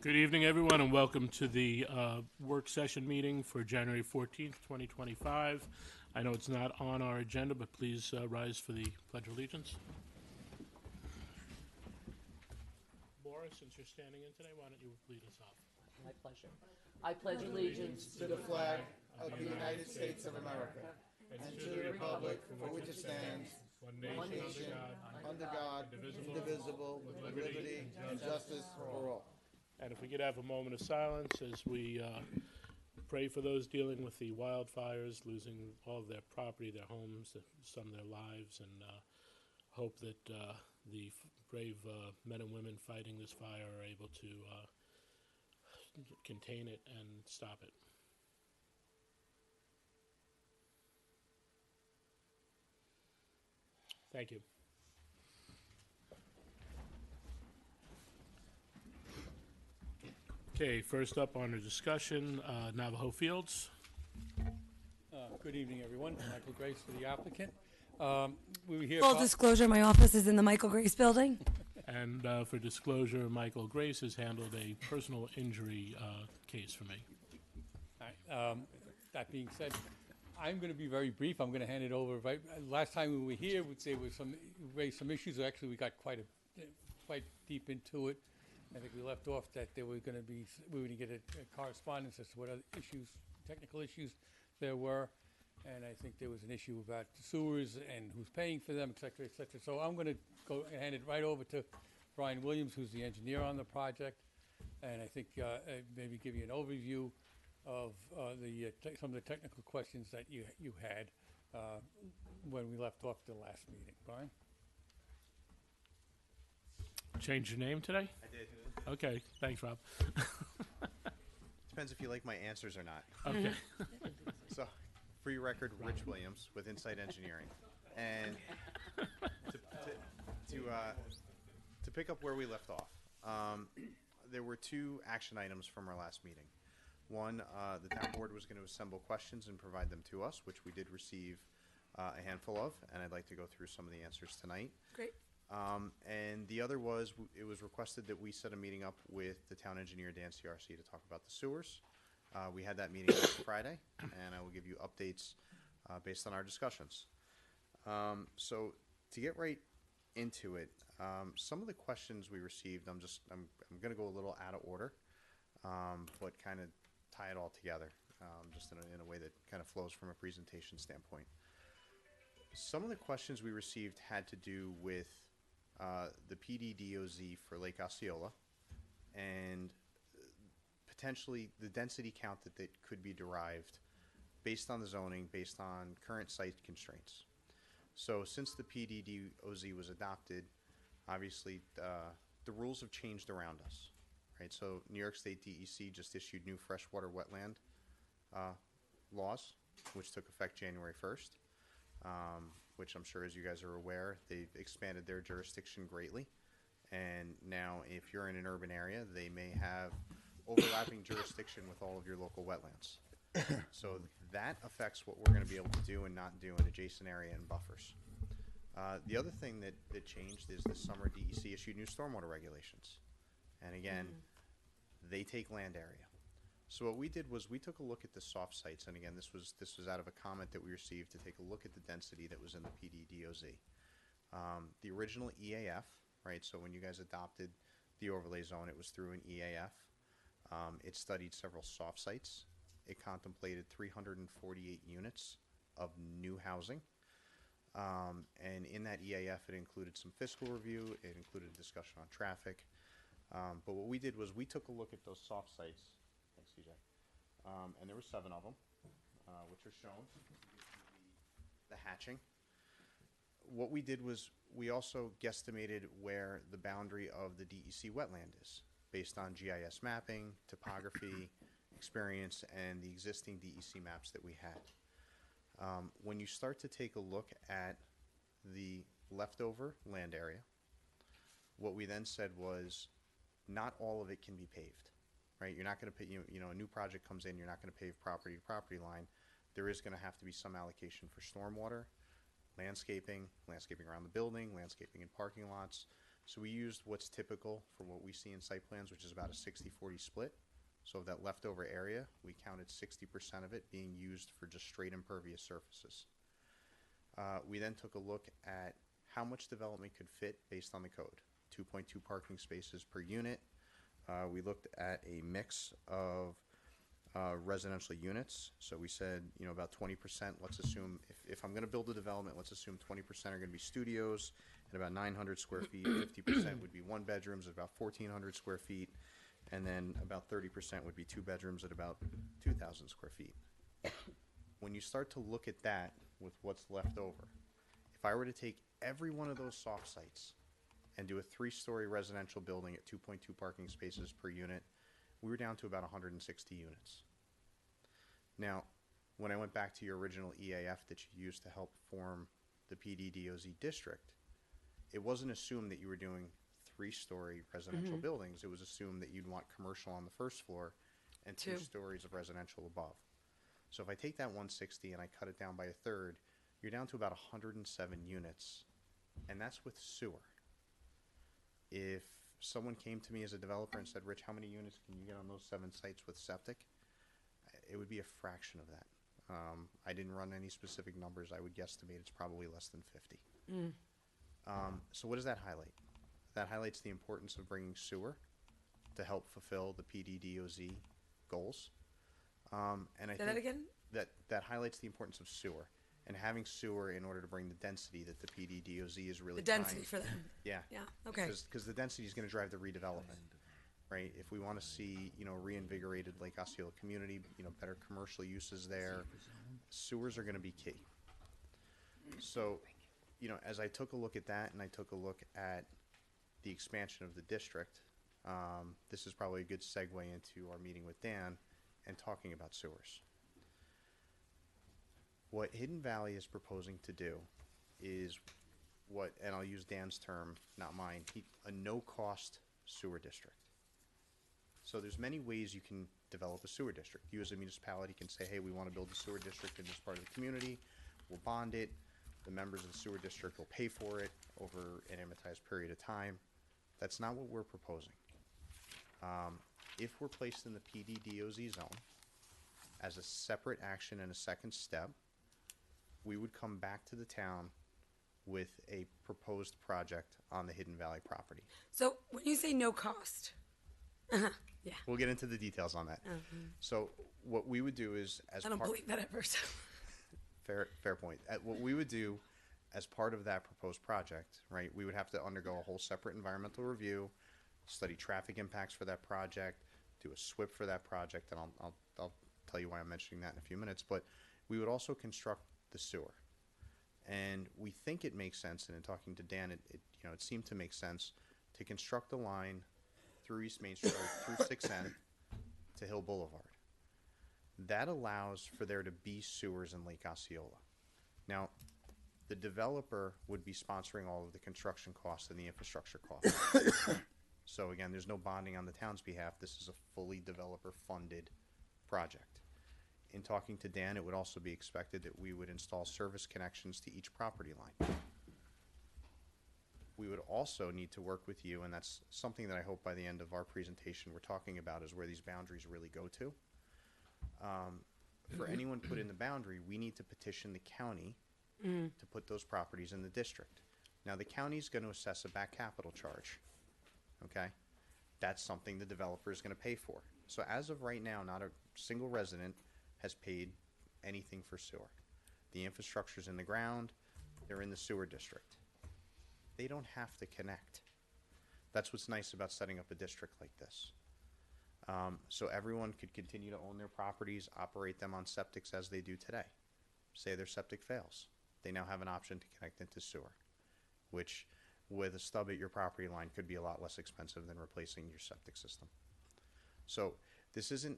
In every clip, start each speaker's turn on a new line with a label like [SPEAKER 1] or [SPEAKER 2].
[SPEAKER 1] Good evening, everyone, and welcome to the work session meeting for January 14th, 2025. I know it's not on our agenda, but please rise for the Pledge of Allegiance. Laura, since you're standing in today, why don't you lead us off?
[SPEAKER 2] My pleasure. I pledge allegiance
[SPEAKER 3] to the flag of the United States of America and to the republic for which it stands, one nation, under God, indivisible, with liberty and justice for all.
[SPEAKER 1] And if we could have a moment of silence as we pray for those dealing with the wildfires, losing all of their property, their homes, some of their lives, and hope that the brave men and women fighting this fire are able to contain it and stop it. Thank you. Okay, first up on the discussion, Navajo Fields.
[SPEAKER 4] Good evening, everyone. Michael Grace for the applicant. We were here.
[SPEAKER 5] Full disclosure, my office is in the Michael Grace building.
[SPEAKER 1] And for disclosure, Michael Grace has handled a personal injury case for me.
[SPEAKER 4] All right, that being said, I'm going to be very brief. I'm going to hand it over. Right, last time we were here, there was raised some issues. Actually, we got quite deep into it. I think we left off that we were going to get a correspondence as to what other issues, technical issues there were. And I think there was an issue about the sewers and who's paying for them, et cetera, et cetera. So I'm going to go and hand it right over to Brian Williams, who's the engineer on the project. And I think maybe give you an overview of some of the technical questions that you had when we left off the last meeting. Brian?
[SPEAKER 1] Change your name today?
[SPEAKER 6] I did.
[SPEAKER 1] Okay, thanks, Rob.
[SPEAKER 6] Depends if you like my answers or not.
[SPEAKER 1] Okay.
[SPEAKER 6] So, for your record, Rich Williams with Insight Engineering. And to pick up where we left off, there were two action items from our last meeting. One, the town board was going to assemble questions and provide them to us, which we did receive a handful of, and I'd like to go through some of the answers tonight.
[SPEAKER 5] Great.
[SPEAKER 6] And the other was, it was requested that we set a meeting up with the town engineer, Dan CRC, to talk about the sewers. We had that meeting last Friday, and I will give you updates based on our discussions. So to get right into it, some of the questions we received, I'm going to go a little out of order, but kind of tie it all together, just in a way that kind of flows from a presentation standpoint. Some of the questions we received had to do with the PDDOZ for Lake Osceola and potentially the density count that could be derived based on the zoning, based on current site constraints. So since the PDDOZ was adopted, obviously the rules have changed around us, right? So New York State DEC just issued new freshwater wetland laws, which took effect January 1st. Which I'm sure, as you guys are aware, they've expanded their jurisdiction greatly. And now, if you're in an urban area, they may have overlapping jurisdiction with all of your local wetlands. So that affects what we're going to be able to do and not do in adjacent area and buffers. The other thing that changed is this summer DEC issued new stormwater regulations. And again, they take land area. So what we did was we took a look at the soft sites, and again, this was out of a comment that we received to take a look at the density that was in the PDDOZ. The original EAF, right? So when you guys adopted the overlay zone, it was through an EAF. It studied several soft sites. It contemplated 348 units of new housing. And in that EAF, it included some fiscal review. It included a discussion on traffic. But what we did was we took a look at those soft sites. Thanks, CJ. And there were 7 of them, which are shown. The hatching. What we did was we also guesstimated where the boundary of the DEC wetland is based on GIS mapping, topography, experience, and the existing DEC maps that we had. When you start to take a look at the leftover land area, what we then said was not all of it can be paved. Right, you're not going to pay. A new project comes in. You're not going to pave property to property line. There is going to have to be some allocation for stormwater, landscaping around the building, landscaping in parking lots. So we used what's typical for what we see in site plans, which is about a 60-40 split. So of that leftover area, we counted 60% of it being used for just straight impervious surfaces. We then took a look at how much development could fit based on the code. 2.2 parking spaces per unit. We looked at a mix of residential units. So we said, you know, about 20%, let's assume, if I'm going to build a development, let's assume 20% are going to be studios at about 900 square feet, 50% would be one bedrooms at about 1,400 square feet, and then about 30% would be two bedrooms at about 2,000 square feet. When you start to look at that with what's left over, if I were to take every one of those soft sites and do a 3-story residential building at 2.2 parking spaces per unit, we were down to about 160 units. Now, when I went back to your original EAF that you used to help form the PDDOZ district, it wasn't assumed that you were doing 3-story residential buildings. It was assumed that you'd want commercial on the first floor and 2 stories of residential above. So if I take that 160 and I cut it down by a third, you're down to about 107 units, and that's with sewer. If someone came to me as a developer and said, Rich, how many units can you get on those 7 sites with septic? It would be a fraction of that. I didn't run any specific numbers. I would guesstimate it's probably less than 50. So what does that highlight? That highlights the importance of bringing sewer to help fulfill the PDDOZ goals. And I
[SPEAKER 5] Say that again?
[SPEAKER 6] that highlights the importance of sewer and having sewer in order to bring the density that the PDDOZ is really
[SPEAKER 5] The density
[SPEAKER 6] trying.
[SPEAKER 5] for them.
[SPEAKER 6] Yeah.
[SPEAKER 5] Yeah, okay.
[SPEAKER 6] Because the density is going to drive the redevelopment, right? If we want to see, you know, reinvigorated Lake Osceola community, you know, better commercial uses there, sewers are going to be key. So, you know, as I took a look at that and I took a look at the expansion of the district, this is probably a good segue into our meeting with Dan and talking about sewers. What Hidden Valley is proposing to do is what, and I'll use Dan's term, not mine, a no-cost sewer district. So there's many ways you can develop a sewer district. You as a municipality can say, hey, we want to build a sewer district in this part of the community. We'll bond it. The members of the sewer district will pay for it over an amortized period of time. That's not what we're proposing. If we're placed in the PDDOZ zone as a separate action and a second step, we would come back to the town with a proposed project on the Hidden Valley property.
[SPEAKER 5] So when you say no cost, yeah,
[SPEAKER 6] We'll get into the details on that. So what we would do is, as
[SPEAKER 5] I don't
[SPEAKER 6] part,
[SPEAKER 5] believe that at first.
[SPEAKER 6] fair point. What we would do as part of that proposed project, right, we would have to undergo a whole separate environmental review, study traffic impacts for that project, do a SWIP for that project, and I'll tell you why I'm mentioning that in a few minutes. But we would also construct the sewer, and we think it makes sense. And in talking to Dan, it seemed to make sense to construct a line through East Main Street or through 6N to Hill Boulevard. That allows for there to be sewers in Lake Osceola. Now, the developer would be sponsoring all of the construction costs and the infrastructure costs. So again, there's no bonding on the town's behalf. This is a fully developer-funded project. In talking to Dan, it would also be expected that we would install service connections to each property line. We would also need to work with you, and that's something that I hope by the end of our presentation we're talking about, is where these boundaries really go to. For anyone put in the boundary, we need to petition the county to put those properties in the district. Now, the county's going to assess a back capital charge, okay? That's something the developer is going to pay for. So as of right now, not a single resident has paid anything for sewer. The infrastructure's in the ground. They're in the sewer district. They don't have to connect. That's what's nice about setting up a district like this. So everyone could continue to own their properties, operate them on septics as they do today. Say their septic fails. They now have an option to connect into sewer, which with a stub at your property line could be a lot less expensive than replacing your septic system. So this isn't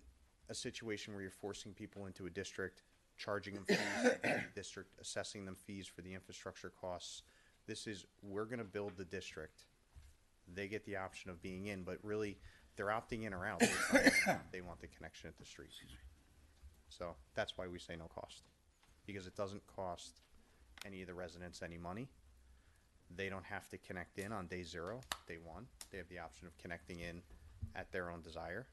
[SPEAKER 6] a situation where you're forcing people into a district, charging them fees for the district, assessing them fees for the infrastructure costs. This is, we're going to build the district. They get the option of being in, but really they're opting in or out. They want the connection at the street. So that's why we say no cost, because it doesn't cost any of the residents any money. They don't have to connect in on day 0, day 1. They have the option of connecting in at their own desire.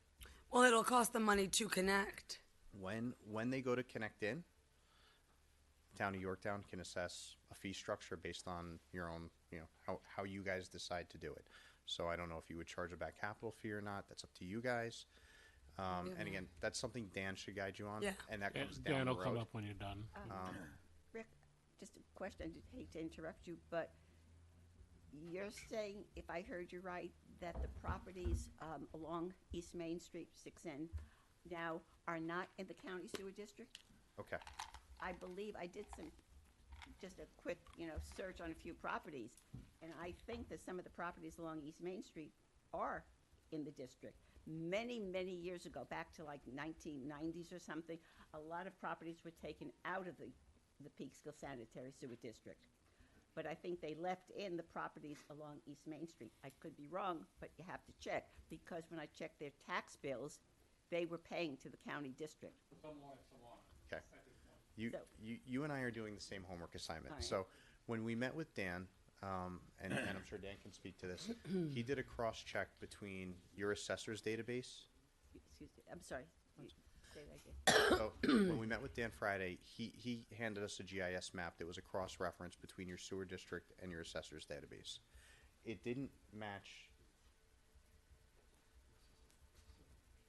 [SPEAKER 5] Well, it'll cost them money to connect.
[SPEAKER 6] When they go to connect in, Town of Yorktown can assess a fee structure based on your own, how you guys decide to do it. So I don't know if you would charge a back capital fee or not. That's up to you guys. And again, that's something Dan should guide you on.
[SPEAKER 5] Yeah.
[SPEAKER 6] And that
[SPEAKER 1] Dan
[SPEAKER 6] comes down the
[SPEAKER 1] will come
[SPEAKER 6] road.
[SPEAKER 1] up when you're done.
[SPEAKER 7] Rick, just a question, I hate to interrupt you, but you're saying, if I heard you right, that the properties along East Main Street, 6N, now are not in the county sewer district?
[SPEAKER 6] Okay.
[SPEAKER 7] I believe I did just a quick, search on a few properties, and I think that some of the properties along East Main Street are in the district. Many, many years ago, back to like 1990s or something, a lot of properties were taken out of the Peekskill Sanitary Sewer District. But I think they left in the properties along East Main Street. I could be wrong, but you have to check, because when I checked their tax bills, they were paying to the county district.
[SPEAKER 6] Okay.
[SPEAKER 7] So-
[SPEAKER 6] You and I are doing the same homework assignment.
[SPEAKER 7] All right.
[SPEAKER 6] So when we met with Dan, and I'm sure Dan can speak to this, he did a cross-check between your assessor's database.
[SPEAKER 7] Excuse me, I'm sorry. Say that again.
[SPEAKER 6] So when we met with Dan Friday, he handed us a GIS map that was a cross-reference between your sewer district and your assessor's database. It didn't match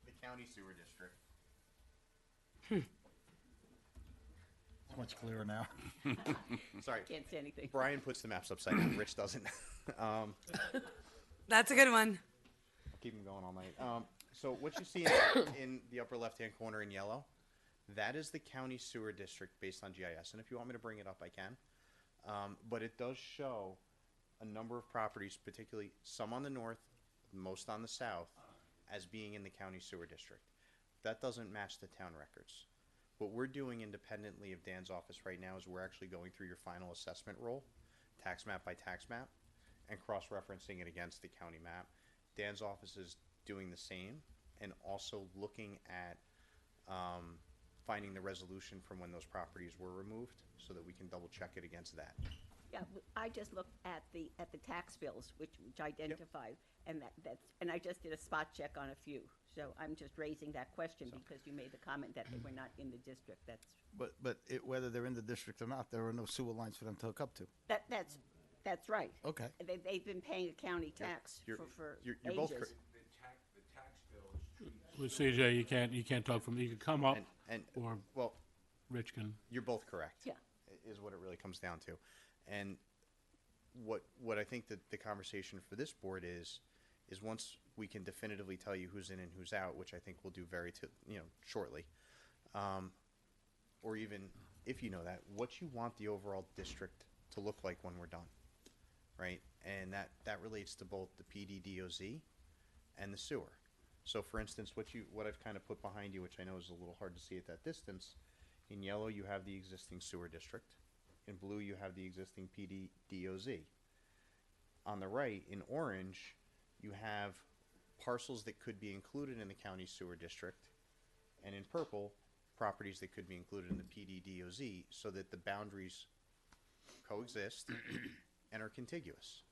[SPEAKER 6] the county sewer district.
[SPEAKER 3] It's much clearer now.
[SPEAKER 6] Sorry,
[SPEAKER 7] Can't say anything.
[SPEAKER 6] Brian puts the maps upside down. Rich doesn't.
[SPEAKER 5] That's a good one.
[SPEAKER 6] I'll keep them going all night. So what you see in the upper left-hand corner in yellow, that is the county sewer district based on GIS. And if you want me to bring it up, I can. But it does show a number of properties, particularly some on the north, most on the south, as being in the county sewer district. That doesn't match the town records. What we're doing independently of Dan's office right now is we're actually going through your final assessment roll, tax map by tax map, and cross-referencing it against the county map. Dan's office is doing the same, and also looking at finding the resolution from when those properties were removed, so that we can double-check it against that.
[SPEAKER 7] Yeah, I just looked at the tax bills, which identified, and and I just did a spot check on a few. So I'm just raising that question because you made the comment that they were not in the district.
[SPEAKER 3] Whether they're in the district or not, there are no sewer lines for them to hook up to.
[SPEAKER 7] That's right.
[SPEAKER 3] Okay.
[SPEAKER 7] They've been paying a county tax
[SPEAKER 6] You're-
[SPEAKER 7] for
[SPEAKER 6] you're
[SPEAKER 7] ages.
[SPEAKER 6] both correct.
[SPEAKER 1] With CJ, you can't talk from, you can come up,
[SPEAKER 6] And
[SPEAKER 1] or
[SPEAKER 6] well,
[SPEAKER 1] Rich can.
[SPEAKER 6] you're both correct.
[SPEAKER 7] Yeah.
[SPEAKER 6] Is what it really comes down to. And what I think that the conversation for this board is once we can definitively tell you who's in and who's out, which I think we'll do shortly, or even if you know that, what you want the overall district to look like when we're done, right? And that relates to both the PDDOZ and the sewer. So for instance, what I've kind of put behind you, which I know is a little hard to see at that distance, in yellow you have the existing sewer district. In blue you have the existing PDDOZ. On the right, in orange, you have parcels that could be included in the county sewer district, and in purple, properties that could be included in the PDDOZ, so that the boundaries coexist and are contiguous,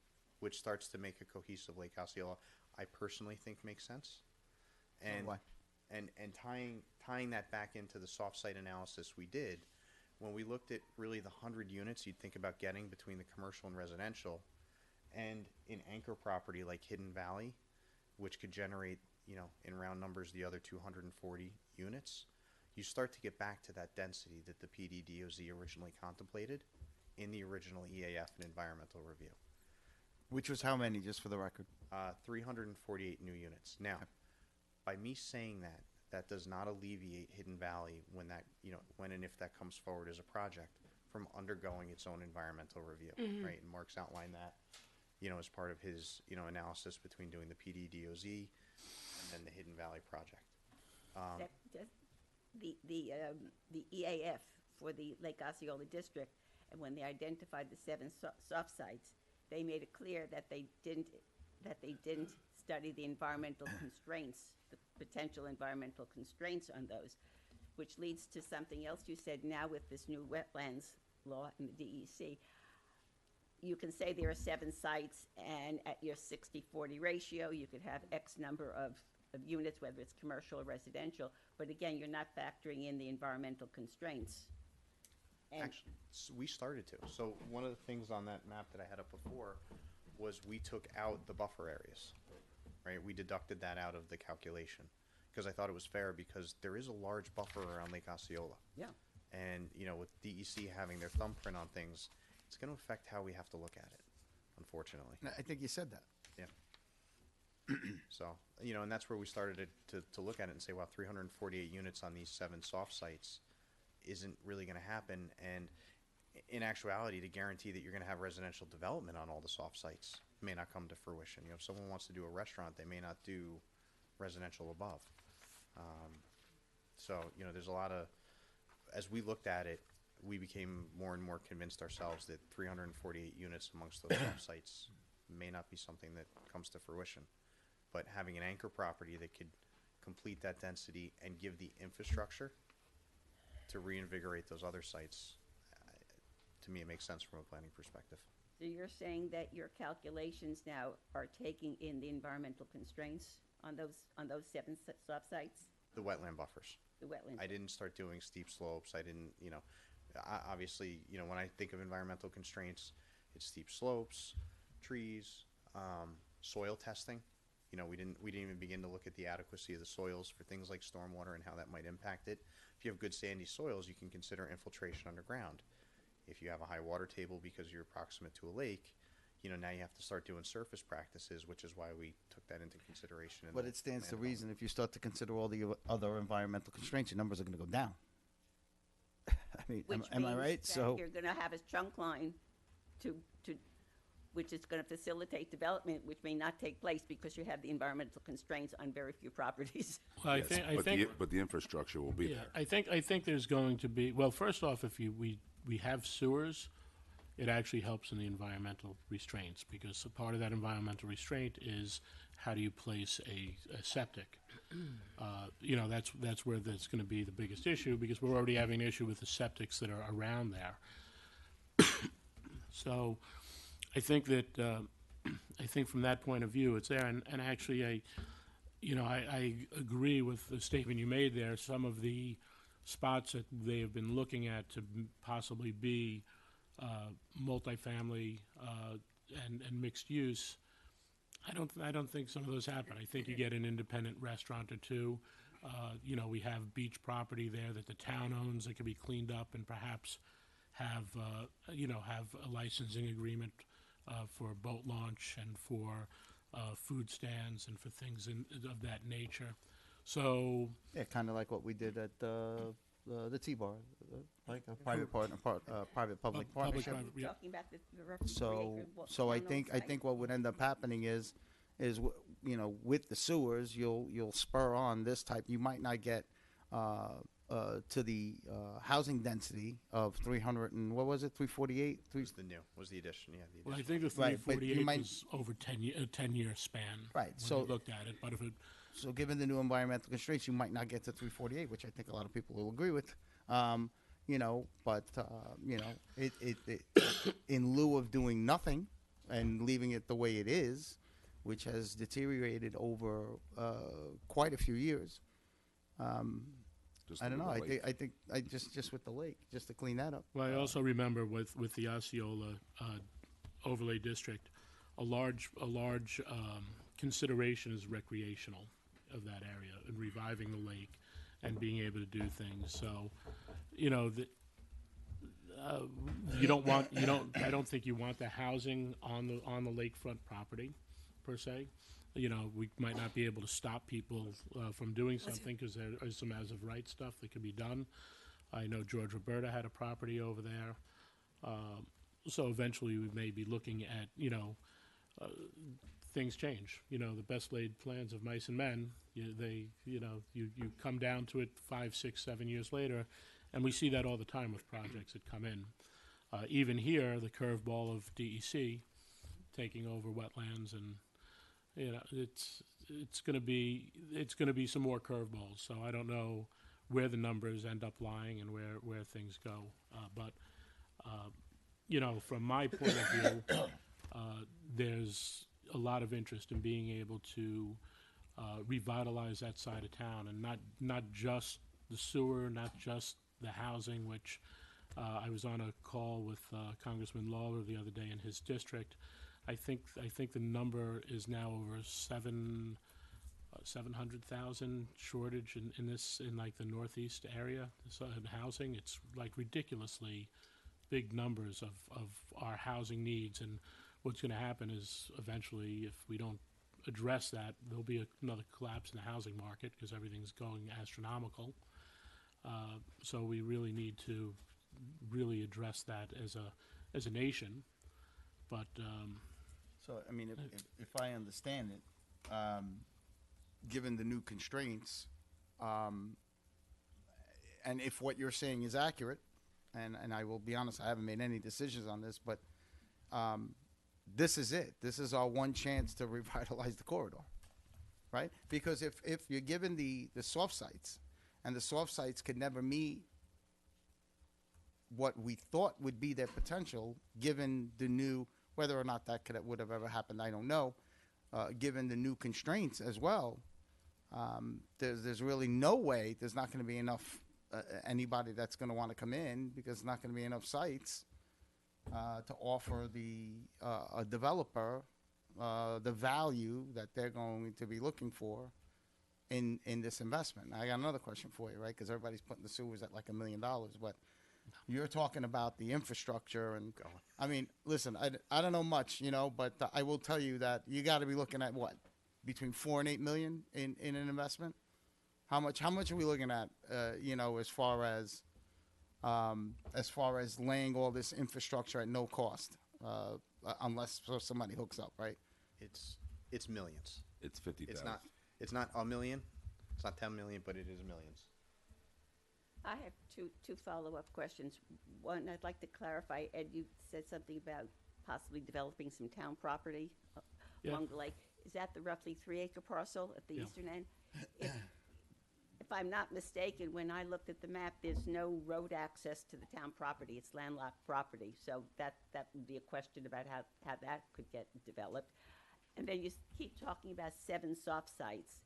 [SPEAKER 6] which starts to make a cohesive Lake Osceola. I personally think makes sense. And
[SPEAKER 3] why?
[SPEAKER 6] and tying that back into the soft site analysis we did, when we looked at really the 100 units you'd think about getting between the commercial and residential, and an anchor property like Hidden Valley, which could generate, in round numbers, the other 240 units, you start to get back to that density that the PDDOZ originally contemplated in the original EAF and environmental review.
[SPEAKER 3] Which was how many, just for the record?
[SPEAKER 6] 348 new units. Now, by me saying that, that does not alleviate Hidden Valley when when and if that comes forward as a project from undergoing its own environmental review, right? And Mark's outlined that, as part of his, analysis between doing the PDDOZ and then the Hidden Valley project.
[SPEAKER 7] The EAF for the Lake Osceola district, and when they identified the 7 soft sites, they made it clear that they didn't study the environmental constraints, the potential environmental constraints on those, which leads to something else you said now with this new wetlands law and the DEC. you can say there are 7 sites, and at your 60-40 ratio, you could have X number of units, whether it's commercial or residential, but again, you're not factoring in the environmental constraints. And
[SPEAKER 6] Actually, we started to. So one of the things on that map that I had up before was we took out the buffer areas, right? We deducted that out of the calculation because I thought it was fair because there is a large buffer around Lake Osceola.
[SPEAKER 7] Yeah.
[SPEAKER 6] And, you know, with DEC having their thumbprint on things, it's going to affect how we have to look at it, unfortunately.
[SPEAKER 3] I think you said that.
[SPEAKER 6] Yeah. So, you know, and that's where we started to look at it and say, wow, 348 units on these 7 soft sites isn't really going to happen. And in actuality, to guarantee that you're going to have residential development on all the soft sites may not come to fruition. You know, if someone wants to do a restaurant, they may not do residential above. So, you know, there's a lot of, as we looked at it, we became more and more convinced ourselves that 348 units amongst those soft sites may not be something that comes to fruition. But having an anchor property that could complete that density and give the infrastructure to reinvigorate those other sites, to me, it makes sense from a planning perspective.
[SPEAKER 7] so you're saying that your calculations now are taking in the environmental constraints on those 7 soft sites,
[SPEAKER 6] The wetland buffers.
[SPEAKER 7] the wetlands?
[SPEAKER 6] I didn't start doing steep slopes. I didn't, you know, obviously, you know, when I think of environmental constraints, it's steep slopes, trees, soil testing. You know, we didn't even begin to look at the adequacy of the soils for things like stormwater and how that might impact it. If you have good sandy soils, you can consider infiltration underground. If you have a high water table because you're proximate to a lake, you know, now you have to start doing surface practices, which is why we took that into consideration. in
[SPEAKER 3] But
[SPEAKER 6] the
[SPEAKER 3] it stands to
[SPEAKER 6] land
[SPEAKER 3] reason if you start to consider all the other environmental constraints, your numbers are going to go down. I mean,
[SPEAKER 7] Which
[SPEAKER 3] am I
[SPEAKER 7] means
[SPEAKER 3] right?
[SPEAKER 7] that
[SPEAKER 3] So,
[SPEAKER 7] you're gonna have a trunk line which is gonna facilitate development, which may not take place because you have the environmental constraints on very few properties.
[SPEAKER 1] Well,
[SPEAKER 8] Yes, but the infrastructure will be
[SPEAKER 1] Yeah,
[SPEAKER 8] there.
[SPEAKER 1] I think there's going to be, well, first off, if we have sewers, it actually helps in the environmental restraints, because a part of that environmental restraint is how do you place a septic? You know, that's where that's gonna be the biggest issue, because we're already having an issue with the septics that are around there. So, I think that, I think from that point of view, it's there, and actually, I agree with the statement you made there. Some of the spots that they have been looking at to possibly be multifamily and mixed use, I don't think some of those happen. I think you get an independent restaurant or two. You know, we have beach property there that the town owns that could be cleaned up and perhaps have a licensing agreement for a boat launch and for food stands and for things of that nature. So,
[SPEAKER 3] yeah, kind of like what we did at the T-Bar, like a private private-public partnership.
[SPEAKER 1] public-private, yeah.
[SPEAKER 7] Talking about the roughly 3
[SPEAKER 3] So,
[SPEAKER 7] acre
[SPEAKER 3] so I
[SPEAKER 7] town-owned
[SPEAKER 3] think
[SPEAKER 7] site.
[SPEAKER 3] what would end up happening is you know, with the sewers, you'll spur on this type. You might not get to the housing density of 300 and what was it, 348?
[SPEAKER 6] Was the addition, yeah. The
[SPEAKER 1] Well, I
[SPEAKER 6] addition.
[SPEAKER 1] think the
[SPEAKER 3] Right, but you
[SPEAKER 1] 348
[SPEAKER 3] might-
[SPEAKER 1] was over a 10-year span.
[SPEAKER 3] Right,
[SPEAKER 1] when
[SPEAKER 3] so-
[SPEAKER 1] we looked at it, but if it,
[SPEAKER 3] So given the new environmental constraints, you might not get to 348, which I think a lot of people will agree with. You know, but you know, it in lieu of doing nothing and leaving it the way it is, which has deteriorated over quite a few years.
[SPEAKER 8] Just
[SPEAKER 3] I don't know.
[SPEAKER 8] under the lake.
[SPEAKER 3] I think just with the lake, just to clean that up.
[SPEAKER 1] well, I also remember with the Osceola overlay district, a large consideration is recreational of that area and reviving the lake and being able to do things. So, you know, I don't think you want the housing on the lakefront property per se. You know, we might not be able to stop people from doing something because there is some as of right stuff that can be done. I know George Roberta had a property over there. So eventually we may be looking at, you know, things change. You know, the best laid plans of mice and men, you come down to it 5, 6, 7 years later, and we see that all the time with projects that come in. Even here, the curveball of DEC taking over wetlands, and you know, it's going to be some more curveballs. So I don't know where the numbers end up lying and where things go. But you know, from my point of view, there's a lot of interest in being able to revitalize that side of town, and not just the sewer, not just the housing, which I was on a call with Congressman Lawler the other day in his district. I think the number is now over 700,000 shortage in like the northeast area. So in housing, it's like ridiculously big numbers of our housing needs. And what's going to happen is eventually, if we don't address that, there'll be another collapse in the housing market because everything's going astronomical. So we really need to really address that as a nation. But
[SPEAKER 3] So, I mean, if I understand it, given the new constraints, and if what you're saying is accurate, and I will be honest, I haven't made any decisions on this, but this is it. This is our one chance to revitalize the corridor, right? Because if you're given the soft sites, and the soft sites could never meet what we thought would be their potential, given the new, whether or not that would have ever happened, I don't know, given the new constraints as well, there's really no way there's not going to be enough anybody that's going to want to come in, because there's not going to be enough sites to offer a developer the value that they're going to be looking for in this investment. Now, I got another question for you, right? Because everybody's putting the sewers at like $1 million, but you're talking about the infrastructure, and I mean, listen, I don't know much, you know, but I will tell you that you got to be looking at what, between 4 and 8 million in an investment. How much are we looking at? You know, as far as laying all this infrastructure at no cost, unless somebody hooks up, right?
[SPEAKER 6] It's millions.
[SPEAKER 8] It's 50,000.
[SPEAKER 6] It's not a million. It's not 10 million, but it is millions.
[SPEAKER 7] I have two follow-up questions. One, I'd like to clarify, Ed, you said something about possibly developing some town property
[SPEAKER 1] Yeah.
[SPEAKER 7] along the lake. Is that the roughly 3-acre parcel at the
[SPEAKER 1] Yeah.
[SPEAKER 7] eastern end? If I'm not mistaken, when I looked at the map, there's no road access to the town property. It's landlocked property. So that would be a question about how that could get developed. And then you keep talking about 7 soft sites.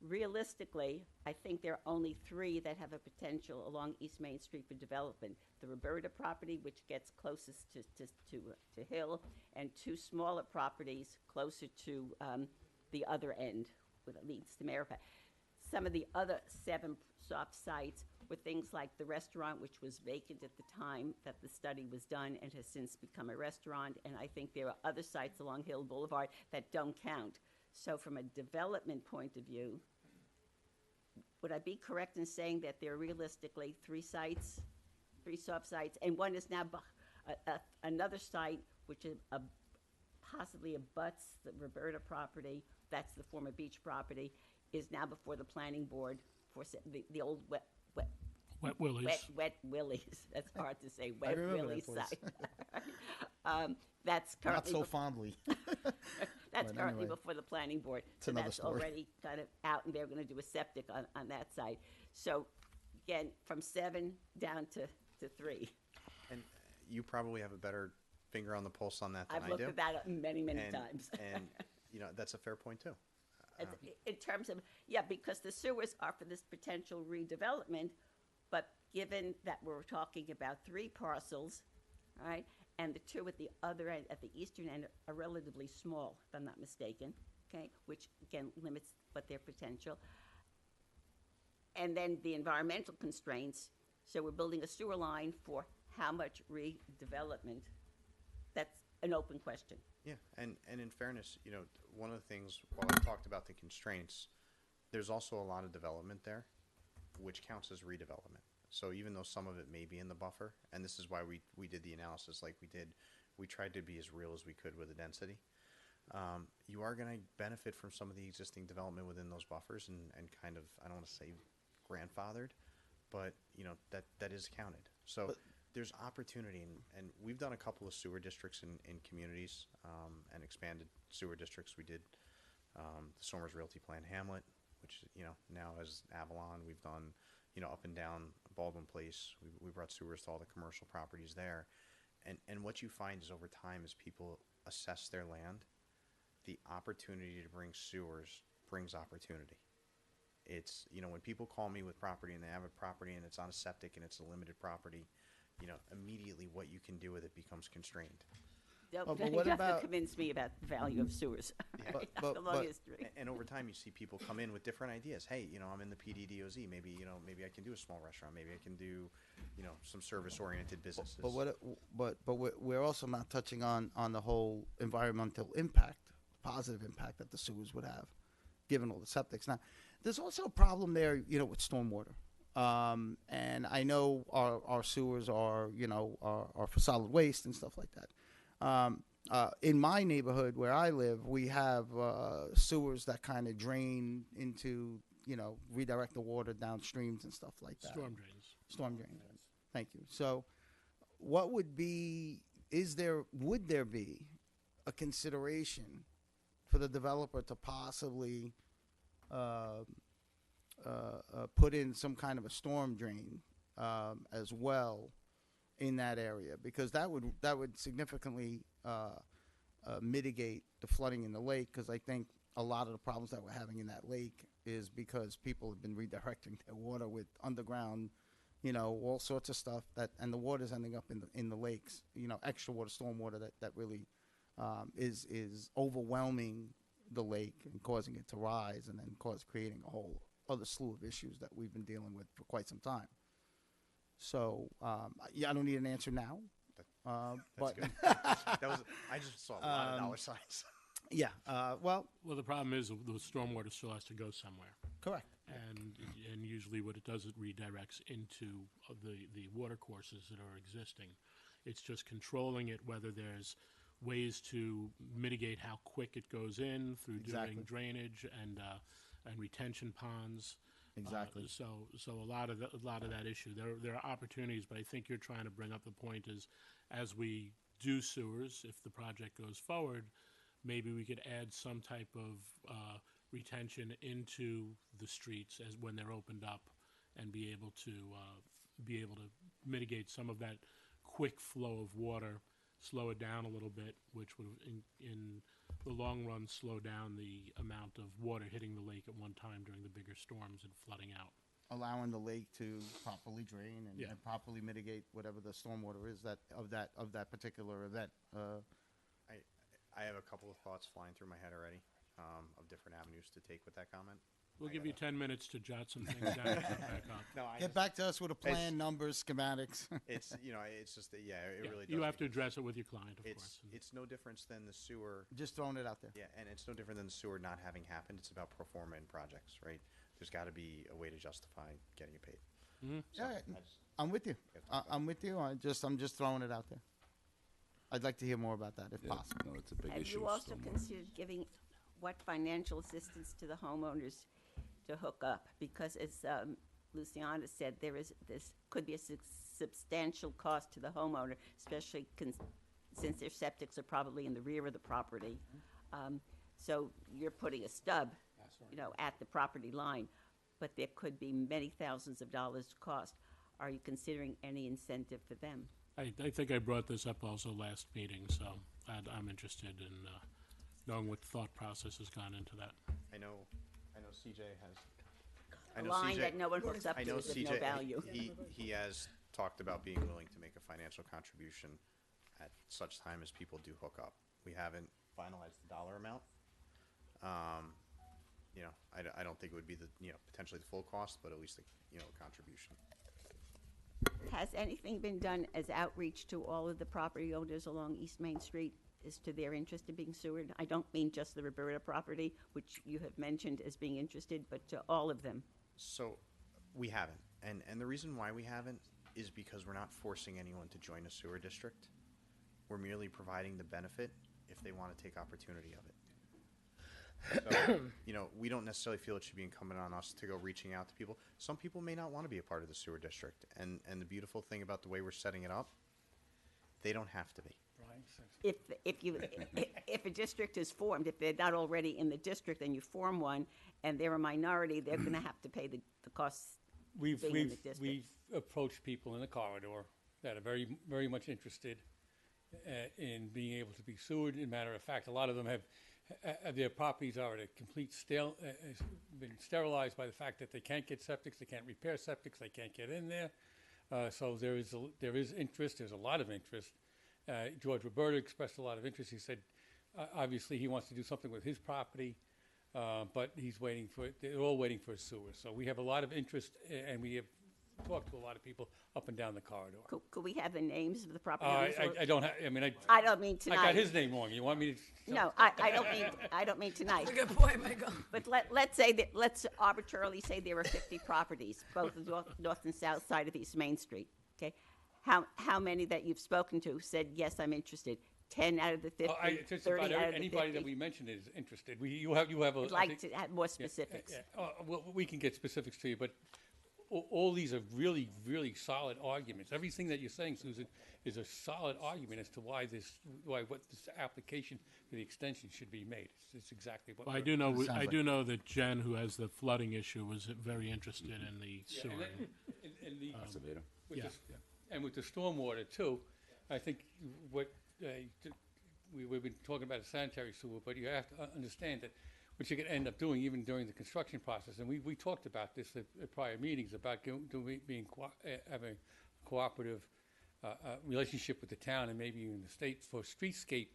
[SPEAKER 7] Realistically, I think there are only 3 that have a potential along East Main Street for development. The Roberta property, which gets closest to Hill, and 2 smaller properties closer to the other end, that leads to Maripa. Some of the other 7 soft sites were things like the restaurant, which was vacant at the time that the study was done and has since become a restaurant. And I think there are other sites along Hill Boulevard that don't count. So from a development point of view, would I be correct in saying that there are realistically 3 sites, 3 soft sites, and one is now another site, which is possibly abuts the Roberta property, that's the former beach property, is now before the planning board for the old
[SPEAKER 1] Wet Willie's.
[SPEAKER 7] Wet Willie's. That's hard to say.
[SPEAKER 3] I
[SPEAKER 7] Wet
[SPEAKER 3] remember that
[SPEAKER 7] Willie's
[SPEAKER 3] place.
[SPEAKER 7] site. That's
[SPEAKER 3] Not
[SPEAKER 7] currently
[SPEAKER 3] so fondly.
[SPEAKER 7] that's
[SPEAKER 3] But
[SPEAKER 7] currently
[SPEAKER 3] anyway,
[SPEAKER 7] before the planning board.
[SPEAKER 3] it's
[SPEAKER 7] So
[SPEAKER 3] another
[SPEAKER 7] that's
[SPEAKER 3] story.
[SPEAKER 7] already kind of out, and they're going to do a septic on that site. So again, from 7 down to 3.
[SPEAKER 6] And you probably have a better finger on the pulse on that than
[SPEAKER 7] I've
[SPEAKER 6] I
[SPEAKER 7] looked
[SPEAKER 6] do.
[SPEAKER 7] at that many
[SPEAKER 6] and,
[SPEAKER 7] times.
[SPEAKER 6] and you know, that's a fair point too.
[SPEAKER 7] In terms of, yeah, because the sewers are for this potential redevelopment, but given that we're talking about 3 parcels, all right, and the 2 at the other end, at the eastern end, are relatively small, if I'm not mistaken, okay, which again limits what their potential. And then the environmental constraints, so we're building a sewer line for how much redevelopment? That's an open question.
[SPEAKER 6] Yeah, and in fairness, you know, one of the things, while I talked about the constraints, there's also a lot of development there, which counts as redevelopment. So even though some of it may be in the buffer, and this is why we did the analysis like we did, we tried to be as real as we could with the density. You are going to benefit from some of the existing development within those buffers and kind of, I don't want to say grandfathered, but, you know, that is counted. So there's opportunity, and we've done a couple of sewer districts in communities and expanded sewer districts. We did the Somers Realty Plan Hamlet, which, you know, now has Avalon. We've done, you know, up and down Baldwin Place. We brought sewers to all the commercial properties there. And what you find is over time, as people assess their land, the opportunity to bring sewers brings opportunity. It's, you know, when people call me with property and they have a property and it's on a septic and it's a limited property, you know, immediately what you can do with it becomes constrained.
[SPEAKER 7] Don't,
[SPEAKER 3] but
[SPEAKER 7] you
[SPEAKER 3] what
[SPEAKER 7] have to
[SPEAKER 3] about-
[SPEAKER 7] convince me about the value of sewers. I
[SPEAKER 3] But-
[SPEAKER 7] have a long
[SPEAKER 3] but-
[SPEAKER 7] history.
[SPEAKER 6] And over time, you see people come in with different ideas. Hey, you know, I'm in the PDDOZ. Maybe, you know, maybe I can do a small restaurant. Maybe I can do, you know, some service-oriented businesses.
[SPEAKER 3] But we're also not touching on the whole environmental impact, positive impact that the sewers would have, given all the septics. Now, there's also a problem there, you know, with stormwater. And I know our sewers are, you know, are for solid waste and stuff like that. In my neighborhood where I live, we have sewers that kind of drain into, you know, redirect the water down streams and stuff like that.
[SPEAKER 1] Storm drains.
[SPEAKER 3] Storm drains. Thank you. So, what would be? Would there be a consideration for the developer to possibly put in some kind of a storm drain as well in that area, because that would significantly mitigate the flooding in the lake, because I think a lot of the problems that we're having in that lake is because people have been redirecting their water with underground, you know, all sorts of stuff and the water's ending up in the lakes, you know, extra water, storm water that really is overwhelming the lake and causing it to rise, and then creating a whole other slew of issues that we've been dealing with for quite some time. So, yeah, I don't need an answer now.
[SPEAKER 6] That's
[SPEAKER 3] But
[SPEAKER 6] good. I just saw a lot of dollar signs.
[SPEAKER 3] yeah, well,
[SPEAKER 1] Well, the problem is the stormwater still has to go somewhere.
[SPEAKER 3] correct.
[SPEAKER 1] And usually what it does, it redirects into the water courses that are existing. It's just controlling it, whether there's ways to mitigate how quick it goes in through
[SPEAKER 3] Exactly.
[SPEAKER 1] doing drainage and retention ponds.
[SPEAKER 3] Exactly.
[SPEAKER 1] So a lot of that issue. There are opportunities, but I think you're trying to bring up the point is, as we do sewers, if the project goes forward, maybe we could add some type of retention into the streets as when they're opened up, and be able to mitigate some of that quick flow of water, slow it down a little bit, which would in the long run slow down the amount of water hitting the lake at one time during the bigger storms and flooding out.
[SPEAKER 3] Allowing the lake to properly drain and,
[SPEAKER 1] Yeah.
[SPEAKER 3] and properly mitigate whatever the stormwater is of that particular event.
[SPEAKER 6] I have a couple of thoughts flying through my head already, of different avenues to take with that comment.
[SPEAKER 1] We'll give you 10 minutes to jot some things down and come back up.
[SPEAKER 6] No,
[SPEAKER 3] Get back to us with a plan, numbers, schematics.
[SPEAKER 6] it's, you know, it's just that, yeah, it
[SPEAKER 1] Yeah,
[SPEAKER 6] really does.
[SPEAKER 1] you have to
[SPEAKER 6] because
[SPEAKER 1] address it with your client, of course.
[SPEAKER 6] It's no difference than the sewer.
[SPEAKER 3] Just throwing it out there.
[SPEAKER 6] Yeah, and it's no different than the sewer not having happened. It's about pro forma in projects, right? There's got to be a way to justify getting it paid. So,
[SPEAKER 3] Yeah,
[SPEAKER 6] I just-
[SPEAKER 3] I'm with you.
[SPEAKER 6] We have to talk
[SPEAKER 3] I'm with you. I'm just throwing it out there. I'd like to hear more about that if
[SPEAKER 8] Yeah,
[SPEAKER 3] possible.
[SPEAKER 8] no, it's a big
[SPEAKER 7] Have
[SPEAKER 8] issue.
[SPEAKER 7] you also
[SPEAKER 8] stormwater.
[SPEAKER 7] considered giving what financial assistance to the homeowners to hook up? Because as Luciana said, this could be a substantial cost to the homeowner, especially since their septics are probably in the rear of the property. So you're putting a stub, you know, at the property line, but there could be many thousands of dollars cost. Are you considering any incentive for them?
[SPEAKER 1] I think I brought this up also last meeting, so I'm interested in knowing what thought process has gone into that.
[SPEAKER 6] I know CJ has.
[SPEAKER 7] A line that no one hooks up
[SPEAKER 6] I
[SPEAKER 7] to
[SPEAKER 6] know
[SPEAKER 7] is of
[SPEAKER 6] CJ.
[SPEAKER 7] no value.
[SPEAKER 6] He has talked about being willing to make a financial contribution at such time as people do hook up. We haven't finalized the dollar amount. You know, I don't think it would be potentially the full cost, but at least a contribution.
[SPEAKER 7] Has anything been done as outreach to all of the property owners along East Main Street as to their interest in being sewered? I don't mean just the Roberta property, which you have mentioned as being interested, but to all of them.
[SPEAKER 6] So we haven't, and the reason why we haven't is because we're not forcing anyone to join a sewer district. We're merely providing the benefit if they want to take opportunity of it. So, we don't necessarily feel it should be incumbent on us to go reaching out to people. Some people may not want to be a part of the sewer district, and the beautiful thing about the way we're setting it up, they don't have to be.
[SPEAKER 7] If a district is formed, if they're not already in the district and you form one, and they're a minority, they're going to have to pay the costs.
[SPEAKER 4] We've
[SPEAKER 7] being in the district.
[SPEAKER 4] approached people in the corridor that are very, very much interested. in being able to be sewered. As a matter of fact, a lot of them have their properties are at a complete been sterilized by the fact that they can't get septics, they can't repair septics, they can't get in there. So there is interest. There's a lot of interest. George Roberta expressed a lot of interest. He said, obviously, he wants to do something with his property, but they're all waiting for a sewer. So we have a lot of interest, and we have talked to a lot of people up and down the corridor.
[SPEAKER 7] Could we have the names of the property owners?
[SPEAKER 4] I don't have. I mean,
[SPEAKER 7] I don't mean
[SPEAKER 4] I
[SPEAKER 7] tonight.
[SPEAKER 4] got his name wrong. You want me to?
[SPEAKER 7] No, I don't mean tonight.
[SPEAKER 5] Good point, Michael.
[SPEAKER 7] But let's arbitrarily say there are 50 properties, both the north and south side of East Main Street, okay? How many that you've spoken to said, yes, I'm interested? 10 out of the 50,
[SPEAKER 4] Just
[SPEAKER 7] 30
[SPEAKER 4] about
[SPEAKER 7] out of the
[SPEAKER 4] anybody
[SPEAKER 7] 50?
[SPEAKER 4] that we mentioned is interested. You have a.
[SPEAKER 7] I'd like to have more specifics.
[SPEAKER 4] Well, we can get specifics to you, but all these are really, really solid arguments. Everything that you're saying, Susan, is a solid argument as to why what this application for the extension should be made. It's exactly what.
[SPEAKER 1] Well, I do know that Jen, who has the flooding issue, was very interested in the sewer.
[SPEAKER 4] And with the stormwater too, I think what we've been talking about a sanitary sewer, but you have to understand that what you can end up doing even during the construction process, and we talked about this at prior meetings about having a cooperative relationship with the town and maybe even the state for streetscape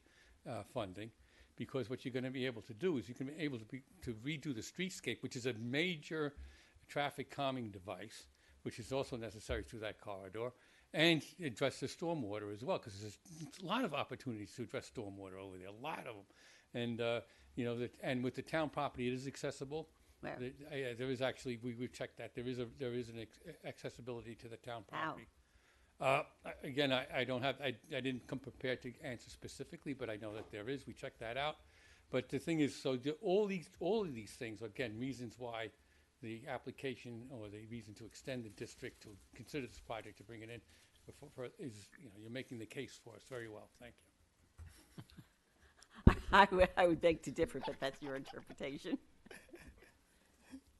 [SPEAKER 4] funding, because what you're going to be able to do is you can be able to redo the streetscape, which is a major traffic calming device, which is also necessary through that corridor, and address the stormwater as well, because there's a lot of opportunities to address stormwater over there, a lot of them. And, and with the town property, it is accessible.
[SPEAKER 7] Where?
[SPEAKER 4] There is actually, we've checked that. There is an accessibility to the town
[SPEAKER 7] How?
[SPEAKER 4] property. Again, I didn't come prepared to answer specifically, but I know that there is. We checked that out. But the thing is, all of these things, again, reasons why the application or the reason to extend the district to consider this project to bring it in is, you're making the case for us very well. Thank you.
[SPEAKER 7] I would beg to differ, but that's your interpretation.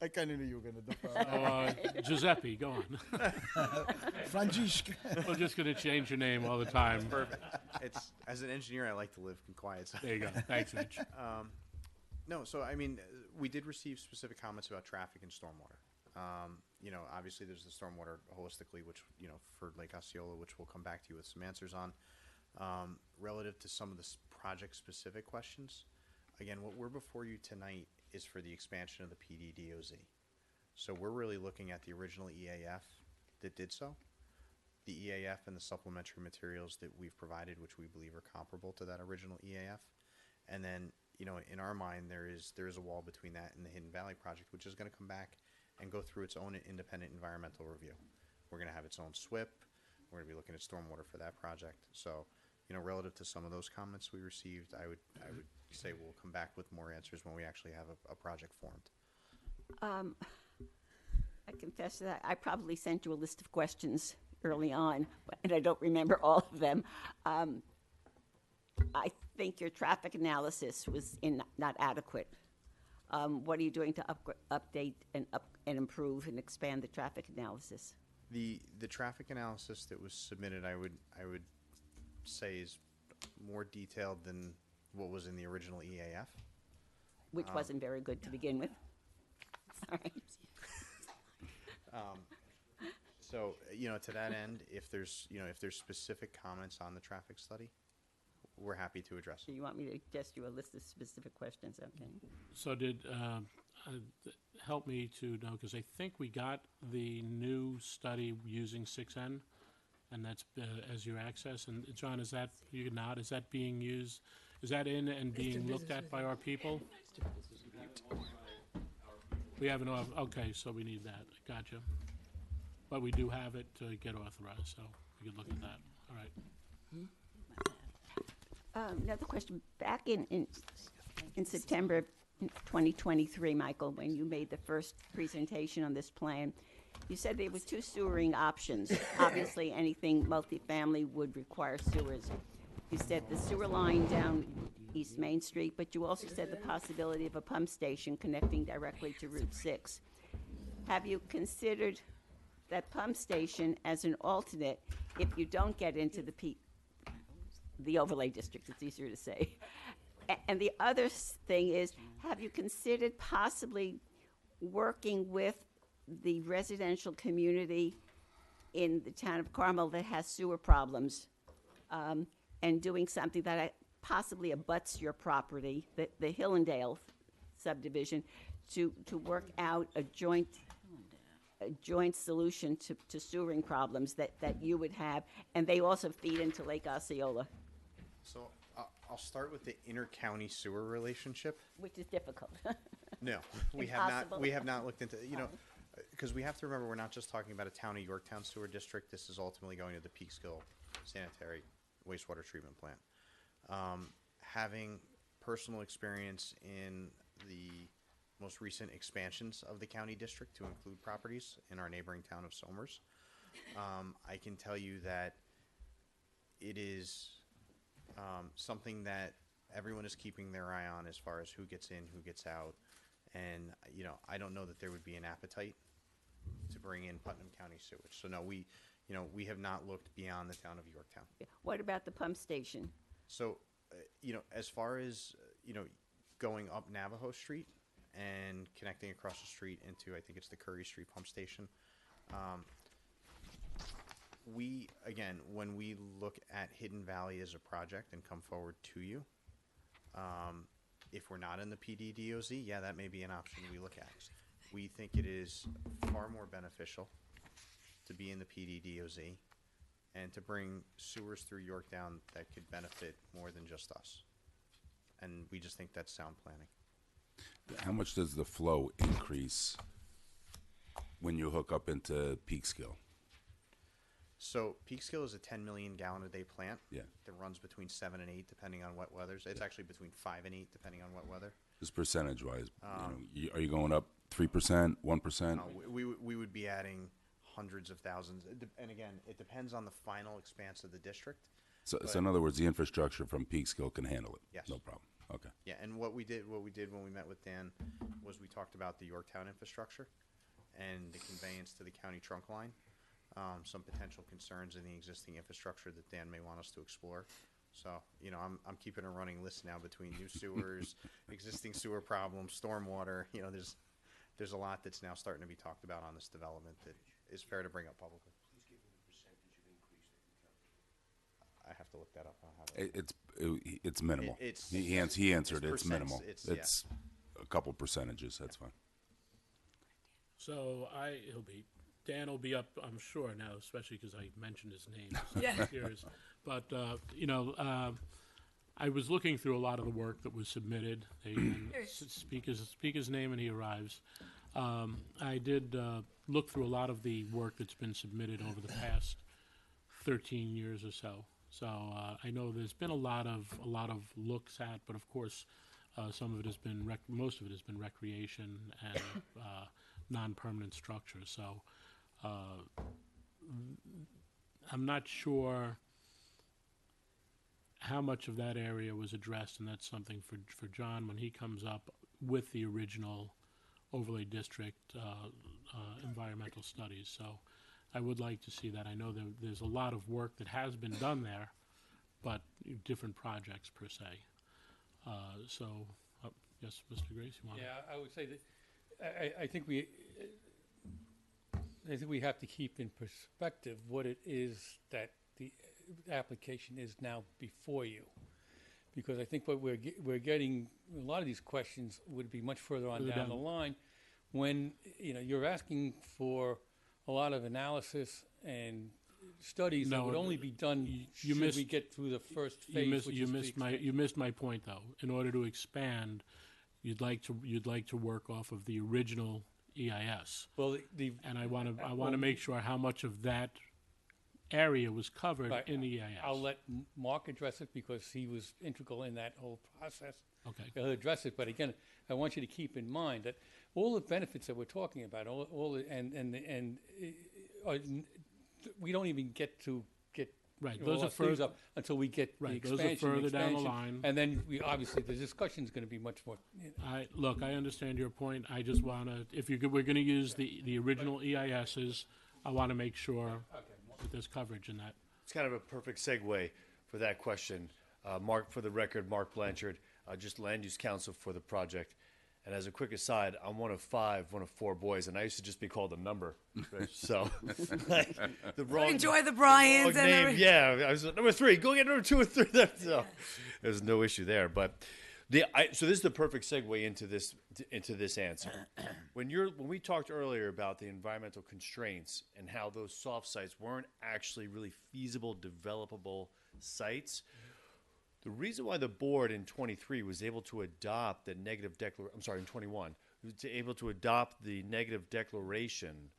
[SPEAKER 3] I kind of knew you were going to defer.
[SPEAKER 1] Giuseppe, go on.
[SPEAKER 3] Francesca.
[SPEAKER 1] We're just going to change your name all the time.
[SPEAKER 6] Perfect. As an engineer, I like to live in quiet. So.
[SPEAKER 1] There you go. Thanks, Mitch.
[SPEAKER 6] No, so I mean, we did receive specific comments about traffic and stormwater. Obviously there's the stormwater holistically, which, for Lake Osceola, which we'll come back to you with some answers on. Relative to some of the project-specific questions, again, what we're before you tonight is for the expansion of the PDDOZ. So we're really looking at the original EAF that did so, the EAF and the supplementary materials that we've provided, which we believe are comparable to that original EAF. And then, in our mind, there is a wall between that and the Hidden Valley project, which is going to come back and go through its own independent environmental review. We're going to have its own SWIP. We're going to be looking at stormwater for that project. So, relative to some of those comments we received, I would say we'll come back with more answers when we actually have a project formed.
[SPEAKER 7] I confess that I probably sent you a list of questions early on, and I don't remember all of them. I think your traffic analysis was not adequate. What are you doing to update and improve and expand the traffic analysis?
[SPEAKER 6] The traffic analysis that was submitted, I would say, is more detailed than what was in the original EAF.
[SPEAKER 7] Which wasn't very good to begin with. Sorry.
[SPEAKER 6] So, to that end, if there's specific comments on the traffic study, we're happy to address
[SPEAKER 7] Do
[SPEAKER 6] it.
[SPEAKER 7] you want me to just you a list of specific questions? Okay.
[SPEAKER 1] So help me to know, because I think we got the new study using 6N, and that's as your access. And John, is that, you can nod, is that being used, is that in and being looked at by our people? We haven't, okay, so we need that, gotcha. But we do have it to get authorized, so we could look at that, all right.
[SPEAKER 7] Another question. Back in September 2023, Michael, when you made the first presentation on this plan, you said there was two sewering options. Obviously, anything multifamily would require sewers. You said the sewer line down East Main Street, but you also said the possibility of a pump station connecting directly to Route 6. Have you considered that pump station as an alternate if you don't get into the the overlay district, it's easier to say. And the other thing is, have you considered possibly working with the residential community in the town of Carmel that has sewer problems, and doing something that possibly abuts your property, the Hillendale subdivision, to work out a joint solution to sewering problems that you would have, and they also feed into Lake Osceola,
[SPEAKER 6] So I'll start with the inter-county sewer relationship.
[SPEAKER 7] which is difficult.
[SPEAKER 6] No, we have not,
[SPEAKER 7] Impossible.
[SPEAKER 6] we have not looked into, because we have to remember, we're not just talking about a town of Yorktown sewer district. This is ultimately going to the Peekskill sanitary wastewater treatment plant. Having personal experience in the most recent expansions of the county district to include properties in our neighboring town of Somers, I can tell you that it is something that everyone is keeping their eye on as far as who gets in, who gets out. And, I don't know that there would be an appetite to bring in Putnam County sewage. So no, we have not looked beyond the town of Yorktown.
[SPEAKER 7] What about the pump station?
[SPEAKER 6] So, as far as, going up Navajo Street and connecting across the street into, I think it's the Curry Street pump station, when we look at Hidden Valley as a project and come forward to you, if we're not in the PDDOZ, yeah, that may be an option we look at. We think it is far more beneficial to be in the PDDOZ and to bring sewers through Yorktown that could benefit more than just us. And we just think that's sound planning.
[SPEAKER 8] How much does the flow increase when you hook up into Peekskill?
[SPEAKER 6] So Peekskill is a 10 million gallon a day plant.
[SPEAKER 8] Yeah.
[SPEAKER 6] That runs between 7 and 8 depending on wet weathers. It's actually between 5 and 8 depending on wet weather.
[SPEAKER 8] Just percentage-wise, are you going up 3%, 1%?
[SPEAKER 6] We would be adding hundreds of thousands. And again, it depends on the final expanse of the district.
[SPEAKER 8] So in other words, the infrastructure from Peekskill can handle it?
[SPEAKER 6] Yes.
[SPEAKER 8] No problem. Okay.
[SPEAKER 6] Yeah, and what we did when we met with Dan was we talked about the Yorktown infrastructure and the conveyance to the county trunk line. Some potential concerns in the existing infrastructure that Dan may want us to explore. So, I'm keeping a running list now between new sewers, existing sewer problems, stormwater. There's a lot that's now starting to be talked about on this development that is fair to bring up publicly. I have to look that up. I don't have it.
[SPEAKER 8] It's minimal.
[SPEAKER 6] It's-
[SPEAKER 8] He answered
[SPEAKER 6] it's
[SPEAKER 8] it's minimal.
[SPEAKER 6] percents.
[SPEAKER 8] It's a couple percentages, that's fine.
[SPEAKER 1] So Dan will be up, I'm sure now, especially because I mentioned his name.
[SPEAKER 5] Yeah.
[SPEAKER 1] Years. But, I was looking through a lot of the work that was submitted. They even speak his name and he arrives. I did look through a lot of the work that's been submitted over the past 13 years or so. So I know there's been a lot of looks at, but of course, some of it has been most of it has been recreation and non-permanent structures. So I'm not sure how much of that area was addressed, and that's something for John when he comes up with the original overlay district environmental studies. So I would like to see that. I know there's a lot of work that has been done there, but different projects per se. Yes, Mr. Grace, you want?
[SPEAKER 4] Yeah, I would say that I think we have to keep in perspective what it is that the application is now before you, because I think what we're getting, a lot of these questions would be much further on down the line, when you're asking for a lot of analysis and studies that would only be done should we get through the first phase.
[SPEAKER 1] You missed my point though. In order to expand, you'd like to work off of the original EIS.
[SPEAKER 4] Well,
[SPEAKER 1] And I want to make sure how much of that area was covered
[SPEAKER 4] right,
[SPEAKER 1] in the EIS.
[SPEAKER 4] I'll let Mark address it because he was integral in that whole process.
[SPEAKER 1] Okay.
[SPEAKER 4] He'll address it, but again, I want you to keep in mind that all the benefits that we're talking about, we don't even get
[SPEAKER 1] Right,
[SPEAKER 4] all
[SPEAKER 1] those
[SPEAKER 4] our
[SPEAKER 1] are
[SPEAKER 4] sleeves
[SPEAKER 1] further.
[SPEAKER 4] up until we get
[SPEAKER 1] Right,
[SPEAKER 4] the
[SPEAKER 1] those are
[SPEAKER 4] expansion.
[SPEAKER 1] further down the line.
[SPEAKER 4] And then obviously the discussion is going to be much more.
[SPEAKER 1] I understand your point. I just want to, we're going to use the original EISs, I want to make sure that there's coverage in that.
[SPEAKER 9] It's kind of a perfect segue for that question. Mark, for the record, Mark Blanchard, just land use counsel for the project. And as a quick aside, I'm one of 4 boys, and I used to just be called a number. So, like, the wrong
[SPEAKER 5] Enjoy the Bryans and
[SPEAKER 9] name.
[SPEAKER 5] every-
[SPEAKER 9] Yeah, I was number 3. Go get number 2 and 3. So, there's no issue there. But so this is the perfect segue into this answer. When we talked earlier about the environmental constraints and how those soft sites weren't actually really feasible, developable sites. The reason why the board in 23 was able to adopt the negative declaration, I'm sorry, in 21, was able to adopt the negative declaration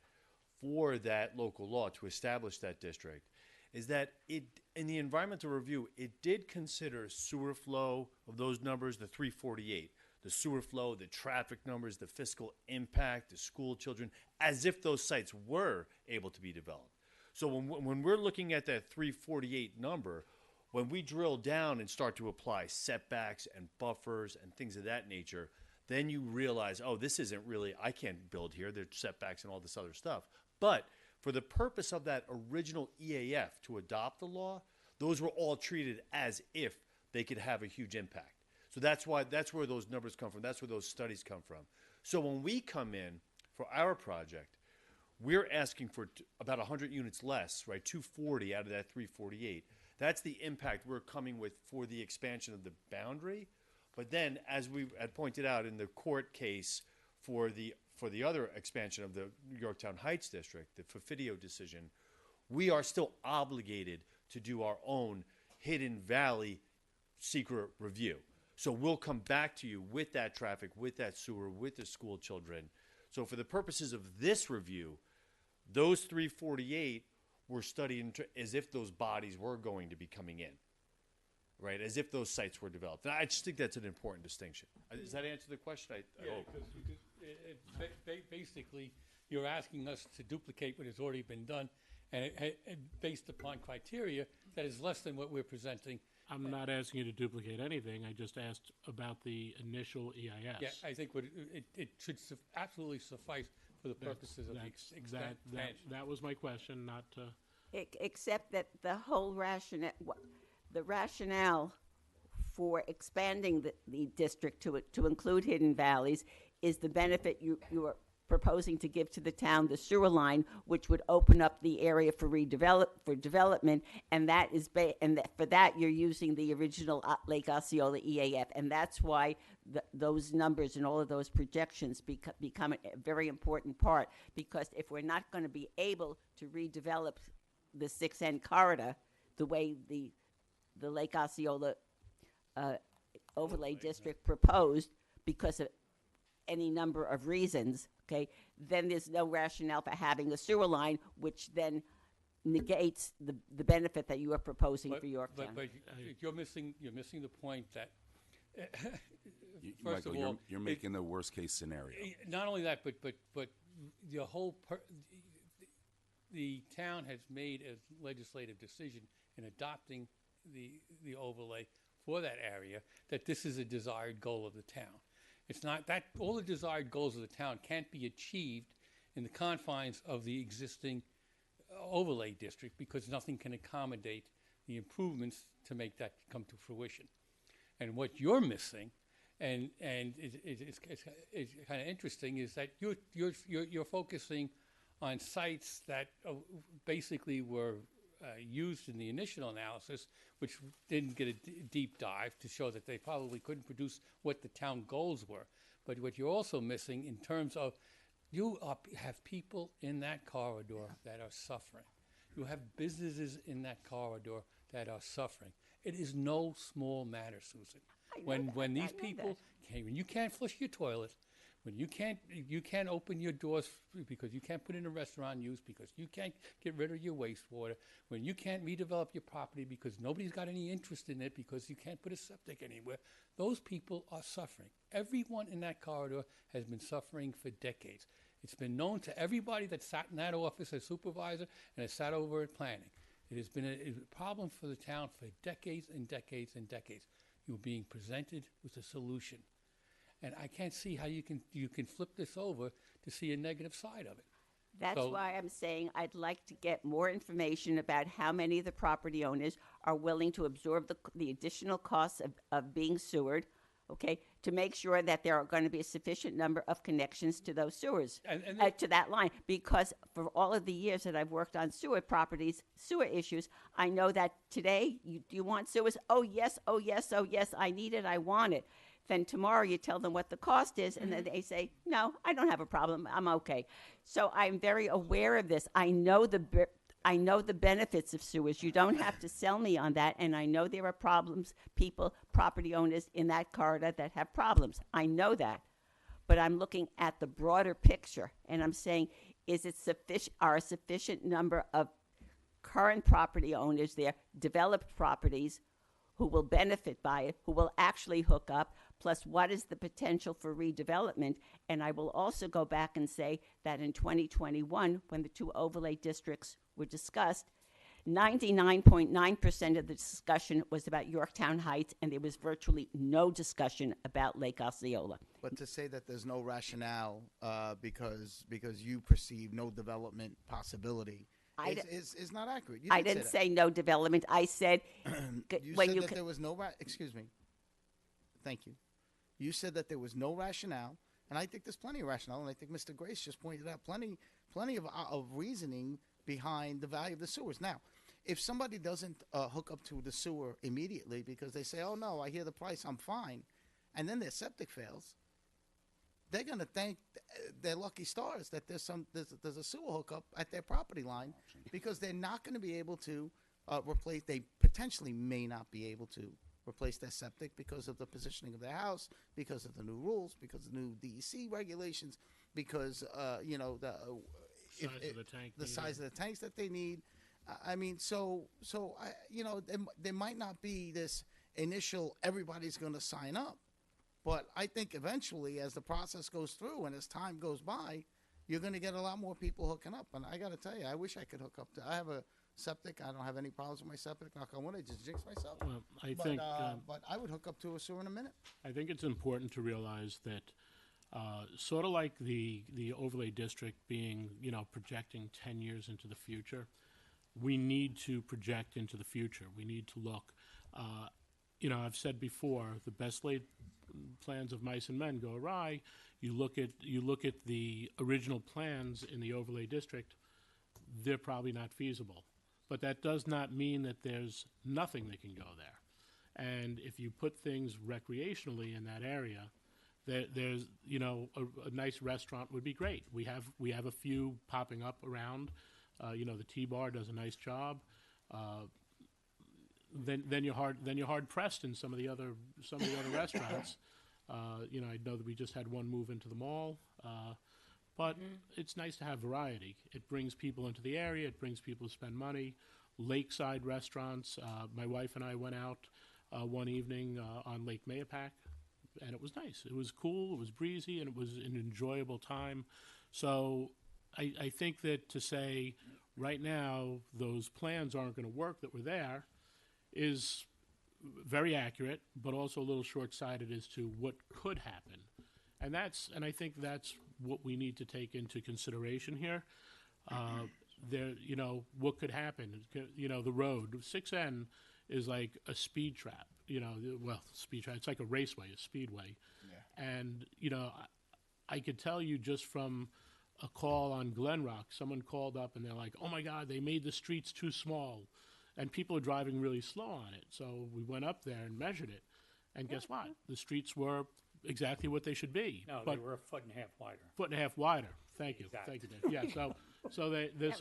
[SPEAKER 9] for that local law to establish that district is that in the environmental review, it did consider sewer flow of those numbers, the 348, the sewer flow, the traffic numbers, the fiscal impact, the school children, as if those sites were able to be developed. So when we're looking at that 348 number, when we drill down and start to apply setbacks and buffers and things of that nature, then you realize, oh, this isn't really, I can't build here. There's setbacks and all this other stuff. But for the purpose of that original EAF to adopt the law, those were all treated as if they could have a huge impact. So that's where those numbers come from. That's where those studies come from. So when we come in for our project, we're asking for about 100 units less, right? 240 out of that 348. That's the impact we're coming with for the expansion of the boundary. But then, as we had pointed out in the court case for the other expansion of the Yorktown Heights district, the Fafidio decision, we are still obligated to do our own Hidden Valley secret review. So we'll come back to you with that traffic, with that sewer, with the school children. So for the purposes of this review, those 348 were studied as if those bodies were going to be coming in, right? As if those sites were developed. And I just think that's an important distinction. Does that answer the question? I hope.
[SPEAKER 4] Because basically, you're asking us to duplicate what has already been done, and based upon criteria that is less than what we're presenting.
[SPEAKER 1] I'm not asking you to duplicate anything. I just asked about the initial EIS.
[SPEAKER 4] Yeah, I think it should absolutely suffice for the purposes of the expansion.
[SPEAKER 1] That was my question, not to...
[SPEAKER 7] Except that the whole rationale for expanding the district to include Hidden Valleys is the benefit you are proposing to give to the town, the sewer line, which would open up the area for development, and that is for that you're using the original Lake Osceola EAF, and that's why those numbers and all of those projections become a very important part, because if we're not going to be able to redevelop the 6N corridor the way the Lake Osceola overlay district proposed, because of any number of reasons, okay, then there's no rationale for having a sewer line, which then negates the benefit that you are proposing for Yorktown.
[SPEAKER 4] But you're missing the point that first
[SPEAKER 8] Michael,
[SPEAKER 4] of all,
[SPEAKER 8] you're making the worst case scenario.
[SPEAKER 4] Not only that, but the whole the town has made a legislative decision in adopting the overlay for that area that this is a desired goal of the town. It's not that all the desired goals of the town can't be achieved in the confines of the existing overlay district, because nothing can accommodate the improvements to make that come to fruition. And what you're missing, and it's kind of interesting, is that you're focusing on sites that basically were used in the initial analysis, which didn't get a deep dive to show that they probably couldn't produce what the town goals were. But what you're also missing in terms of you have people in that corridor that are suffering. You have businesses in that corridor that are suffering. It is no small matter, Susan. When these people when you can't flush your toilet, when you can't open your doors because you can't put in a restaurant use, because you can't get rid of your wastewater, when you can't redevelop your property because nobody's got any interest in it because you can't put a septic anywhere, those people are suffering. Everyone in that corridor has been suffering for decades. It's been known to everybody that sat in that office as supervisor and has sat over at planning. It has been a problem for the town for decades and decades and decades. You're being presented with a solution. And I can't see how you can flip this over to see a negative side of it.
[SPEAKER 7] That's
[SPEAKER 4] So-
[SPEAKER 7] why I'm saying I'd like to get more information about how many of the property owners are willing to absorb the additional costs of being sewered, okay, to make sure that there are going to be a sufficient number of connections to those sewers,
[SPEAKER 4] And
[SPEAKER 7] to that line. Because for all of the years that I've worked on sewer properties, sewer issues, I know that today, do you want sewers? Oh, yes, oh, yes, oh, yes, I need it, I want it. Then tomorrow you tell them what the cost is, and then they say, no, I don't have a problem, I'm okay. So I'm very aware of this. I know the benefits of sewers. You don't have to sell me on that, and I know there are problems, property owners in that corridor that have problems. I know that. But I'm looking at the broader picture, and I'm saying, are a sufficient number of current property owners there, developed properties, who will benefit by it, who will actually hook up, plus what is the potential for redevelopment. And I will also go back and say that in 2021, when the two overlay districts were discussed, 99.9% of the discussion was about Yorktown Heights, and there was virtually no discussion about Lake Osceola.
[SPEAKER 3] But to say that there's no rationale because you perceive no development possibility is not accurate. You
[SPEAKER 7] I
[SPEAKER 3] did
[SPEAKER 7] didn't
[SPEAKER 3] say
[SPEAKER 7] say no development. I said
[SPEAKER 3] that. You said that there was no excuse me. Thank you. You said that there was no rationale, and I think there's plenty of rationale, and I think Mr. Grace just pointed out plenty of reasoning behind the value of the sewers. Now, if somebody doesn't hook up to the sewer immediately because they say, "Oh no, I hear the price, I'm fine," and then their septic fails, they're going to thank their lucky stars that there's a sewer hookup at their property line, because they're not going to be able to replace. They potentially may not be able to replace their septic because of the positioning of their house, because of the new rules, because of the new DEC regulations, because the size of the tanks that they need. I mean, there might not be this initial everybody's going to sign up. But I think eventually, as the process goes through and as time goes by, you're going to get a lot more people hooking up. And I got to tell you, I wish I could hook up I have a septic. I don't have any problems with my septic. Knock on wood, I just jinxed myself.
[SPEAKER 1] Well,
[SPEAKER 3] But I would hook up to a sewer in a minute.
[SPEAKER 1] I think it's important to realize that sort of like the overlay district being, projecting 10 years into the future, we need to project into the future. We need to look. I've said before, the best laid plans of mice and men go awry. You look at the original plans in the overlay district, they're probably not feasible. But that does not mean that there's nothing that can go there. And if you put things recreationally in that area, there's a nice restaurant would be great. We have a few popping up around. The T-Bar does a nice job. Then you're hard pressed in some of the other restaurants. I know that we just had one move into the mall, but it's nice to have variety. It brings people into the area. It brings people to spend money. Lakeside restaurants. My wife and I went out one evening on Lake Mayapack, and it was nice. It was cool. It was breezy, and it was an enjoyable time. So I think that to say right now those plans aren't going to work that were there is very accurate, but also a little short-sighted as to what could happen, and I think that's what we need to take into consideration here. What could happen? The road 6N is like a speed trap. Speed trap. It's like a raceway, a speedway, and I could tell you just from a call on Glen Rock, someone called up and they're like, "Oh my God, they made the streets too small." And people are driving really slow on it. So we went up there and measured it. And guess what? The streets were exactly what they should be.
[SPEAKER 10] No, they were a foot and a half wider.
[SPEAKER 1] Foot and a half wider. Thank you.
[SPEAKER 10] Exactly.
[SPEAKER 1] Thank you, Dave. Yeah, so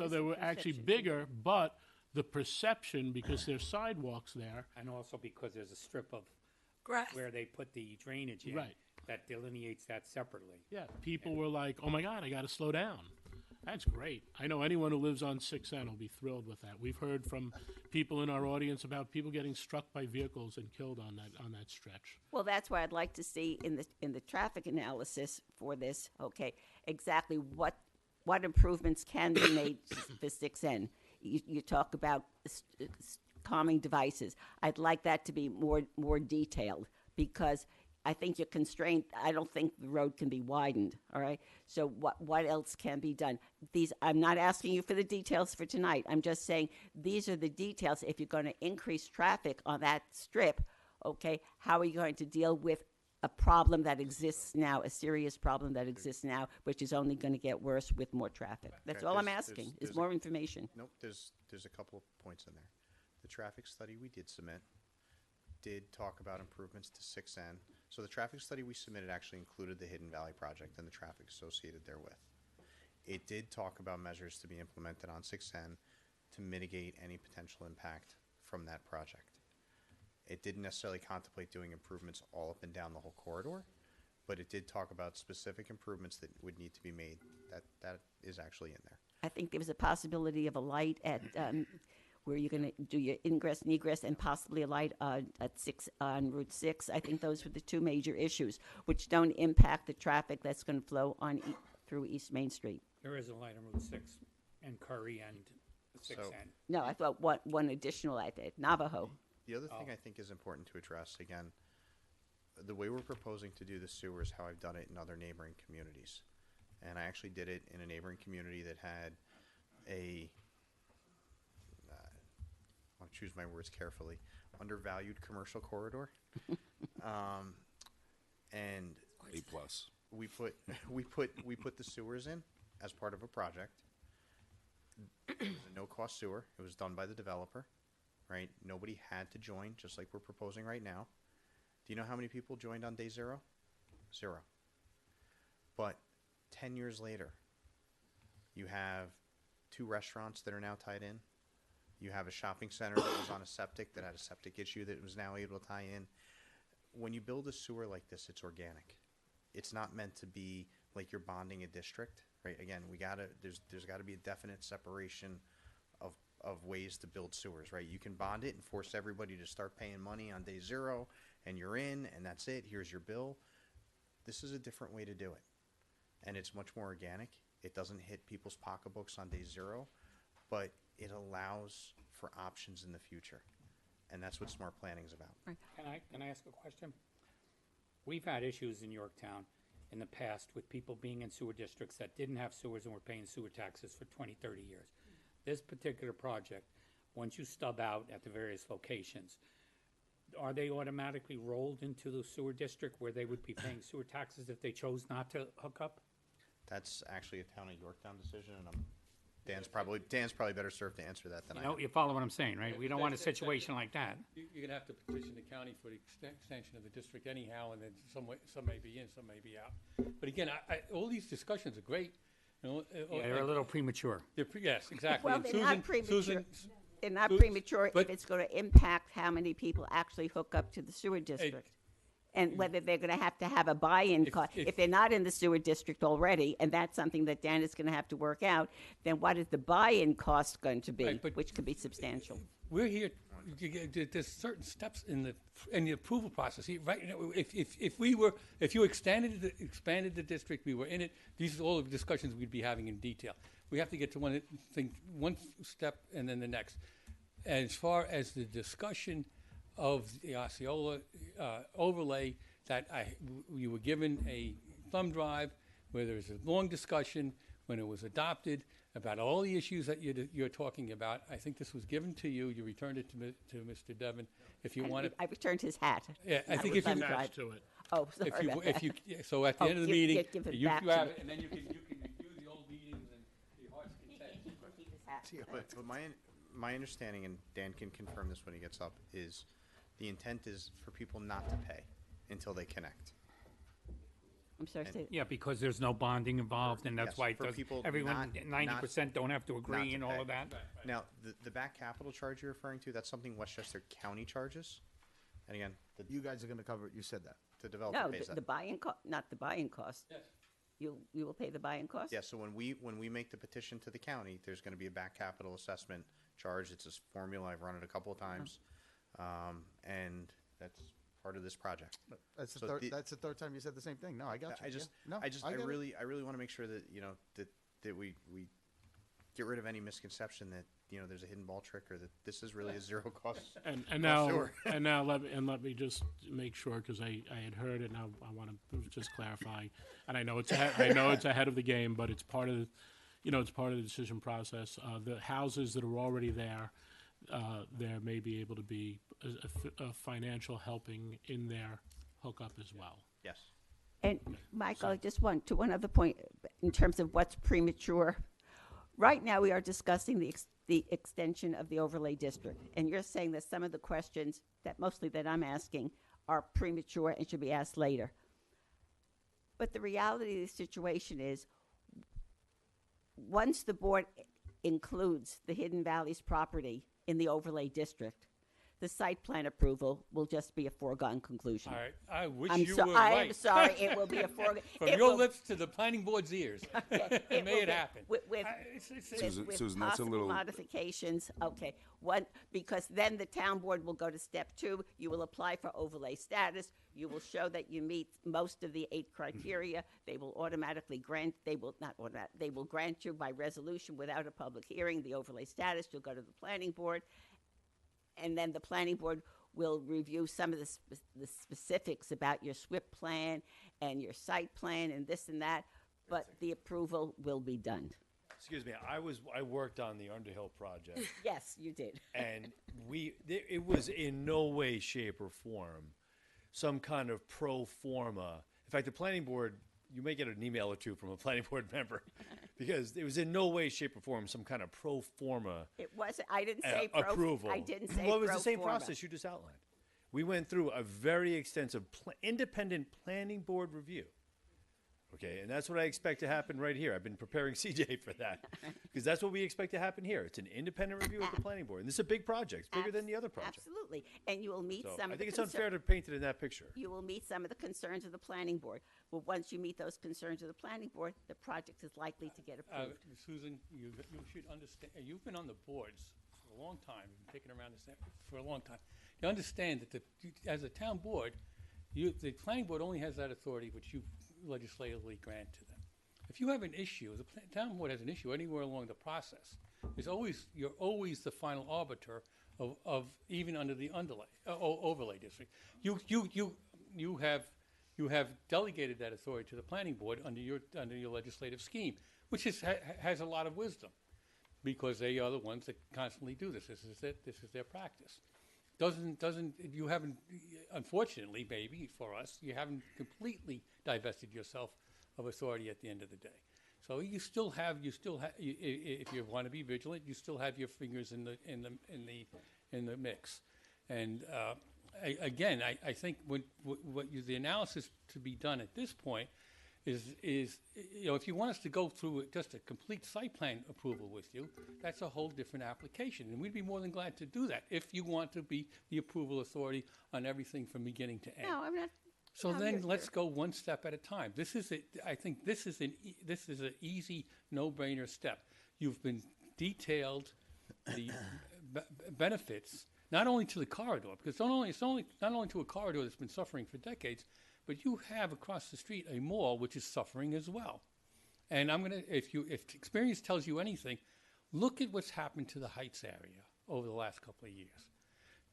[SPEAKER 1] they were actually bigger, but the perception, because there's sidewalks there.
[SPEAKER 10] And also because there's a strip of
[SPEAKER 5] Grass.
[SPEAKER 10] where they put the drainage in
[SPEAKER 1] Right.
[SPEAKER 10] that delineates that separately.
[SPEAKER 1] Yeah, people were like, "Oh my God, I got to slow down." That's great. I know anyone who lives on 6N will be thrilled with that. We've heard from people in our audience about people getting struck by vehicles and killed on that stretch.
[SPEAKER 7] Well, that's why I'd like to see in the traffic analysis for this, okay, exactly what improvements can be made for 6N. You talk about calming devices. I'd like that to be more detailed, because I think you're constrained. I don't think the road can be widened, all right? So what else can be done? I'm not asking you for the details for tonight. I'm just saying these are the details. If you're going to increase traffic on that strip, okay, how are you going to deal with a problem that exists now, a serious problem that exists now, which is only going to get worse with more traffic? That's
[SPEAKER 6] Okay,
[SPEAKER 7] all I'm
[SPEAKER 6] there's-
[SPEAKER 7] asking,
[SPEAKER 6] there's
[SPEAKER 7] is
[SPEAKER 6] a-
[SPEAKER 7] more information.
[SPEAKER 6] Nope, there's a couple of points in there. The traffic study we did submit did talk about improvements to 6N. So the traffic study we submitted actually included the Hidden Valley project and the traffic associated therewith. It did talk about measures to be implemented on 6N to mitigate any potential impact from that project. It didn't necessarily contemplate doing improvements all up and down the whole corridor, but it did talk about specific improvements that would need to be made. That is actually in there.
[SPEAKER 7] I think there was a possibility of a light at, where you're going to do your ingress and egress, and possibly a light on Route 6. I think those were the two major issues, which don't impact the traffic that's going to flow through East Main Street.
[SPEAKER 10] There is a light on Route 6 and Curry and 6N.
[SPEAKER 7] No, I thought one additional light at Navajo.
[SPEAKER 6] The other thing I think is important to address, again, the way we're proposing to do the sewer is how I've done it in other neighboring communities. And I actually did it in a neighboring community that had I want to choose my words carefully, undervalued commercial corridor. And
[SPEAKER 8] A plus.
[SPEAKER 6] we put the sewers in as part of a project. It was a no-cost sewer. It was done by the developer, right? Nobody had to join, just like we're proposing right now. Do you know how many people joined on day 0? 0. But 10 years later, you have 2 restaurants that are now tied in. You have a shopping center that was on a septic that had a septic issue that was now able to tie in. When you build a sewer like this, it's organic. It's not meant to be like you're bonding a district, right? Again, there's got to be a definite separation of ways to build sewers, right? You can bond it and force everybody to start paying money on day 0, and you're in, and that's it. Here's your bill. This is a different way to do it, and it's much more organic. It doesn't hit people's pocketbooks on day 0, but it allows for options in the future, and that's what smart planning is about.
[SPEAKER 10] Can I ask a question? We've had issues in Yorktown in the past with people being in sewer districts that didn't have sewers and were paying sewer taxes for 20, 30 years. This particular project, once you stub out at the various locations, are they automatically rolled into the sewer district where they would be paying sewer taxes if they chose not to hook up?
[SPEAKER 6] That's actually a town of Yorktown decision, and Dan's probably better served to answer that than I am.
[SPEAKER 10] You follow what I'm saying, right? We don't want a situation like that.
[SPEAKER 4] You're gonna have to petition the county for the extension of the district anyhow, and then some may be in, some may be out. But again, all these discussions are great.
[SPEAKER 10] Yeah, they're a little premature.
[SPEAKER 4] Yes, exactly.
[SPEAKER 7] Well,
[SPEAKER 4] And
[SPEAKER 7] they're not premature. They're not
[SPEAKER 4] Su-
[SPEAKER 7] premature if
[SPEAKER 4] but-
[SPEAKER 7] it's going to impact how many people actually hook up to the sewer district. And whether they're going to have a buy-in cost. If they're not in the sewer district already, and that's something that Dan is going to have to work out, then what is the buy-in cost going to be,
[SPEAKER 4] Right, but-
[SPEAKER 7] which could be substantial?
[SPEAKER 4] We're here, there's certain steps in the approval process. Right, if you expanded the district, we were in it, these are all the discussions we'd be having in detail. We have to get to one step and then the next. As far as the discussion of the Osceola overlay, you were given a thumb drive where there was a long discussion when it was adopted about all the issues that you're talking about. I think this was given to you. You returned it to Mr. Devon. If you want to,
[SPEAKER 7] I returned his hat.
[SPEAKER 4] yeah, I
[SPEAKER 7] Not
[SPEAKER 4] think
[SPEAKER 7] the
[SPEAKER 4] if you
[SPEAKER 7] thumb drive.
[SPEAKER 1] Attached to it.
[SPEAKER 7] Oh, sorry about that.
[SPEAKER 4] so at the
[SPEAKER 7] Oh,
[SPEAKER 4] end of the
[SPEAKER 7] give-
[SPEAKER 4] meeting,
[SPEAKER 7] give it
[SPEAKER 4] you
[SPEAKER 7] back to
[SPEAKER 4] have
[SPEAKER 7] me.
[SPEAKER 4] it, and then you can review the old meetings and your heart's content.
[SPEAKER 7] Keep his hat.
[SPEAKER 6] But my understanding, and Dan can confirm this when he gets up, is the intent is for people not to pay until they connect.
[SPEAKER 7] I'm sorry, say,
[SPEAKER 10] Yeah, because there's no bonding involved, and that's
[SPEAKER 6] Yes,
[SPEAKER 10] why it
[SPEAKER 6] for
[SPEAKER 10] does,
[SPEAKER 6] people
[SPEAKER 10] everyone,
[SPEAKER 6] not-
[SPEAKER 10] 90% don't have to
[SPEAKER 6] not
[SPEAKER 10] agree
[SPEAKER 6] to
[SPEAKER 10] and all
[SPEAKER 6] pay.
[SPEAKER 10] of that.
[SPEAKER 6] Now, the back capital charge you're referring to, that's something Westchester County charges. And again,
[SPEAKER 3] You guys are going to cover it. You said that.
[SPEAKER 6] the developer
[SPEAKER 7] no,
[SPEAKER 6] pays
[SPEAKER 7] the
[SPEAKER 6] that.
[SPEAKER 7] buy-in not the buy-in cost.
[SPEAKER 4] Yes.
[SPEAKER 7] You will pay the buy-in cost?
[SPEAKER 6] Yeah, so when we make the petition to the county, there's going to be a back capital assessment charge. It's a formula. I've run it a couple of times. And that's part of this project.
[SPEAKER 3] That's the
[SPEAKER 6] So
[SPEAKER 3] third.
[SPEAKER 6] the-
[SPEAKER 3] That's the third time you said the same thing. No, I got you.
[SPEAKER 6] I just,
[SPEAKER 3] Yeah. No,
[SPEAKER 6] I
[SPEAKER 3] get it.
[SPEAKER 6] really want to make sure that, that we get rid of any misconception that there's a hidden ball trick, or that this is really a zero cost.
[SPEAKER 1] And
[SPEAKER 6] Well,
[SPEAKER 1] now,
[SPEAKER 6] sure.
[SPEAKER 1] let me just make sure, because I had heard it, and I want to just clarify. And I know it's ahead of the game, but it's part of it's part of the decision process. The houses that are already there, there may be able to be a financial helping in their hookup as well.
[SPEAKER 6] Yes.
[SPEAKER 7] And Michael, I just want to one other point in terms of what's premature. Right now, we are discussing the extension of the overlay district, and you're saying that some of the questions that I'm asking are premature and should be asked later. But the reality of the situation is, once the board includes the Hidden Valleys property in the overlay district, the site plan approval will just be a foregone conclusion.
[SPEAKER 4] All right, I wish
[SPEAKER 7] I'm
[SPEAKER 4] you
[SPEAKER 7] so-
[SPEAKER 4] were
[SPEAKER 7] I
[SPEAKER 4] right.
[SPEAKER 7] am sorry, it will be a foregone.
[SPEAKER 4] From
[SPEAKER 7] it
[SPEAKER 4] your
[SPEAKER 7] will-
[SPEAKER 4] lips to the planning board's ears. May
[SPEAKER 7] will
[SPEAKER 4] it
[SPEAKER 7] be-
[SPEAKER 4] happen.
[SPEAKER 7] With,
[SPEAKER 8] Susan,
[SPEAKER 7] with
[SPEAKER 8] Susan, that's a
[SPEAKER 7] possible
[SPEAKER 8] little-
[SPEAKER 7] modifications. Okay, because then the town board will go to step 2. You will apply for overlay status. You will show that you meet most of the 8 criteria. They will automatically grant. They will not automatic. They will grant you by resolution without a public hearing the overlay status. You'll go to the planning board, and then the planning board will review some of the specifics about your SWIP plan and your site plan and this and that, but the approval will be done.
[SPEAKER 9] Excuse me, I worked on the Underhill project,
[SPEAKER 7] Yes, you did.
[SPEAKER 9] and it was in no way, shape, or form some kind of pro forma. In fact, the planning board, you may get an email or two from a planning board member, because it was in no way, shape, or form some kind of pro forma
[SPEAKER 7] It wasn't, I didn't say
[SPEAKER 9] approval.
[SPEAKER 7] I didn't say
[SPEAKER 9] Well, it was
[SPEAKER 7] pro
[SPEAKER 9] the same
[SPEAKER 7] forma.
[SPEAKER 9] process you just outlined. We went through a very extensive independent planning board review. Okay, and that's what I expect to happen right here. I've been preparing CJ for that, because that's what we expect to happen here. It's an independent review of the planning board, and this is a big project. It's bigger than the other project.
[SPEAKER 7] Absolutely, and you will meet
[SPEAKER 9] So
[SPEAKER 7] some
[SPEAKER 9] I
[SPEAKER 7] of
[SPEAKER 9] think
[SPEAKER 7] the
[SPEAKER 9] it's unfair to paint it in that picture.
[SPEAKER 7] You will meet some of the concerns of the planning board. Well, once you meet those concerns of the planning board, the project is likely to get approved.
[SPEAKER 4] Susan, you should understand, you've been on the boards for a long time, you've been kicking around this for a long time. You understand that as a town board, the planning board only has that authority which you legislatively grant to them. If you have an issue, the town board has an issue anywhere along the process, you're always the final arbiter of even under the overlay district. You have delegated that authority to the planning board under your legislative scheme, which has a lot of wisdom, because they are the ones that constantly do this. This is their practice. You haven't, unfortunately, maybe for us, you haven't completely divested yourself of authority at the end of the day. So you still have, if you want to be vigilant, you still have your fingers in the mix. And again, I think the analysis to be done at this point is if you want us to go through just a complete site plan approval with you, that's a whole different application, and we'd be more than glad to do that if you want to be the approval authority on everything from beginning to end.
[SPEAKER 7] No, I'm not.
[SPEAKER 4] So
[SPEAKER 7] no,
[SPEAKER 4] then
[SPEAKER 7] you're-
[SPEAKER 4] let's go one step at a time. I think this is an easy, no-brainer step. You've been detailed the benefits, not only to the corridor, because it's not only to a corridor that's been suffering for decades, but you have across the street a mall which is suffering as well. And if experience tells you anything, look at what's happened to the Heights area over the last couple of years.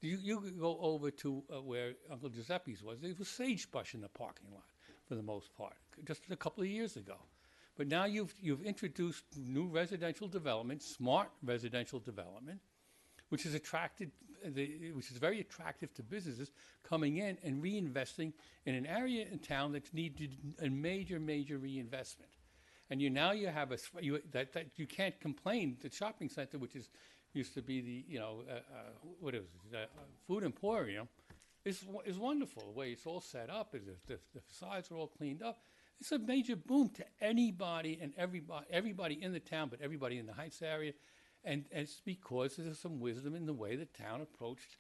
[SPEAKER 4] You could go over to where Uncle Giuseppe's was. There was sagebrush in the parking lot for the most part, just a couple of years ago. But now you've introduced new residential development, smart residential development, which is very attractive to businesses coming in and reinvesting in an area in town that's needed a major reinvestment. And you have that you can't complain. The shopping center, which used to be the food emporium, is wonderful. The way it's all set up, the facades are all cleaned up. It's a major boom to anybody and everybody in the town, but everybody in the Heights area. And it's because there's some wisdom in the way the town approached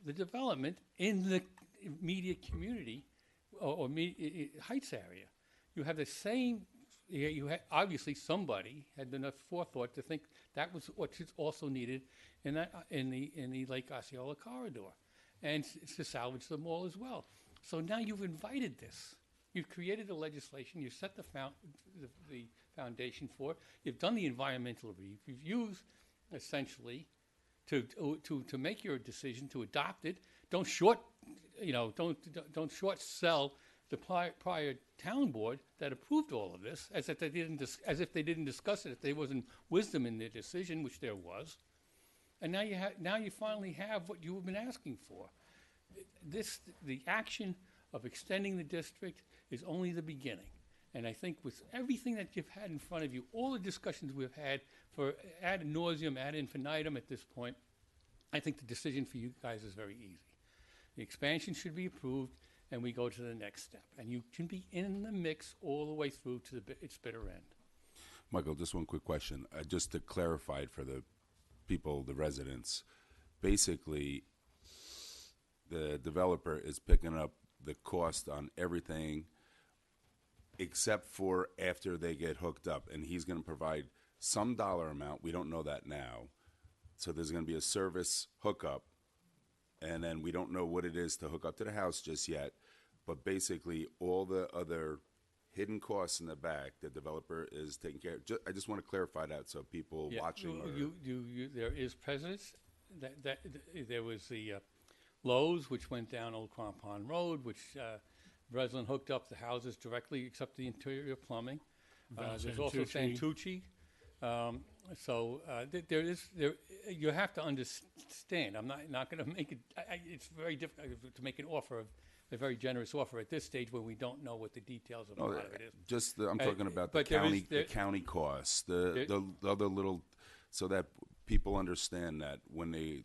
[SPEAKER 4] the development in the immediate community or Heights area. You have the same. Obviously somebody had enough forethought to think that was what is also needed in the Lake Osceola corridor, and to salvage the mall as well. So now you've invited this. You've created the legislation. You've set the foundation for it. You've done the environmental reviews. essentially, to make your decision, to adopt it. Don't short sell the prior town board that approved all of this, as if they didn't discuss it, if there wasn't wisdom in their decision, which there was. And now you finally have what you have been asking for. The action of extending the district is only the beginning. And I think with everything that you've had in front of you, all the discussions we've had for ad nauseum, ad infinitum at this point, I think the decision for you guys is very easy. The expansion should be approved, and we go to the next step. And you can be in the mix all the way through to its bitter end.
[SPEAKER 8] Michael, just one quick question. Just to clarify it for the people, the residents, basically, the developer is picking up the cost on everything except for after they get hooked up, and he's going to provide some dollar amount. We don't know that now. So there's going to be a service hookup, and then we don't know what it is to hook up to the house just yet. But basically, all the other hidden costs in the back, the developer is taking care of. I just want to clarify that so people watching.
[SPEAKER 4] There is precedence. There was the Lowe's, which went down Old Crampon Road, which Breslin hooked up the houses directly, except the interior plumbing. There's also Santucci. You have to understand. I'm not going to make it. It's very difficult to make an offer of a very generous offer at this stage when we don't know what the details of a lot of it is.
[SPEAKER 8] I'm talking about the county costs, the other little, so that people understand that when they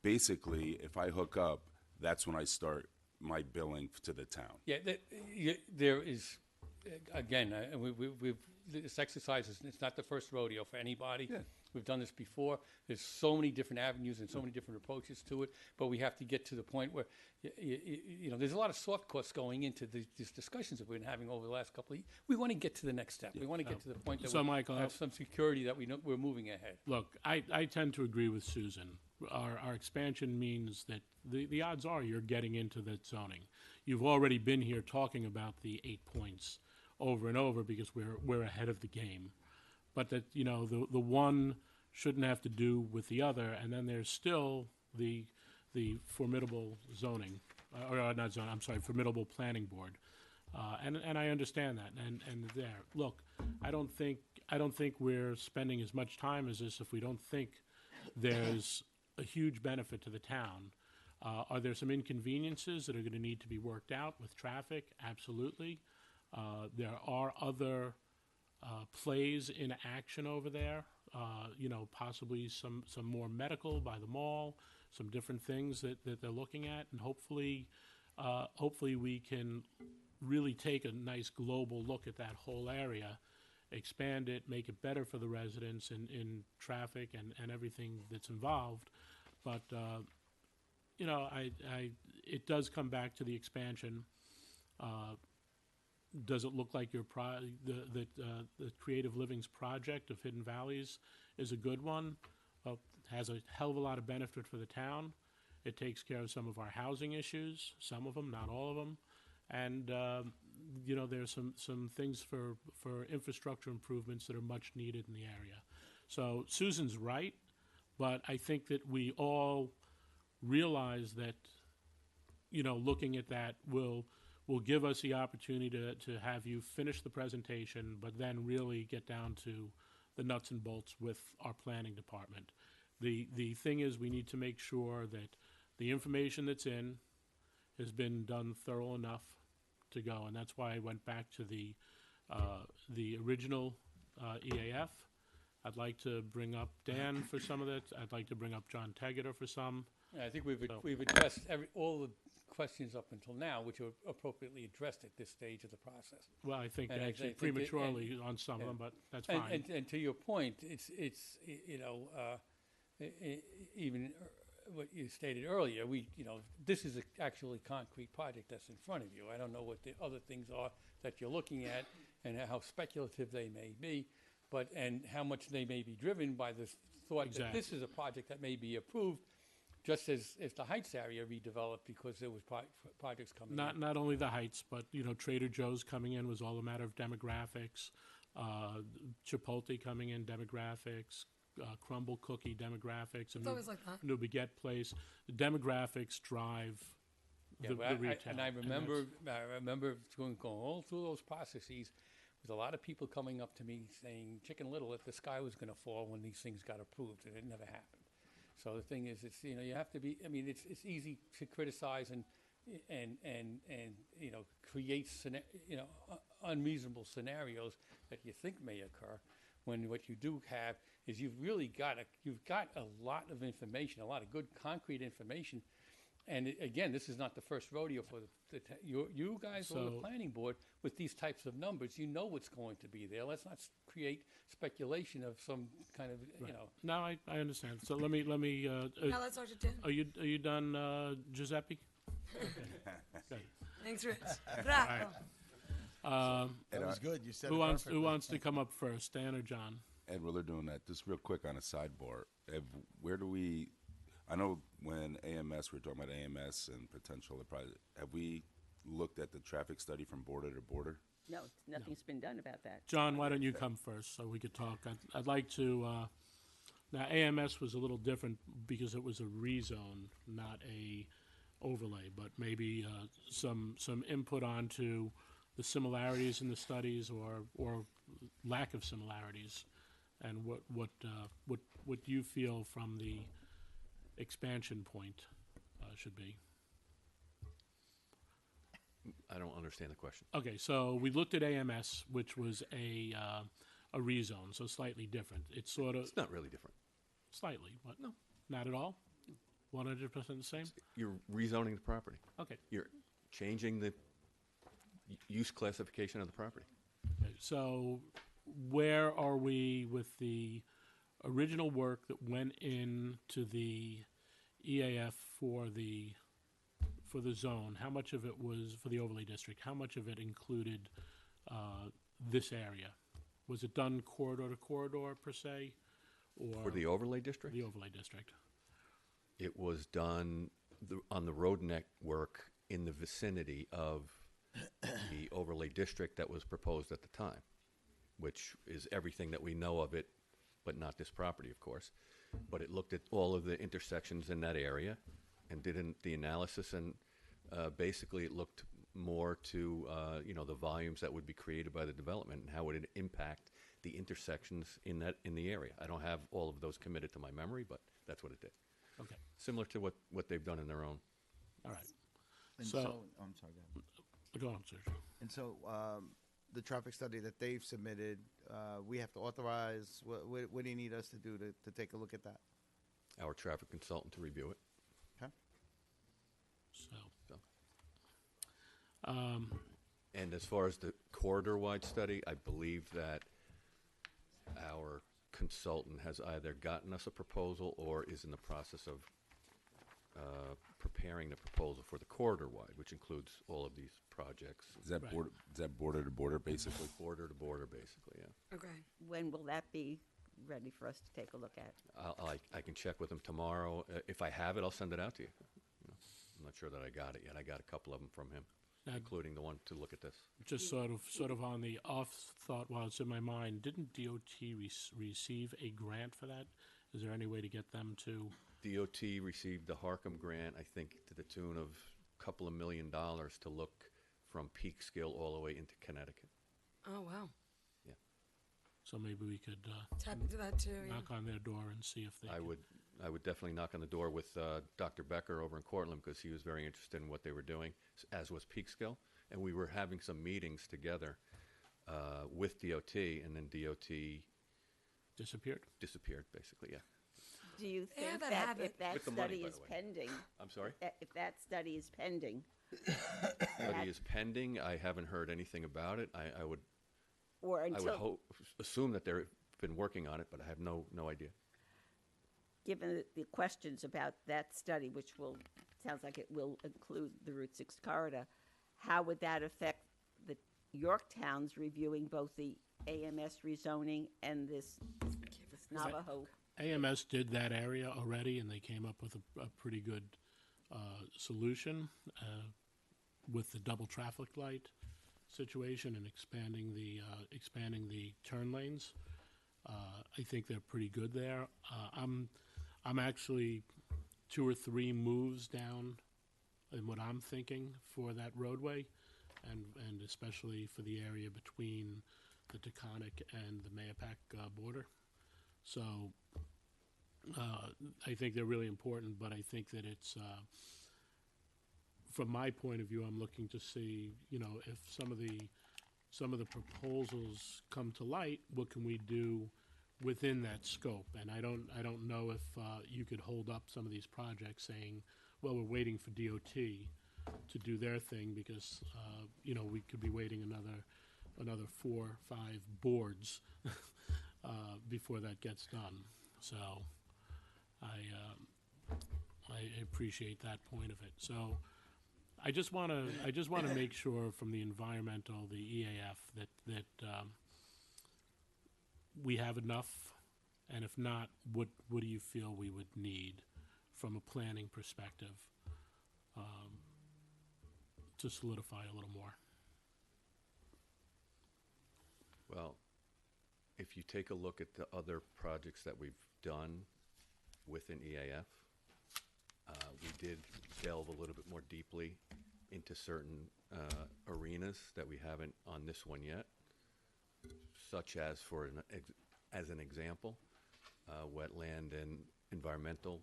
[SPEAKER 8] basically, if I hook up, that's when I start my billing to the town.
[SPEAKER 4] Yeah, there is. Again, this exercise it's not the first rodeo for anybody.
[SPEAKER 8] Yeah.
[SPEAKER 4] We've done this before. There's so many different avenues and so many different approaches to it, but we have to get to the point where, there's a lot of soft costs going into these discussions that we've been having over the last couple of years. We want to get to the next step. We want to get to the point that we
[SPEAKER 1] Michael,
[SPEAKER 4] have some security that we know we're moving ahead.
[SPEAKER 1] Look, I tend to agree with Susan. Our expansion means that the odds are you're getting into that zoning. You've already been here talking about the 8 points over and over because we're ahead of the game. But that, the one shouldn't have to do with the other, and then there's still the formidable zoning, formidable planning board. And I understand that, and there. Look, I don't think we're spending as much time as this if we don't think there's a huge benefit to the town. Are there some inconveniences that are going to need to be worked out with traffic? Absolutely. There are other plays in action over there. Possibly some more medical by the mall, some different things that they're looking at, and hopefully we can really take a nice global look at that whole area, expand it, make it better for the residents in traffic and everything that's involved. But it does come back to the expansion. Does it look like the Creative Livings project of Hidden Valleys is a good one? Well, it has a hell of a lot of benefit for the town. It takes care of some of our housing issues, some of them, not all of them. And, there's some things for infrastructure improvements that are much needed in the area. So Susan's right, but I think that we all realize that, looking at that will give us the opportunity to have you finish the presentation, but then really get down to the nuts and bolts with our planning department. The thing is, we need to make sure that the information that's in has been done thorough enough to go, and that's why I went back to the original EAF. I'd like to bring up Dan for some of that. I'd like to bring up John Tegeter for some.
[SPEAKER 4] I think we've addressed all the questions up until now, which are appropriately addressed at this stage of the process.
[SPEAKER 1] Well, I think
[SPEAKER 4] And I
[SPEAKER 1] actually
[SPEAKER 4] think
[SPEAKER 1] prematurely on some of them, but that's fine.
[SPEAKER 4] And to your point, it's even what you stated earlier. This is actually a concrete project that's in front of you. I don't know what the other things are that you're looking at and how speculative they may be, and how much they may be driven by the thought that this is a project that may be approved. Just as the Heights area redeveloped because there was projects coming in.
[SPEAKER 1] Not only the Heights, but Trader Joe's coming in was all a matter of demographics. Chipotle coming in, demographics. Crumble Cookie demographics.
[SPEAKER 5] It's always like that.
[SPEAKER 1] New Baguette Place. The demographics drive
[SPEAKER 4] Yeah,
[SPEAKER 1] the
[SPEAKER 4] but
[SPEAKER 1] retail.
[SPEAKER 4] and I
[SPEAKER 1] that's-
[SPEAKER 4] remember going all through those processes with a lot of people coming up to me saying, Chicken Little, if the sky was going to fall when these things got approved, and it never happened. So the thing is, it's, you have to be. I mean, it's easy to criticize and create unreasonable scenarios that you think may occur, when what you do have is you've got a lot of information, a lot of good concrete information. And again, this is not the first rodeo for you guys on the
[SPEAKER 1] So-
[SPEAKER 4] planning board with these types of numbers. You know what's going to be there. Let's not create speculation of some kind of,
[SPEAKER 1] No, I understand. So let me.
[SPEAKER 5] Now let's start to do.
[SPEAKER 1] Are you done, Giuseppe? Okay.
[SPEAKER 5] Thanks, Rich. Bravo.
[SPEAKER 3] That was good. You said
[SPEAKER 1] Who
[SPEAKER 3] it
[SPEAKER 1] wants
[SPEAKER 3] perfectly.
[SPEAKER 1] Who wants to come up first, Dan or John?
[SPEAKER 8] And while they're doing that, just real quick on a sidebar, where do we? I know when AMS, we were talking about AMS and potential the project. Have we looked at the traffic study from border to border?
[SPEAKER 7] No, nothing's been done about that.
[SPEAKER 1] John, why don't you come first so we could talk? I'd like to. Now AMS was a little different because it was a rezone, not a overlay, but maybe some input onto the similarities in the studies or lack of similarities, and what you feel from the expansion point should be.
[SPEAKER 11] I don't understand the question.
[SPEAKER 1] Okay, so we looked at AMS, which was a rezone, so slightly different. It's sort of
[SPEAKER 11] It's not really different.
[SPEAKER 1] slightly, but no, not at all. 100% the same.
[SPEAKER 11] You're rezoning the property.
[SPEAKER 1] Okay.
[SPEAKER 11] You're changing the use classification of the property.
[SPEAKER 1] Okay, so where are we with the original work that went into the EAF for the zone? How much of it was for the overlay district? How much of it included this area? Was it done corridor to corridor per se, or
[SPEAKER 11] For the overlay district,
[SPEAKER 1] the overlay district?
[SPEAKER 11] it was done on the road network in the vicinity of the overlay district that was proposed at the time, which is everything that we know of it, but not this property, of course. But it looked at all of the intersections in that area and did the analysis, and basically it looked more to the volumes that would be created by the development and how would it impact the intersections in the area. I don't have all of those committed to my memory, but that's what it did.
[SPEAKER 1] Okay,
[SPEAKER 11] Similar to what they've done in their own.
[SPEAKER 1] all right.
[SPEAKER 3] And
[SPEAKER 1] So-
[SPEAKER 3] I'm sorry, go ahead.
[SPEAKER 1] Go on, Sergio.
[SPEAKER 3] And so, the traffic study that they've submitted, we have to authorize, what do you need us to do to take a look at that?
[SPEAKER 11] Our traffic consultant to review it.
[SPEAKER 3] Okay?
[SPEAKER 1] So,
[SPEAKER 11] So.
[SPEAKER 1] um,
[SPEAKER 11] And as far as the corridor-wide study, I believe that our consultant has either gotten us a proposal or is in the process of preparing the proposal for the corridor-wide, which includes all of these projects,
[SPEAKER 8] Is that
[SPEAKER 1] Right.
[SPEAKER 8] border to border basically?
[SPEAKER 11] border to border, basically, yeah.
[SPEAKER 5] Okay.
[SPEAKER 7] When will that be ready for us to take a look at?
[SPEAKER 11] I can check with them tomorrow. If I have it, I'll send it out to you. I'm not sure that I got it yet. I got a couple of them from him,
[SPEAKER 1] Now-
[SPEAKER 11] including the one to look at this.
[SPEAKER 1] just sort of on the off thought while it's in my mind, didn't DOT receive a grant for that? Is there any way to get them to?
[SPEAKER 11] DOT received the Harcum grant, I think, to the tune of a couple of $1 million to look from Peekskill all the way into Connecticut.
[SPEAKER 5] Oh, wow.
[SPEAKER 1] So maybe we could
[SPEAKER 5] Tap into that too. Yeah.
[SPEAKER 1] knock on their door and see if they.
[SPEAKER 11] I would definitely knock on the door with Dr. Becker over in Cortland, because he was very interested in what they were doing, as was Peekskill. And we were having some meetings together with DOT, and then DOT
[SPEAKER 1] Disappeared.
[SPEAKER 11] disappeared, basically, yeah.
[SPEAKER 7] Do you
[SPEAKER 5] They have
[SPEAKER 7] think
[SPEAKER 5] that
[SPEAKER 7] that
[SPEAKER 5] habit.
[SPEAKER 7] if that
[SPEAKER 11] With the money,
[SPEAKER 7] study
[SPEAKER 11] by
[SPEAKER 7] is
[SPEAKER 11] the way.
[SPEAKER 7] pending,
[SPEAKER 11] I'm sorry?
[SPEAKER 7] if that study is pending,
[SPEAKER 11] Study is pending. I haven't heard anything about it. I would
[SPEAKER 7] or until,
[SPEAKER 11] assume that they've been working on it, but I have no idea.
[SPEAKER 7] given the questions about that study, which sounds like it will include the Route 6 corridor, how would that affect the Yorktowns reviewing both the AMS rezoning and this Navajo?
[SPEAKER 1] AMS did that area already, and they came up with a pretty good solution with the double traffic light situation and expanding the turn lanes. I think they're pretty good there. I'm actually 2 or 3 moves down in what I'm thinking for that roadway, and especially for the area between the Taconic and the Mayapack border. So I think they're really important, but I think that it's, from my point of view, I'm looking to see, if some of the proposals come to light, what can we do within that scope? And I don't know if you could hold up some of these projects saying, well, we're waiting for DOT to do their thing because, we could be waiting another 4 or 5 boards before that gets done. So I appreciate that point of it. So I just want to make sure from the environmental, the EAF, that we have enough, and if not, what do you feel we would need from a planning perspective to solidify a little more?
[SPEAKER 11] Well, if you take a look at the other projects that we've done within EAF, we did delve a little bit more deeply into certain arenas that we haven't on this one yet, such as, as an example, wetland and environmental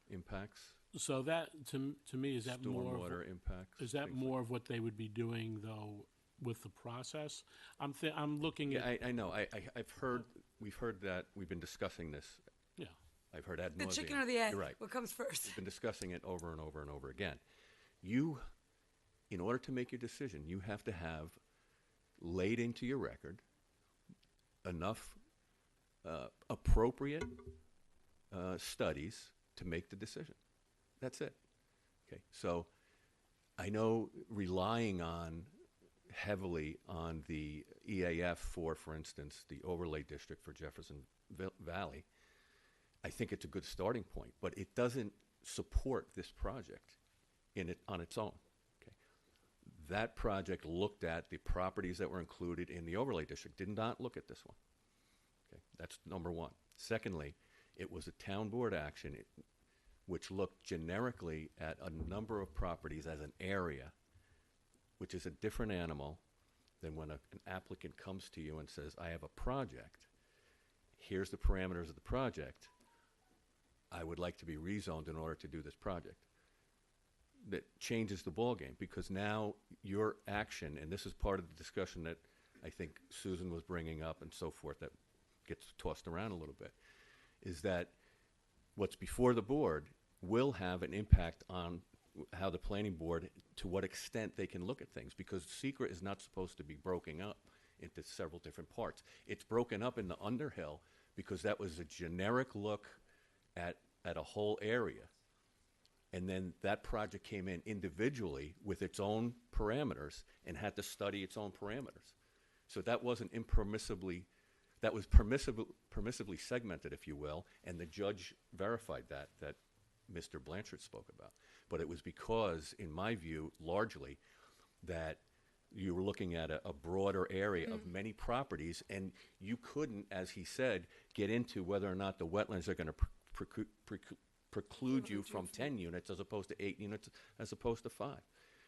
[SPEAKER 11] impacts.
[SPEAKER 1] So that, to me, is that
[SPEAKER 11] stormwater impacts?
[SPEAKER 1] Is that more of what they would be doing, though, with the process? I'm looking at.
[SPEAKER 11] I know. I've heard. We've heard that. We've been discussing this.
[SPEAKER 1] Yeah.
[SPEAKER 11] I've heard ad
[SPEAKER 5] The
[SPEAKER 11] nauseam.
[SPEAKER 5] chicken or the egg?
[SPEAKER 11] You're right.
[SPEAKER 5] What comes first?
[SPEAKER 11] We've been discussing it over and over and over again. You, in order to make your decision, you have to have laid into your record enough appropriate studies to make the decision. That's it. Okay. So I know relying heavily on the EAF for instance, the overlay district for Jefferson Valley, I think it's a good starting point, but it doesn't support this project on its own. Okay. That project looked at the properties that were included in the overlay district, did not look at this one. Okay. That's number one. Secondly, it was a town board action which looked generically at a number of properties as an area, which is a different animal than when an applicant comes to you and says, I have a project, here's the parameters of the project, I would like to be rezoned in order to do this project. That changes the ballgame, because now your action, and this is part of the discussion that I think Susan was bringing up and so forth, that gets tossed around a little bit, is that what's before the board will have an impact on how the planning board, to what extent they can look at things, because secret is not supposed to be broken up into several different parts. It's broken up in the Underhill because that was a generic look at a whole area. And then that project came in individually with its own parameters and had to study its own parameters. So that wasn't impermissibly, that was permissibly segmented, if you will, and the judge verified that Mr. Blanchard spoke about. But it was because, in my view, largely, that you were looking at a broader area of many properties, and you couldn't, as he said, get into whether or not the wetlands are going to preclude you from 10 units as opposed to 8 units as opposed to 5.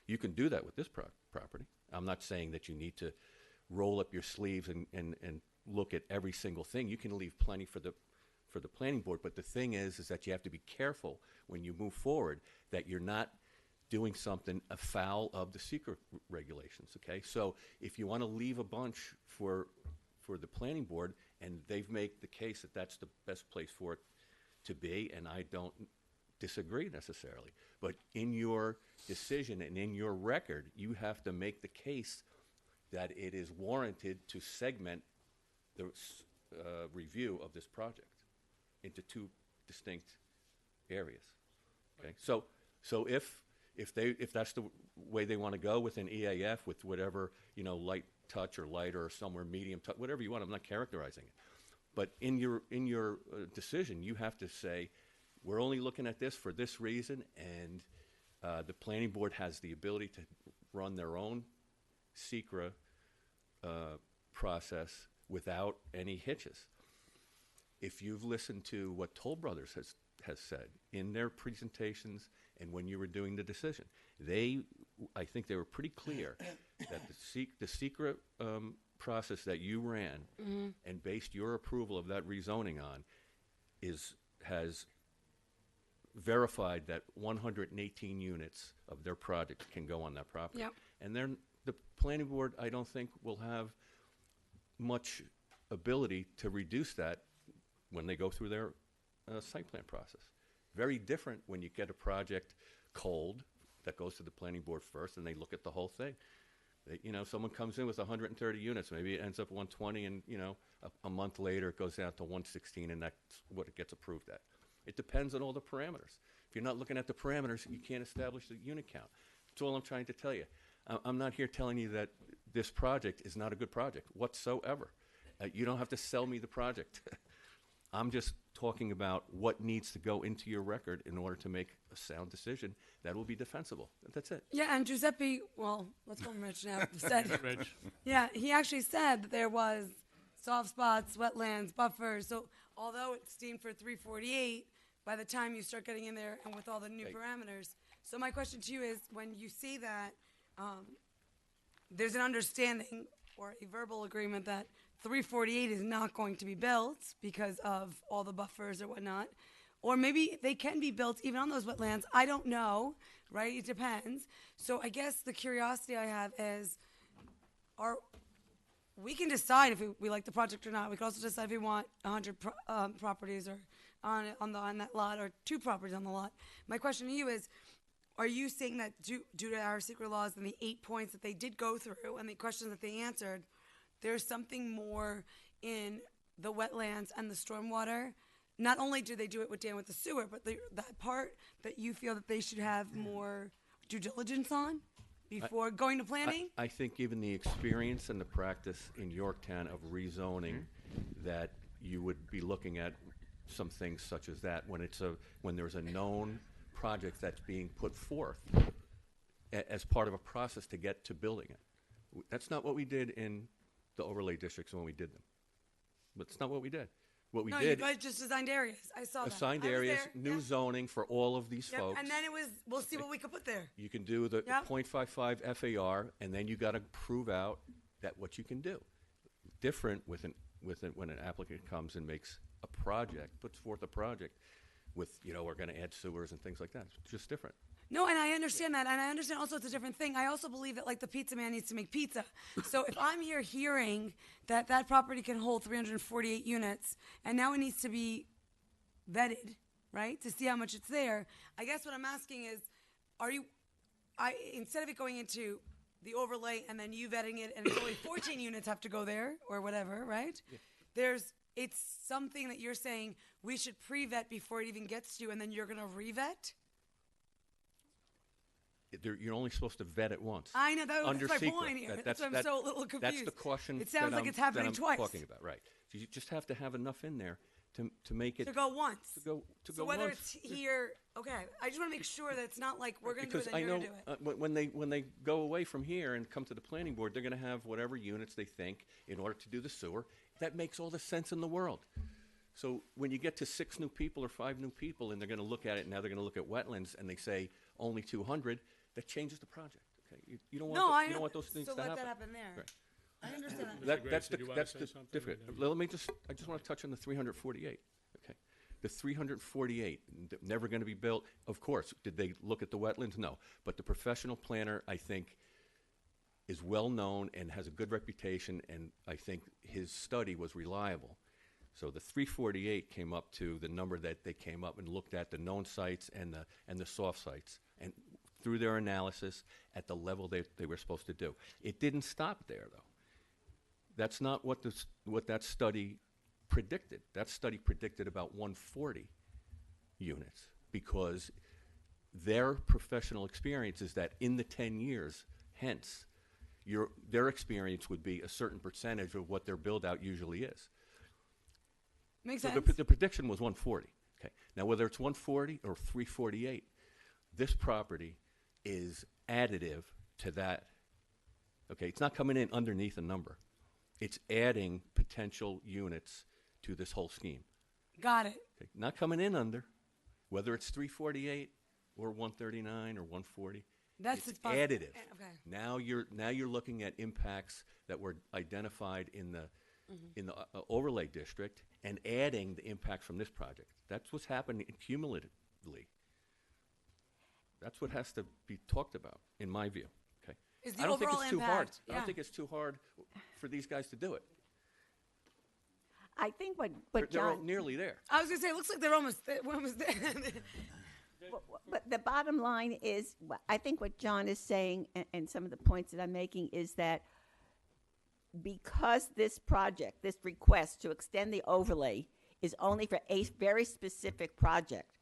[SPEAKER 11] You can do that with this property. I'm not saying that you need to roll up your sleeves and look at every single thing. You can leave plenty for the planning board, but the thing is that you have to be careful when you move forward that you're not doing something afoul of the secret regulations, okay? So if you want to leave a bunch for the planning board, and they've made the case that that's the best place for it to be, and I don't disagree necessarily, but in your decision and in your record, you have to make the case that it is warranted to segment the review of this project into 2 distinct areas. Okay, so if that's the way they want to go with an EAF with whatever, light touch or lighter or somewhere medium touch, whatever you want, I'm not characterizing it. But in your decision, you have to say, we're only looking at this for this reason, and the planning board has the ability to run their own SECRA process without any hitches. if you've listened to what Toll Brothers has said in their presentations and when you were doing the decision, I think they were pretty clear that the secret process that you ran and based your approval of that rezoning on has verified that 118 units of their project can go on that property.
[SPEAKER 5] Yep.
[SPEAKER 11] And then the planning board, I don't think, will have much ability to reduce that when they go through their site plan process. Very different when you get a project cold that goes to the planning board first and they look at the whole thing. Someone comes in with 130 units, maybe it ends up 120 and, a month later it goes down to 116 and that's what it gets approved at. It depends on all the parameters. If you're not looking at the parameters, you can't establish the unit count. That's all I'm trying to tell you. I'm not here telling you that this project is not a good project whatsoever. You don't have to sell me the project. I'm just talking about what needs to go into your record in order to make a sound decision that will be defensible. That's it.
[SPEAKER 5] Yeah, and Giuseppe, well, let's call him Rich now, said,
[SPEAKER 1] Rich.
[SPEAKER 5] yeah, he actually said that there was soft spots, wetlands, buffers. So although it's deemed for 348, by the time you start getting in there and with all the new
[SPEAKER 11] Okay.
[SPEAKER 5] parameters. So my question to you is, when you see that there's an understanding or a verbal agreement that 348 is not going to be built because of all the buffers or whatnot, or maybe they can be built even on those wetlands. I don't know, right? It depends. So I guess the curiosity I have is, we can decide if we like the project or not. We can also decide if we want 100 properties or on that lot, or 2 properties on the lot. My question to you is, are you saying that due to our secret laws and the 8 points that they did go through and the questions that they answered, there's something more in the wetlands and the stormwater? Not only do they do it with the sewer, but that part that you feel that they should have more due diligence on before going to planning?
[SPEAKER 11] I think given the experience and the practice in Yorktown of rezoning, that you would be looking at some things such as that when there's a known project that's being put forth as part of a process to get to building it. That's not what we did in the overlay districts when we did them. That's not what we did. What we
[SPEAKER 5] No,
[SPEAKER 11] did,
[SPEAKER 5] you guys just designed areas. I saw that.
[SPEAKER 11] assigned
[SPEAKER 5] I was
[SPEAKER 11] areas,
[SPEAKER 5] there.
[SPEAKER 11] new
[SPEAKER 5] Yep.
[SPEAKER 11] zoning for all of these
[SPEAKER 5] Yep.
[SPEAKER 11] folks.
[SPEAKER 5] And then we'll see what we could put there.
[SPEAKER 11] You can do the
[SPEAKER 5] Yep.
[SPEAKER 11] 0.55 FAR, and then you got to prove out that what you can do. Different when an applicant comes and makes a project, puts forth a project with, we're going to add sewers and things like that. It's just different.
[SPEAKER 5] No, and I understand that, and I understand also it's a different thing. I also believe that, like, the pizza man needs to make pizza. So if I'm here hearing that property can hold 348 units, and now it needs to be vetted, right, to see how much it's there, I guess what I'm asking is, instead of it going into the overlay and then you vetting it, and it's only 14 units have to go there, or whatever, right? Yeah. It's something that you're saying we should pre-vet before it even gets to you, and then you're going to re-vet?
[SPEAKER 11] You're only supposed to vet it once.
[SPEAKER 5] I know, that's
[SPEAKER 11] Under
[SPEAKER 5] my
[SPEAKER 11] secret.
[SPEAKER 5] point here. That's why I'm so a little confused.
[SPEAKER 11] That's the caution.
[SPEAKER 5] It sounds
[SPEAKER 11] that
[SPEAKER 5] like
[SPEAKER 11] I'm-
[SPEAKER 5] it's happening
[SPEAKER 11] that I'm
[SPEAKER 5] twice.
[SPEAKER 11] Talking about, right? So you just have to have enough in there to make it
[SPEAKER 5] To go once.
[SPEAKER 11] to go
[SPEAKER 5] So whether
[SPEAKER 11] once.
[SPEAKER 5] it's here, okay, I just want to make sure that it's not like we're going to do it,
[SPEAKER 11] Because
[SPEAKER 5] then
[SPEAKER 11] I
[SPEAKER 5] you're
[SPEAKER 11] know
[SPEAKER 5] going to do it.
[SPEAKER 11] when they go away from here and come to the planning board, they're going to have whatever units they think in order to do the sewer. That makes all the sense in the world. So when you get to 6 new people or 5 new people, and they're going to look at it, now they're going to look at wetlands, and they say only 200, that changes the project. Okay, you don't want
[SPEAKER 5] No, I
[SPEAKER 11] you
[SPEAKER 5] know.
[SPEAKER 11] don't want those things
[SPEAKER 5] So
[SPEAKER 11] to
[SPEAKER 5] let
[SPEAKER 11] happen.
[SPEAKER 5] that happen there.
[SPEAKER 11] Right.
[SPEAKER 5] I understand that.
[SPEAKER 1] Grace, did you wanna say something?
[SPEAKER 11] different. I just want to touch on the 348. Okay, the 348 never going to be built. Of course, did they look at the wetlands? No, but the professional planner, I think, is well known and has a good reputation, and I think his study was reliable. So the 348 came up to the number that they came up and looked at the known sites and the soft sites, and through their analysis at the level they were supposed to do. It didn't stop there, though. That's not what that study predicted. That study predicted about 140 units because their professional experience is that in the 10 years, hence, their experience would be a certain percentage of what their build-out usually is.
[SPEAKER 5] Makes
[SPEAKER 11] So
[SPEAKER 5] sense.
[SPEAKER 11] the prediction was 140. Okay. Now, whether it's 140 or 348, this property is additive to that. Okay, it's not coming in underneath a number. It's adding potential units to this whole scheme.
[SPEAKER 5] Got it.
[SPEAKER 11] Okay? Not coming in under, whether it's 348 or 139 or 140.
[SPEAKER 5] That's
[SPEAKER 11] It's
[SPEAKER 5] the fun-
[SPEAKER 11] additive.
[SPEAKER 5] Okay.
[SPEAKER 11] Now you're looking at impacts that were identified in the overlay district and adding the impact from this project. That's what's happening cumulatively. That's what has to be talked about, in my view. Okay.
[SPEAKER 5] Is the
[SPEAKER 11] I don't think
[SPEAKER 5] overall
[SPEAKER 11] it's too hard.
[SPEAKER 5] impact,
[SPEAKER 11] I don't
[SPEAKER 5] yeah.
[SPEAKER 11] think it's too hard for these guys to do it.
[SPEAKER 7] I think what
[SPEAKER 11] They're
[SPEAKER 7] John,
[SPEAKER 11] nearly there.
[SPEAKER 5] I was gonna say, it looks like we're almost there.
[SPEAKER 7] but the bottom line is, I think what John is saying, and some of the points that I'm making, is that because this project, this request to extend the overlay is only for a very specific project,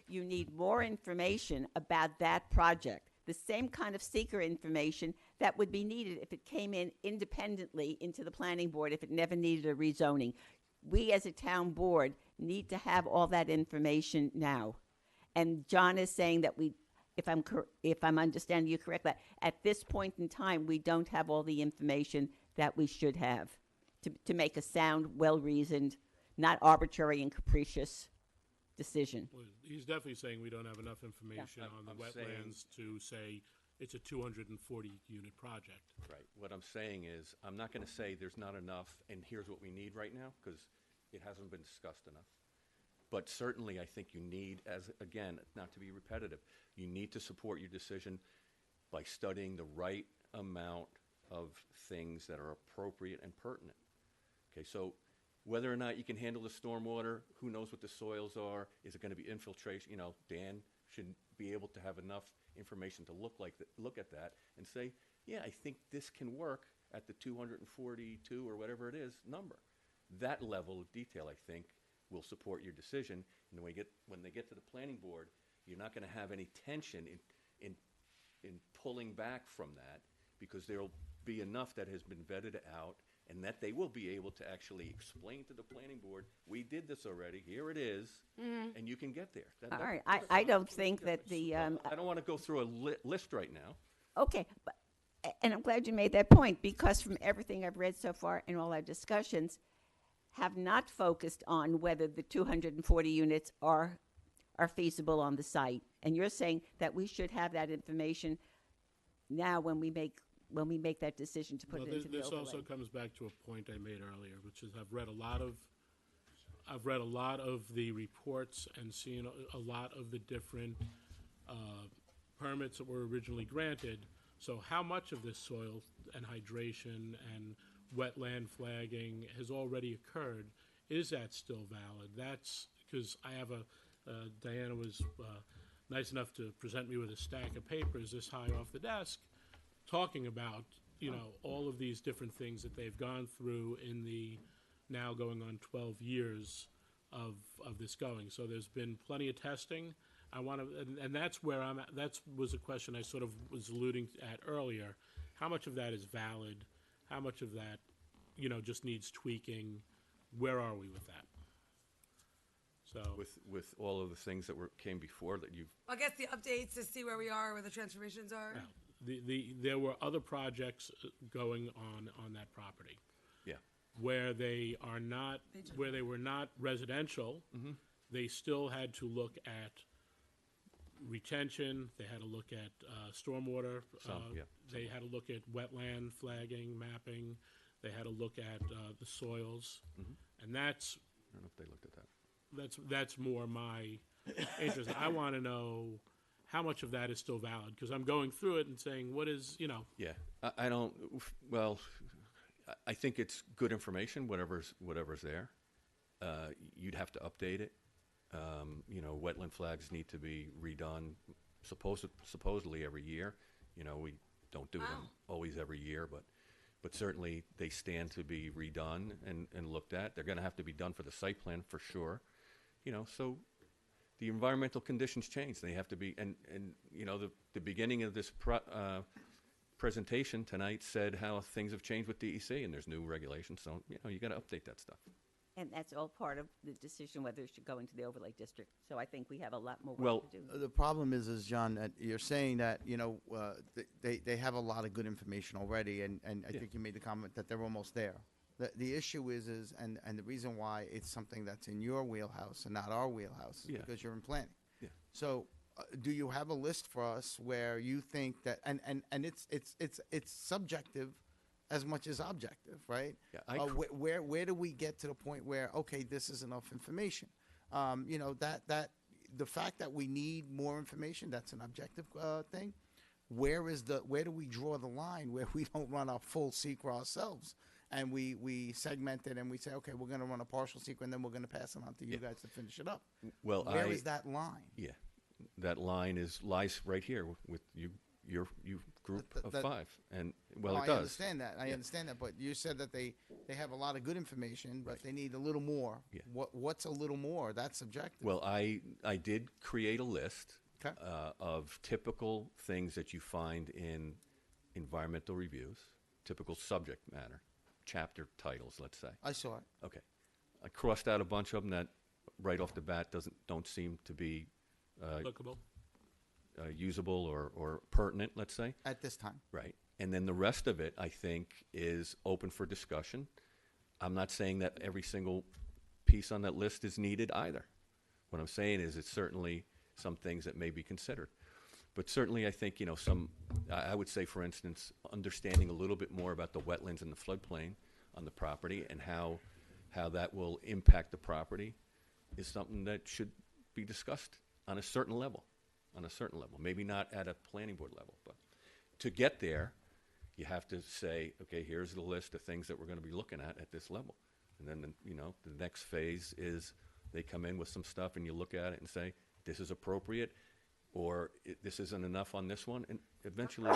[SPEAKER 7] you need more information about that project. The same kind of seeker information that would be needed if it came in independently into the planning board, if it never needed a rezoning. We as a town board need to have all that information now. And John is saying that if I'm understanding you correctly, at this point in time, we don't have all the information that we should have to make a sound, well-reasoned, not arbitrary and capricious decision.
[SPEAKER 1] Well, he's definitely saying we don't have enough information on the
[SPEAKER 11] I'm saying-
[SPEAKER 1] wetlands to say it's a 240-unit project.
[SPEAKER 11] Right. What I'm saying is, I'm not going to say there's not enough, and here's what we need right now, because it hasn't been discussed enough. But certainly, I think you need, as again, not to be repetitive, you need to support your decision by studying the right amount of things that are appropriate and pertinent. Okay, so whether or not you can handle the stormwater, who knows what the soils are? Is it going to be infiltration? You know, Dan should be able to have enough information to look at that and say, yeah, I think this can work at the 242 or whatever it is number. That level of detail, I think, will support your decision. And when they get to the planning board, you're not going to have any tension in pulling back from that, because there'll be enough that has been vetted out, and that they will be able to actually explain to the planning board, we did this already, here it is, and you can get there.
[SPEAKER 7] All right, I don't think that the,
[SPEAKER 11] I don't want to go through a list right now.
[SPEAKER 7] okay, and I'm glad you made that point, because from everything I've read so far in all our discussions, have not focused on whether the 240 units are feasible on the site. And you're saying that we should have that information now when we make that decision to put
[SPEAKER 1] Well,
[SPEAKER 7] it into the
[SPEAKER 1] this
[SPEAKER 7] overlay.
[SPEAKER 1] also comes back to a point I made earlier, which is I've read a lot of the reports and seen a lot of the different permits that were originally granted. So how much of this soil and hydration and wetland flagging has already occurred? Is that still valid? That's because I have Diana was nice enough to present me with a stack of papers this high off the desk, talking about, all of these different things that they've gone through in the now going on 12 years of this going. So there's been plenty of testing. I want to, and that's where I'm at. That was a question I sort of was alluding at earlier. How much of that is valid? How much of that, just needs tweaking? Where are we with that? So
[SPEAKER 11] With all of the things that came before that you've,
[SPEAKER 5] I guess the updates to see where we are, where the transformations are.
[SPEAKER 1] now, there were other projects going on that property
[SPEAKER 11] yeah.
[SPEAKER 1] where they were not residential. They still had to look at retention. They had to look at stormwater.
[SPEAKER 11] Yeah.
[SPEAKER 1] They had to look at wetland flagging, mapping. They had to look at the soils, and that's
[SPEAKER 11] I don't know if they looked at that.
[SPEAKER 1] that's more my interest. I want to know how much of that is still valid, because I'm going through it and saying, what is,
[SPEAKER 11] Yeah, I don't. Well, I think it's good information. Whatever's there, you'd have to update it. Wetland flags need to be redone, supposedly every year. We don't do them always every year, but certainly they stand to be redone and looked at. They're going to have to be done for the site plan for sure. So the environmental conditions change. They have to be, and the beginning of this presentation tonight said how things have changed with DEC, and there's new regulations. So you got to update that stuff.
[SPEAKER 7] And that's all part of the decision whether it should go into the overlay district. So I think we have a lot more
[SPEAKER 11] Well,
[SPEAKER 7] work to do.
[SPEAKER 3] The problem is John, that you're saying that, they have a lot of good information already, and I think you made the comment that they're almost there. The issue is, and the reason why it's something that's in your wheelhouse and not our wheelhouse is
[SPEAKER 11] Yeah.
[SPEAKER 3] because you're in planning.
[SPEAKER 11] Yeah.
[SPEAKER 3] So, do you have a list for us where you think that, and it's subjective as much as objective, right?
[SPEAKER 11] Yeah,
[SPEAKER 3] Where do we get to the point where, okay, this is enough information? You know, that the fact that we need more information, that's an objective thing. Where do we draw the line where we don't run a full secret ourselves and we segment it and we say, okay, we're going to run a partial secret and then we're going to pass it on to you guys to finish it up?
[SPEAKER 11] Well,
[SPEAKER 3] Where is that line?
[SPEAKER 11] Yeah, that line lies right here with your group of
[SPEAKER 3] that-
[SPEAKER 11] 5, and
[SPEAKER 3] No,
[SPEAKER 11] it
[SPEAKER 3] I
[SPEAKER 11] does.
[SPEAKER 3] understand that. I understand that, but you said that they have a lot of good information, but they need a little more.
[SPEAKER 11] Yeah.
[SPEAKER 3] What's a little more? That's subjective.
[SPEAKER 11] Well, I did create a list
[SPEAKER 3] Okay.
[SPEAKER 11] of typical things that you find in environmental reviews, typical subject matter, chapter titles, let's say.
[SPEAKER 3] I saw it.
[SPEAKER 11] Okay, I crossed out a bunch of them that, right off the bat, don't seem to be
[SPEAKER 1] Applicable.
[SPEAKER 11] usable or pertinent, let's say.
[SPEAKER 3] At this time.
[SPEAKER 11] Right. And then the rest of it, I think, is open for discussion. I'm not saying that every single piece on that list is needed either. What I'm saying is it's certainly some things that may be considered. But certainly I think, I would say, for instance, understanding a little bit more about the wetlands and the floodplain on the property and how that will impact the property is something that should be discussed on a certain level. Maybe not at a planning board level, but to get there, you have to say, okay, here's the list of things that we're going to be looking at this level. And then, the next phase is they come in with some stuff and you look at it and say, this is appropriate, or this isn't enough on this one, and eventually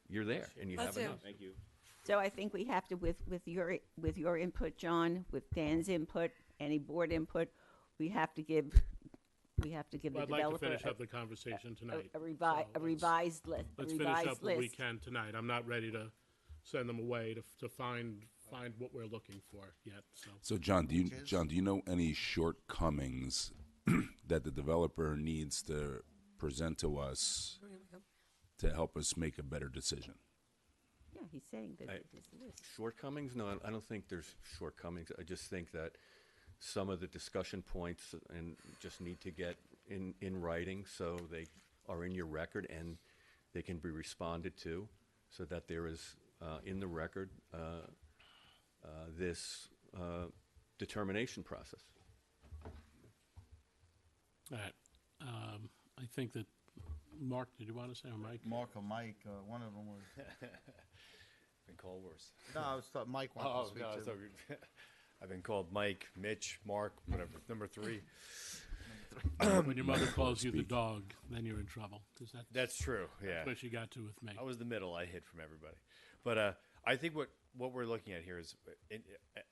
[SPEAKER 11] you're there and you
[SPEAKER 5] Let's
[SPEAKER 11] have
[SPEAKER 5] do.
[SPEAKER 11] enough.
[SPEAKER 9] Thank you.
[SPEAKER 7] So I think we have to, with your input, John, with Dan's input, any board input, we have to give
[SPEAKER 1] Well,
[SPEAKER 7] the
[SPEAKER 1] I'd like to
[SPEAKER 7] developer
[SPEAKER 1] finish up the conversation tonight.
[SPEAKER 7] a
[SPEAKER 1] So
[SPEAKER 7] revised list.
[SPEAKER 1] Let's
[SPEAKER 7] a
[SPEAKER 1] finish
[SPEAKER 7] revised
[SPEAKER 1] up what we
[SPEAKER 7] list.
[SPEAKER 1] can tonight. I'm not ready to send them away to find what we're looking for yet, so.
[SPEAKER 8] So John, do you know any shortcomings that the developer needs to present to us to help us make a better decision?
[SPEAKER 7] Yeah, he's saying that there's a list.
[SPEAKER 11] Shortcomings? No, I don't think there's shortcomings. I just think that some of the discussion points and just need to get in writing so they are in your record and they can be responded to, so that there is in the record this determination process.
[SPEAKER 1] All right. I think that, Mark, did you want to say, or Mike?
[SPEAKER 3] Mark or Mike, one of them was.
[SPEAKER 9] Been called worse.
[SPEAKER 3] No, I was thought Mike wanted to speak to.
[SPEAKER 9] I've been called Mike, Mitch, Mark, whatever, number 3.
[SPEAKER 1] When your mother calls you the dog, then you're in trouble, because
[SPEAKER 9] That's true, yeah.
[SPEAKER 1] that's what she got to with me.
[SPEAKER 9] I was the middle. I hid from everybody. But I think what we're looking at here is,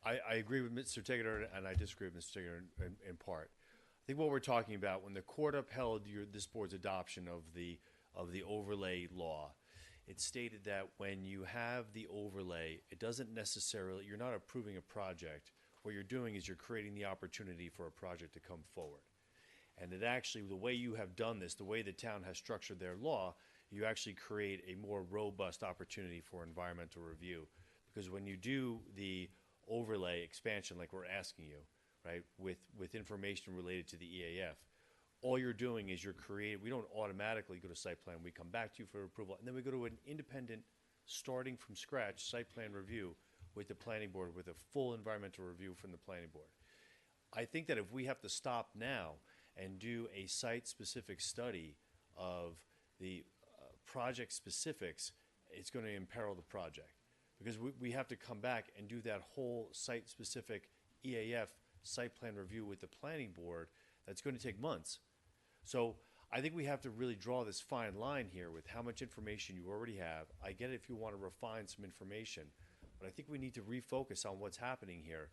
[SPEAKER 9] I agree with Mr. Tigger and I disagree with Mr. Tigger in part. I think what we're talking about, when the court upheld this board's adoption of the overlay law, it stated that when you have the overlay, it doesn't necessarily, you're not approving a project. What you're doing is you're creating the opportunity for a project to come forward. And that actually, the way you have done this, the way the town has structured their law, you actually create a more robust opportunity for environmental review. Because when you do the overlay expansion, like we're asking you, right, with information related to the EAF, all you're doing is we don't automatically go to site plan. We come back to you for approval, and then we go to an independent, starting from scratch, site plan review with the planning board, with a full environmental review from the planning board. I think that if we have to stop now and do a site-specific study of the project specifics, it's going to imperil the project. Because we have to come back and do that whole site-specific EAF site plan review with the planning board. That's going to take months. So I think we have to really draw this fine line here with how much information you already have. I get it if you want to refine some information, but I think we need to refocus on what's happening here.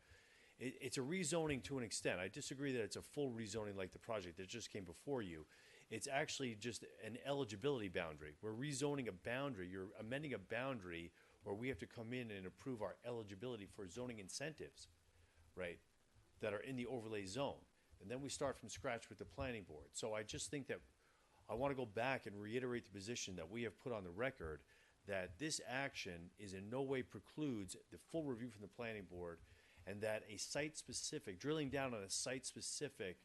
[SPEAKER 9] It's a rezoning to an extent. I disagree that it's a full rezoning like the project that just came before you. It's actually just an eligibility boundary. We're rezoning a boundary. You're amending a boundary where we have to come in and approve our eligibility for zoning incentives, right, that are in the overlay zone. And then we start from scratch with the planning board. So I just think that I want to go back and reiterate the position that we have put on the record, that this action is in no way precludes the full review from the planning board, and that a site-specific, drilling down on a site-specific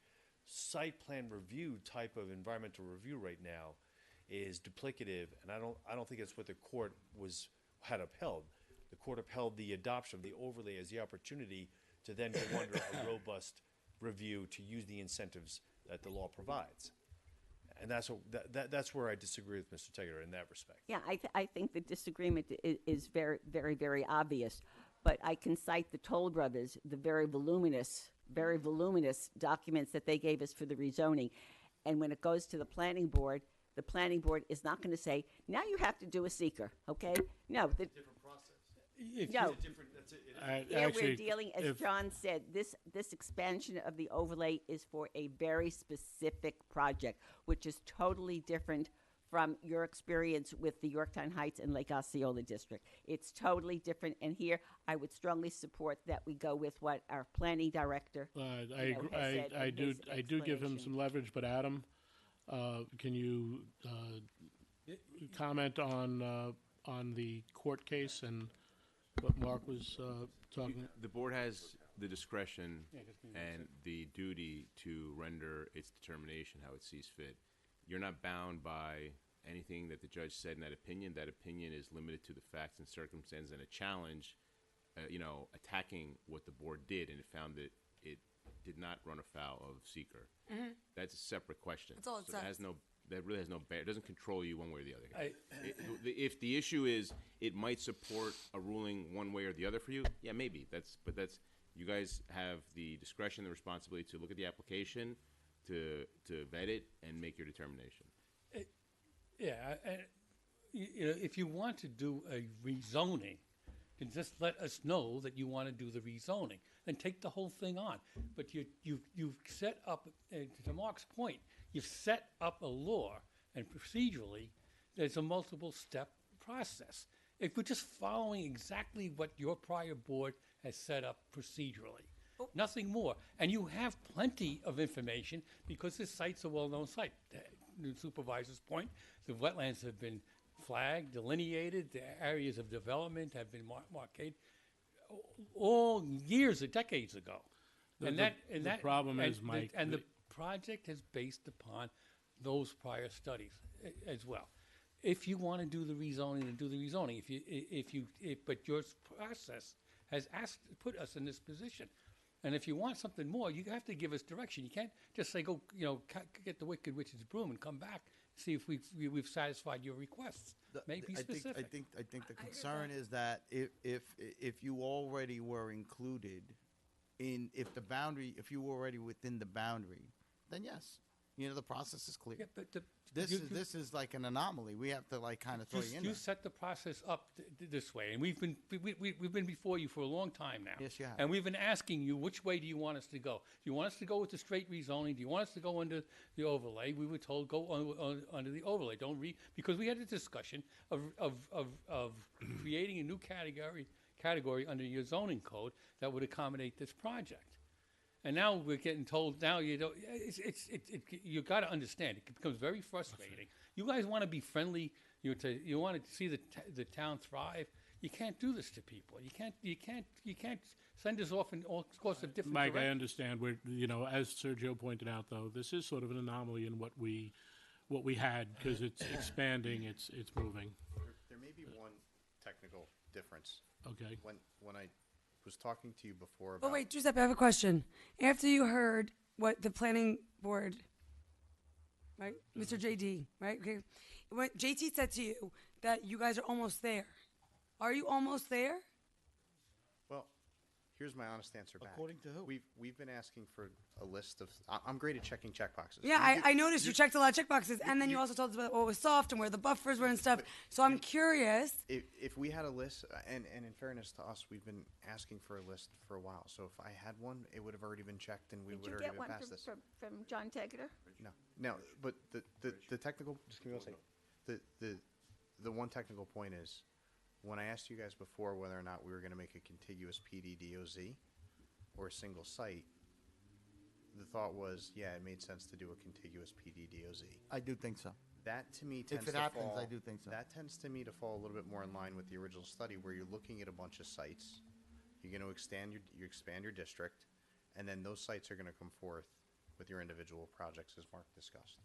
[SPEAKER 9] site plan review type of environmental review right now is duplicative, and I don't think it's what the court had upheld. The court upheld the adoption of the overlay as the opportunity to then go under a robust review to use the incentives that the law provides. And that's where I disagree with Mr. Tegeter in that respect.
[SPEAKER 7] Yeah, I think the disagreement is very, very, very obvious. But I can cite the Toll Brothers, the very voluminous documents that they gave us for the rezoning. And when it goes to the planning board is not going to say, now you have to do a seeker, okay? No.
[SPEAKER 9] Different process.
[SPEAKER 7] No. Here
[SPEAKER 1] Actually,
[SPEAKER 7] we're dealing, as John said, this expansion of the overlay is for a very specific project, which is totally different from your experience with the Yorktown Heights and Lake Osceola district. It's totally different, and here I would strongly support that we go with what our planning director
[SPEAKER 1] I
[SPEAKER 7] has said in his
[SPEAKER 1] do give him
[SPEAKER 7] explanation.
[SPEAKER 1] some leverage, but Adam, can you comment on the court case and what Mark was talking?
[SPEAKER 12] The board has the discretion and the duty to render its determination how it sees fit. You're not bound by anything that the judge said in that opinion. That opinion is limited to the facts and circumstances, and a challenge, attacking what the board did, and it found that it did not run afoul of seeker. That's a separate question.
[SPEAKER 5] That's all it
[SPEAKER 12] so
[SPEAKER 5] says.
[SPEAKER 12] that really has no bear. It doesn't control you one way or the other. If the issue is it might support a ruling one way or the other for you, yeah, maybe. But you guys have the discretion, the responsibility to look at the application, to vet it and make your determination.
[SPEAKER 4] If you want to do a rezoning, then just let us know that you want to do the rezoning and take the whole thing on. But you've set up, to Mark's point, you've set up a law, and procedurally, there's a multiple step process. If we're just following exactly what your prior board has set up procedurally, nothing more. And you have plenty of information because this site's a well-known site. The supervisor's point, the wetlands have been flagged, delineated, the areas of development have been marked all years or decades ago.
[SPEAKER 1] The problem is, Mike,
[SPEAKER 4] the project is based upon those prior studies as well. If you want to do the rezoning, then do the rezoning. But your process has put us in this position. And if you want something more, you have to give us direction. You can't just say, go, get the wicked witch's broom and come back, see if we've satisfied your requests. Be specific.
[SPEAKER 3] I think the concern is that if you already were included if you were already within the boundary, then yes, the process is clear.
[SPEAKER 4] Yeah, but
[SPEAKER 3] This is like an anomaly. We have to kind of throw you in
[SPEAKER 4] You
[SPEAKER 3] there.
[SPEAKER 4] set the process up this way, and we've been before you for a long time now.
[SPEAKER 3] Yes, you have.
[SPEAKER 4] And we've been asking you, which way do you want us to go? Do you want us to go with the straight rezoning? Do you want us to go under the overlay? We were told go under the overlay. Because we had a discussion of creating a new category under your zoning code that would accommodate this project. And now we're getting told, now you don't, you got to understand, it becomes very frustrating. You guys want to be friendly, you want to see the town thrive. You can't do this to people. You can't send us off in all sorts of different
[SPEAKER 1] Mike, I
[SPEAKER 4] directions.
[SPEAKER 1] understand. As Sergio pointed out, though, this is sort of an anomaly in what we had, because it's expanding, it's moving.
[SPEAKER 6] There may be one technical difference.
[SPEAKER 1] Okay.
[SPEAKER 6] When I was talking to you before
[SPEAKER 5] Oh,
[SPEAKER 6] about...
[SPEAKER 5] wait, Giuseppe, I have a question. After you heard what the planning board, right, Mr. JD, right, okay, when JT said to you that you guys are almost there, are you almost there?
[SPEAKER 6] Well, here's my honest answer back.
[SPEAKER 3] According to who?
[SPEAKER 6] We've been asking for a list of... I'm great at checking checkboxes.
[SPEAKER 5] Yeah, I noticed you checked a lot of checkboxes, and then you also told us about what was soft and where the buffers were and stuff. So I'm curious.
[SPEAKER 6] If we had a list, and in fairness to us, we've been asking for a list for a while. So if I had one, it would have already been checked, and we
[SPEAKER 7] Did
[SPEAKER 6] would
[SPEAKER 7] you
[SPEAKER 6] already
[SPEAKER 7] get one
[SPEAKER 6] been past this.
[SPEAKER 7] from John Tegeter?
[SPEAKER 6] No, but the technical, just give me 1 second. The one technical point is, when I asked you guys before whether or not we were going to make a contiguous PDDOZ or a single site, the thought was, yeah, it made sense to do a contiguous PDDOZ.
[SPEAKER 3] I do think so.
[SPEAKER 6] That to me tends
[SPEAKER 3] If it
[SPEAKER 6] to
[SPEAKER 3] happens,
[SPEAKER 6] fall,
[SPEAKER 3] I do think so.
[SPEAKER 6] That tends to me to fall a little bit more in line with the original study where you're looking at a bunch of sites. You're going to expand your district, and then those sites are going to come forth with your individual projects as Mark discussed.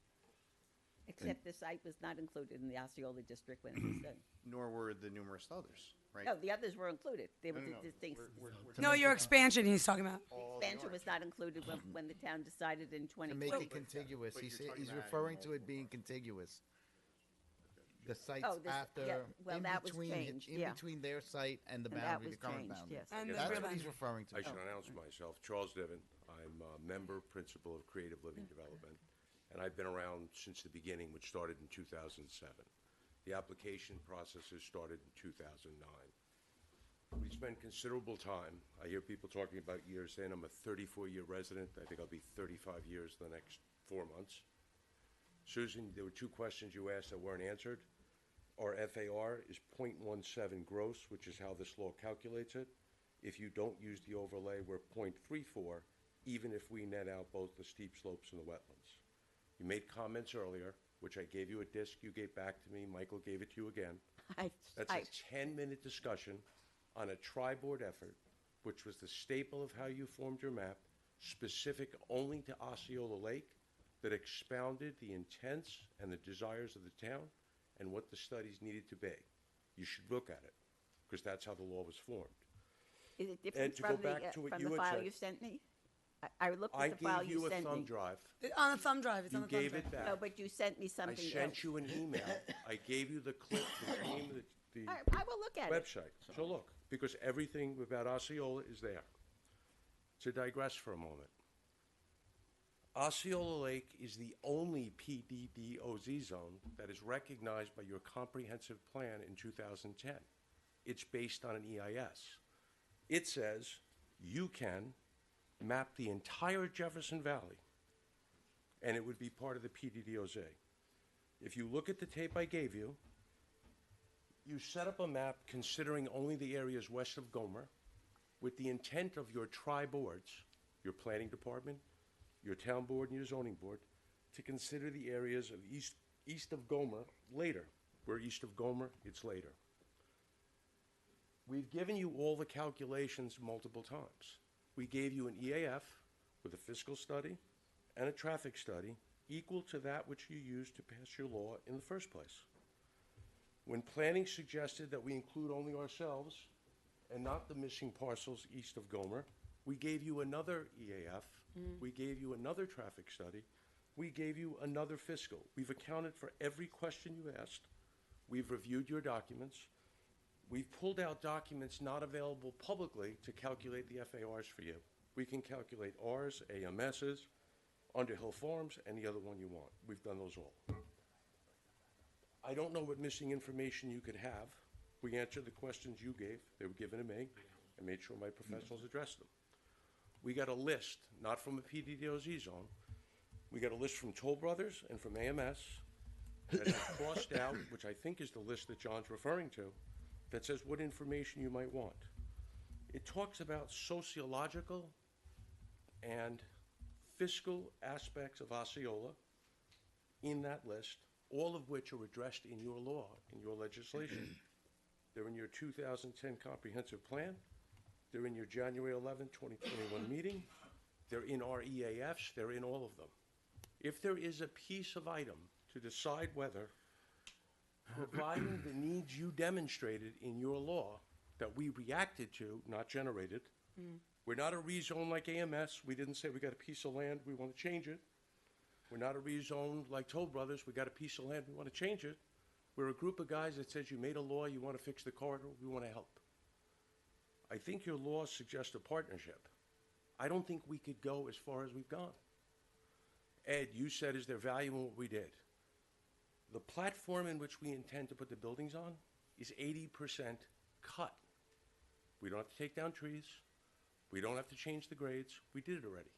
[SPEAKER 7] Except the site was not included in the Osceola district when it was done.
[SPEAKER 6] Nor were the numerous others, right?
[SPEAKER 7] No, the others were included. There
[SPEAKER 6] No,
[SPEAKER 7] was
[SPEAKER 6] no,
[SPEAKER 7] a
[SPEAKER 6] no.
[SPEAKER 7] distinct.
[SPEAKER 5] No, your expansion he's talking about.
[SPEAKER 7] Expansion was not included when the town decided in
[SPEAKER 3] To make
[SPEAKER 7] 2020.
[SPEAKER 3] it contiguous,
[SPEAKER 6] but
[SPEAKER 3] he's,
[SPEAKER 6] you're talking
[SPEAKER 3] he's
[SPEAKER 6] about
[SPEAKER 3] referring
[SPEAKER 6] adding
[SPEAKER 3] to it being contiguous. The sites
[SPEAKER 7] Oh, this-
[SPEAKER 3] after,
[SPEAKER 7] yeah, well,
[SPEAKER 3] in
[SPEAKER 7] that was
[SPEAKER 3] between,
[SPEAKER 7] changed,
[SPEAKER 3] in
[SPEAKER 7] yeah.
[SPEAKER 3] between their site and the
[SPEAKER 7] And that
[SPEAKER 3] boundary,
[SPEAKER 7] was
[SPEAKER 3] the current
[SPEAKER 7] changed,
[SPEAKER 3] boundary.
[SPEAKER 7] yes.
[SPEAKER 5] And the
[SPEAKER 3] That's
[SPEAKER 5] rear
[SPEAKER 3] what he's
[SPEAKER 5] boundary.
[SPEAKER 3] referring to.
[SPEAKER 13] I should announce myself, Charles Diven. I'm a member principal of Creative Living Development, and I've been around since the beginning, which started in 2007. The application process has started in 2009. We spend considerable time. I hear people talking about years in. I'm a 34-year resident. I think I'll be 35 years in the next 4 months. Susan, there were 2 questions you asked that weren't answered. Our FAR is .17 gross, which is how this law calculates it. If you don't use the overlay, we're .34, even if we net out both the steep slopes and the wetlands. You made comments earlier, which I gave you a disc you gave back to me. Michael gave it to you again. That's a 10-minute discussion on a tri-board effort, which was the staple of how you formed your map, specific only to Osceola Lake, that expounded the intents and the desires of the town and what the studies needed to be. You should look at it, because that's how the law was formed.
[SPEAKER 7] Is it
[SPEAKER 13] And
[SPEAKER 7] different
[SPEAKER 13] to go
[SPEAKER 7] from
[SPEAKER 13] back to what
[SPEAKER 7] from
[SPEAKER 13] you
[SPEAKER 7] the
[SPEAKER 13] had
[SPEAKER 7] file
[SPEAKER 13] said-
[SPEAKER 7] you sent me? I looked
[SPEAKER 13] I
[SPEAKER 7] at the file
[SPEAKER 13] gave
[SPEAKER 7] you
[SPEAKER 13] you a
[SPEAKER 7] sent
[SPEAKER 13] thumb
[SPEAKER 7] me.
[SPEAKER 13] drive.
[SPEAKER 5] On the thumb drive, it's
[SPEAKER 13] You
[SPEAKER 5] on the thumb
[SPEAKER 13] gave
[SPEAKER 5] drive.
[SPEAKER 13] it back.
[SPEAKER 7] No, but you sent me
[SPEAKER 13] I
[SPEAKER 7] something else.
[SPEAKER 13] sent you an email. I gave you the clip, the name of the
[SPEAKER 7] I will look at it.
[SPEAKER 13] website. So look, because everything about Osceola is there. To digress for a moment, Osceola Lake is the only PDDOZ zone that is recognized by your comprehensive plan in 2010. It's based on an EIS. It says you can map the entire Jefferson Valley, and it would be part of the PDDOZ. If you look at the tape I gave you, you set up a map considering only the areas west of Gomer with the intent of your tri-boards, your planning department, your town board, and your zoning board, to consider the areas of east of Gomer later. We're east of Gomer, it's later. We've given you all the calculations multiple times. We gave you an EAF with a fiscal study and a traffic study equal to that which you used to pass your law in the first place. When planning suggested that we include only ourselves and not the missing parcels east of Gomer, we gave you another EAF, we gave you another traffic study, we gave you another fiscal. We've accounted for every question you asked. We've reviewed your documents. We've pulled out documents not available publicly to calculate the FARs for you. We can calculate Rs, AMSs, Underhill Farms, any other one you want. We've done those all. I don't know what missing information you could have. We answered the questions you gave. They were given to me. I made sure my professionals addressed them. We got a list, not from a PDDOZ zone. We got a list from Toll Brothers and from AMS that is crossed out, which I think is the list that John's referring to, that says what information you might want. It talks about sociological and fiscal aspects of Osceola in that list, all of which are addressed in your law, in your legislation. They're in your 2010 comprehensive plan. They're in your January 11, 2021 meeting. They're in our EAFs. They're in all of them. If there is a piece of item to decide whether, providing the needs you demonstrated in your law that we reacted to, not generated, we're not a rezone like AMS. We didn't say we got a piece of land, we want to change it. We're not a rezone like Toll Brothers. We got a piece of land, we want to change it. We're a group of guys that says you made a law, you want to fix the corridor, we want to help. I think your law suggests a partnership. I don't think we could go as far as we've gone. Ed, you said, is there value in what we did? The platform in which we intend to put the buildings on is 80% cut. We don't have to take down trees. We don't have to change the grades. We did it already.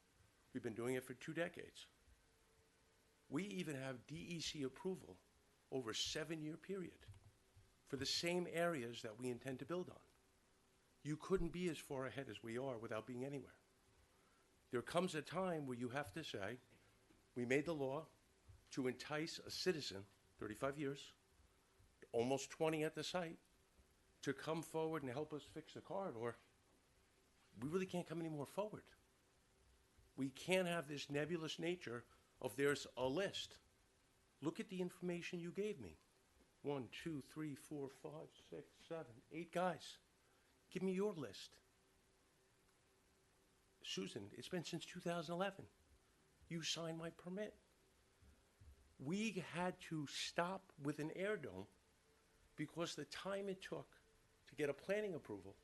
[SPEAKER 13] We've been doing it for 2 decades. We even have DEC approval over a 7-year period for the same areas that we intend to build on. You couldn't be as far ahead as we are without being anywhere. There comes a time where you have to say, we made the law to entice a citizen 35 years, almost 20 at the site, to come forward and help us fix the corridor, we really can't come any more forward. We can't have this nebulous nature of there's a list. Look at the information you gave me. 1, 2, 3, 4, 5, 6, 7, 8 guys. Give me your list. Susan, it's been since 2011. You signed my permit. We had to stop with an air dome because the time it took to get a planning approval,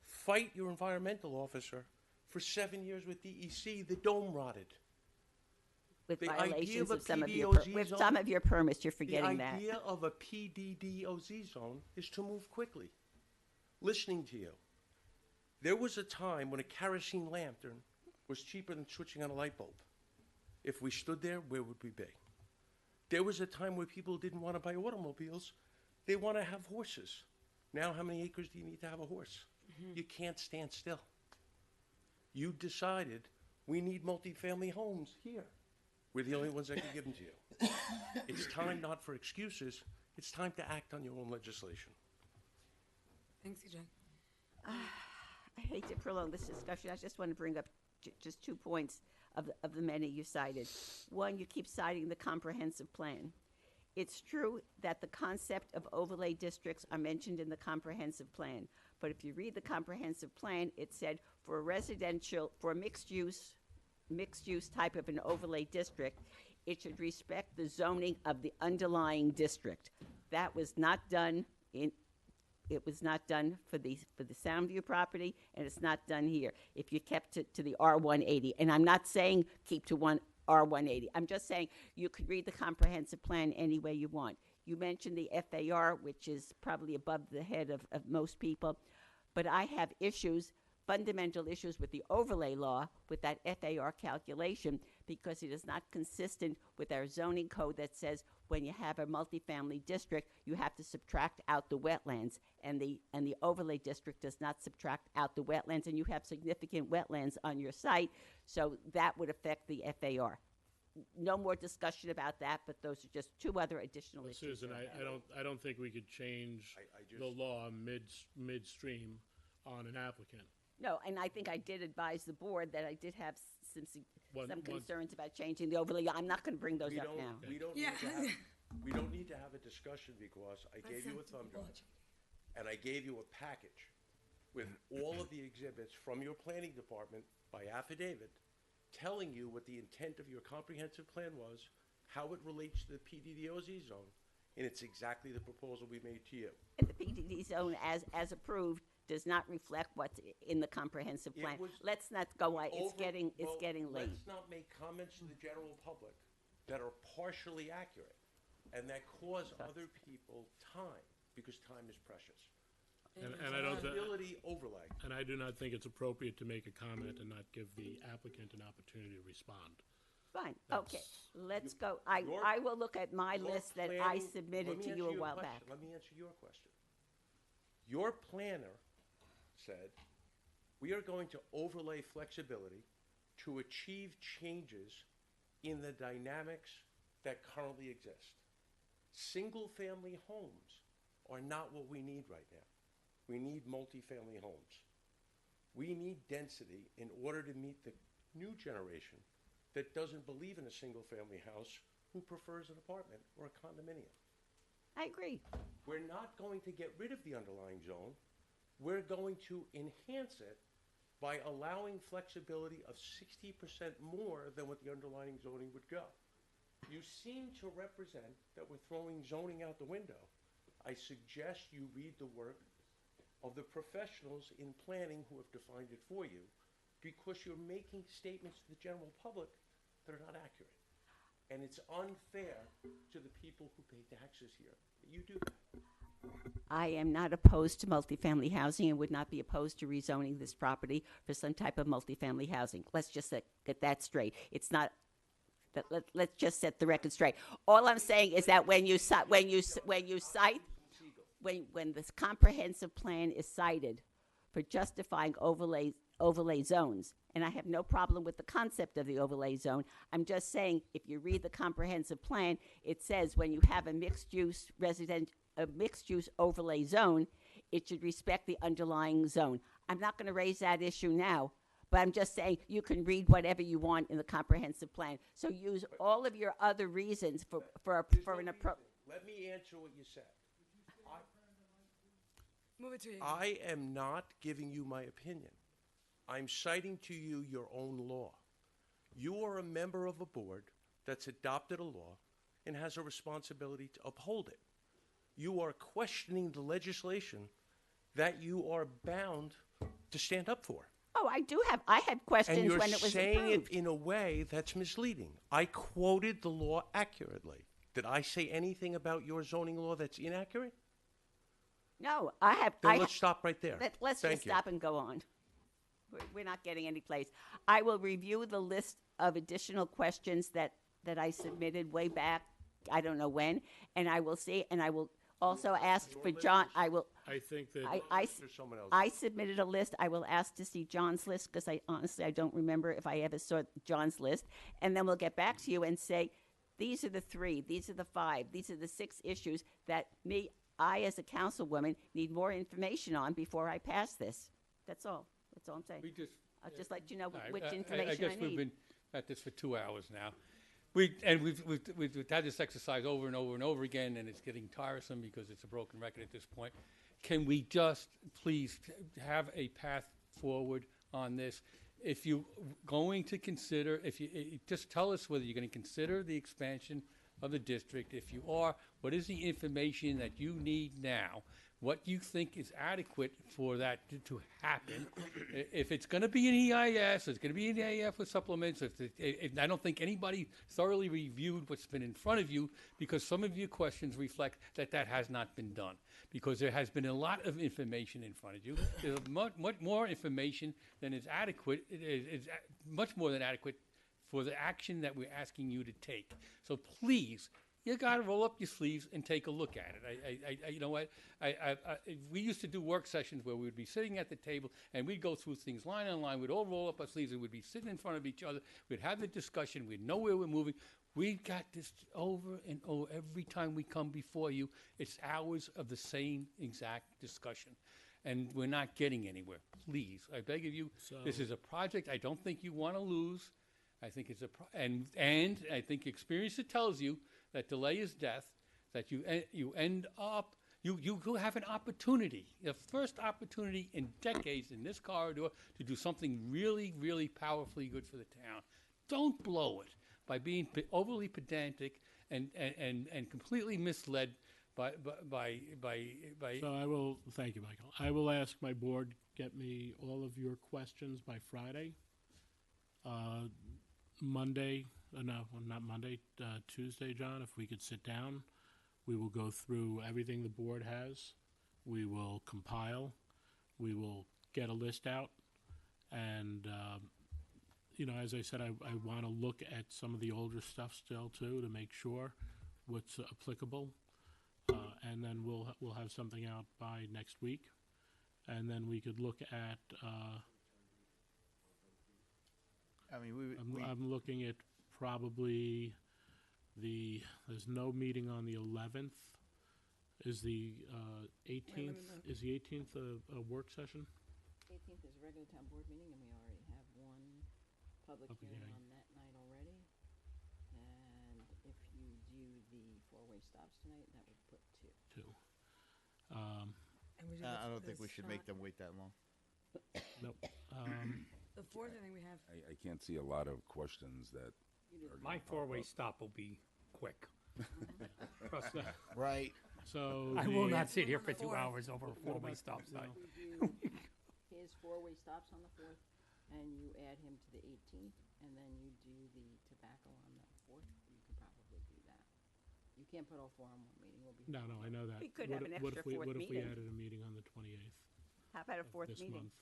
[SPEAKER 13] fight your environmental officer for 7 years with DEC, the dome rotted.
[SPEAKER 7] With
[SPEAKER 13] The idea
[SPEAKER 7] violations
[SPEAKER 13] of
[SPEAKER 7] of some of your,
[SPEAKER 13] PDOZ
[SPEAKER 7] with
[SPEAKER 13] zone-
[SPEAKER 7] some of your permits, you're forgetting
[SPEAKER 13] The
[SPEAKER 7] that.
[SPEAKER 13] idea of a PDDOZ zone is to move quickly. Listening to you, there was a time when a kerosene lantern was cheaper than switching on a light bulb. If we stood there, where would we be? There was a time where people didn't want to buy automobiles. They want to have horses. Now, how many acres do you need to have a horse? You can't stand still. You decided we need multifamily homes here. We're the only ones that can give them to you. It's time not for excuses. It's time to act on your own legislation.
[SPEAKER 5] Thanks, CJ.
[SPEAKER 7] I hate to prolong this discussion. I just want to bring up just 2 points of the many you cited. One, you keep citing the comprehensive plan. It's true that the concept of overlay districts are mentioned in the comprehensive plan. But if you read the comprehensive plan, it said for a residential, for a mixed use type of an overlay district, it should respect the zoning of the underlying district. That was not done it was not done for the Soundview property, and it's not done here. If you kept to the R180, and I'm not saying keep to R180. I'm just saying you could read the comprehensive plan any way you want. You mentioned the FAR, which is probably above the head of most people, but I have fundamental issues with the overlay law, with that FAR calculation, because it is not consistent with our zoning code that says when you have a multifamily district, you have to subtract out the wetlands, and the overlay district does not subtract out the wetlands, and you have significant wetlands on your site, so that would affect the FAR. No more discussion about that, but those are just 2 other additional issues.
[SPEAKER 1] Susan, I don't think we could change the law midstream on an applicant.
[SPEAKER 7] No, and I think I did advise the board that I did have some
[SPEAKER 1] One-
[SPEAKER 7] concerns about changing the overlay. I'm not going to bring those
[SPEAKER 13] We
[SPEAKER 7] up
[SPEAKER 13] don't,
[SPEAKER 7] now.
[SPEAKER 13] we don't
[SPEAKER 5] Yeah.
[SPEAKER 13] need to have, we don't need to have a discussion because I gave you a thumb drive and I gave you a package with all of the exhibits from your planning department by affidavit telling you what the intent of your comprehensive plan was, how it relates to the PDDOZ zone, and it's exactly the proposal we made to you.
[SPEAKER 7] And the PDD zone, as approved, does not reflect what's in the comprehensive
[SPEAKER 13] It
[SPEAKER 7] plan.
[SPEAKER 13] was
[SPEAKER 7] Let's not go, it's
[SPEAKER 13] Over-
[SPEAKER 7] getting
[SPEAKER 13] well,
[SPEAKER 7] late.
[SPEAKER 13] Let's not make comments to the general public that are partially accurate and that cause other people time, because time is precious.
[SPEAKER 1] And I don't,
[SPEAKER 13] Ability overlay.
[SPEAKER 1] and I do not think it's appropriate to make a comment and not give the applicant an opportunity to respond.
[SPEAKER 7] Fine, okay, let's go.
[SPEAKER 13] your-
[SPEAKER 7] I will look at my
[SPEAKER 13] Your
[SPEAKER 7] list that I
[SPEAKER 13] planning-
[SPEAKER 7] submitted
[SPEAKER 13] let me
[SPEAKER 7] to
[SPEAKER 13] answer
[SPEAKER 7] you a
[SPEAKER 13] your
[SPEAKER 7] while
[SPEAKER 13] question.
[SPEAKER 7] back.
[SPEAKER 13] Let me answer your question. Your planner said, we are going to overlay flexibility to achieve changes in the dynamics that currently exist. Single-family homes are not what we need right now. We need multifamily homes. We need density in order to meet the new generation that doesn't believe in a single-family house, who prefers an apartment or a condominium.
[SPEAKER 7] I agree.
[SPEAKER 13] We're not going to get rid of the underlying zone. We're going to enhance it by allowing flexibility of 60% more than what the underlying zoning would go. You seem to represent that we're throwing zoning out the window. I suggest you read the work of the professionals in planning who have defined it for you, because you're making statements to the general public that are not accurate. And it's unfair to the people who pay taxes here that you do that.
[SPEAKER 7] I am not opposed to multifamily housing and would not be opposed to rezoning this property for some type of multifamily housing. Let's just get that straight. It's not. Let's just set the record straight. All I'm saying is that when this comprehensive plan is cited for justifying overlay zones, and I have no problem with the concept of the overlay zone. I'm just saying, if you read the comprehensive plan, it says when you have a mixed-use overlay zone, it should respect the underlying zone. I'm not going to raise that issue now, but I'm just saying you can read whatever you want in the comprehensive plan. So use all of your other reasons for an approach.
[SPEAKER 13] Let me answer what you said.
[SPEAKER 5] Move it to you.
[SPEAKER 13] I am not giving you my opinion. I'm citing to you your own law. You are a member of a board that's adopted a law and has a responsibility to uphold it. You are questioning the legislation that you are bound to stand up for.
[SPEAKER 7] Oh, I had questions
[SPEAKER 13] And you're
[SPEAKER 7] when it was
[SPEAKER 13] saying
[SPEAKER 7] approved.
[SPEAKER 13] it in a way that's misleading. I quoted the law accurately. Did I say anything about your zoning law that's inaccurate?
[SPEAKER 7] No, I have.
[SPEAKER 13] Then let's stop right there.
[SPEAKER 7] Let's
[SPEAKER 13] Thank
[SPEAKER 7] just
[SPEAKER 13] you.
[SPEAKER 7] stop and go on. We're not getting any place. I will review the list of additional questions that I submitted way back, I don't know when, and I will see, and I will also ask for John, I
[SPEAKER 1] think that
[SPEAKER 13] There's someone else.
[SPEAKER 7] I submitted a list. I will ask to see John's list because I don't remember if I ever saw John's list. And then we'll get back to you and say, these are the 3, these are the 5, these are the 6 issues that I as a councilwoman need more information on before I pass this. That's all. That's all I'm saying. I'll just let you know which information
[SPEAKER 4] I guess
[SPEAKER 7] I
[SPEAKER 4] we've
[SPEAKER 7] need.
[SPEAKER 4] been at this for 2 hours now. We've had this exercise over and over and over again, and it's getting tiresome because it's a broken record at this point. Can we just please have a path forward on this? If you're going to consider, just tell us whether you're going to consider the expansion of the district. If you are, what is the information that you need now? What you think is adequate for that to happen? If it's going to be an EIS, it's going to be an EIF with supplements. If I don't think anybody thoroughly reviewed what's been in front of you, because some of your questions reflect that has not been done. Because there has been a lot of information in front of you. There's much more information than is adequate. It is much more than adequate for the action that we're asking you to take. So please, you got to roll up your sleeves and take a look at it. You know what? We used to do work sessions where we would be sitting at the table and we'd go through things line on line. We'd all roll up our sleeves and we'd be sitting in front of each other. We'd have the discussion. We'd know where we're moving. We got this over and over. Every time we come before you, it's hours of the same exact discussion. And we're not getting anywhere. Please, I beg of you, this is a project I don't think you want to lose. I think it's and I think experience tells you that delay is death, that you end up, you have an opportunity, the first opportunity in decades in this corridor to do something really, really powerfully good for the town. Don't blow it by being overly pedantic and completely misled by.
[SPEAKER 1] So I will, thank you, Michael. I will ask my board, get me all of your questions by Friday. Monday, not Monday, Tuesday, John, if we could sit down, we will go through everything the board has. We will compile. We will get a list out. And, as I said, I want to look at some of the older stuff still, too, to make sure what's applicable. And then we'll have something out by next week. And then we could look at... I'm looking at probably there's no meeting on the 11th. Is the 18th, is the 18th a work session?
[SPEAKER 2] 18th is a regular town board meeting, and we already have one public hearing on that night already. And if you do the 4-way stops tonight, that would put 2.
[SPEAKER 3] I don't think we should make them wait that long.
[SPEAKER 1] Nope.
[SPEAKER 5] The 4th, I think we have.
[SPEAKER 8] I can't see a lot of questions that.
[SPEAKER 10] My 4-way stop will be quick. Trust me.
[SPEAKER 3] Right.
[SPEAKER 1] So
[SPEAKER 10] I will not sit here for 2 hours over a 4-way stop sign.
[SPEAKER 2] His 4-way stops on the 4th, and you add him to the 18th, and then you do the tobacco on the 4th. You could probably do that. You can't put all 4 on one meeting. We'll be
[SPEAKER 1] No, I know that.
[SPEAKER 7] We could have an extra fourth
[SPEAKER 1] What if we
[SPEAKER 7] meeting.
[SPEAKER 1] added a meeting on the 28th
[SPEAKER 7] How about a fourth
[SPEAKER 1] this
[SPEAKER 7] meeting?
[SPEAKER 1] month?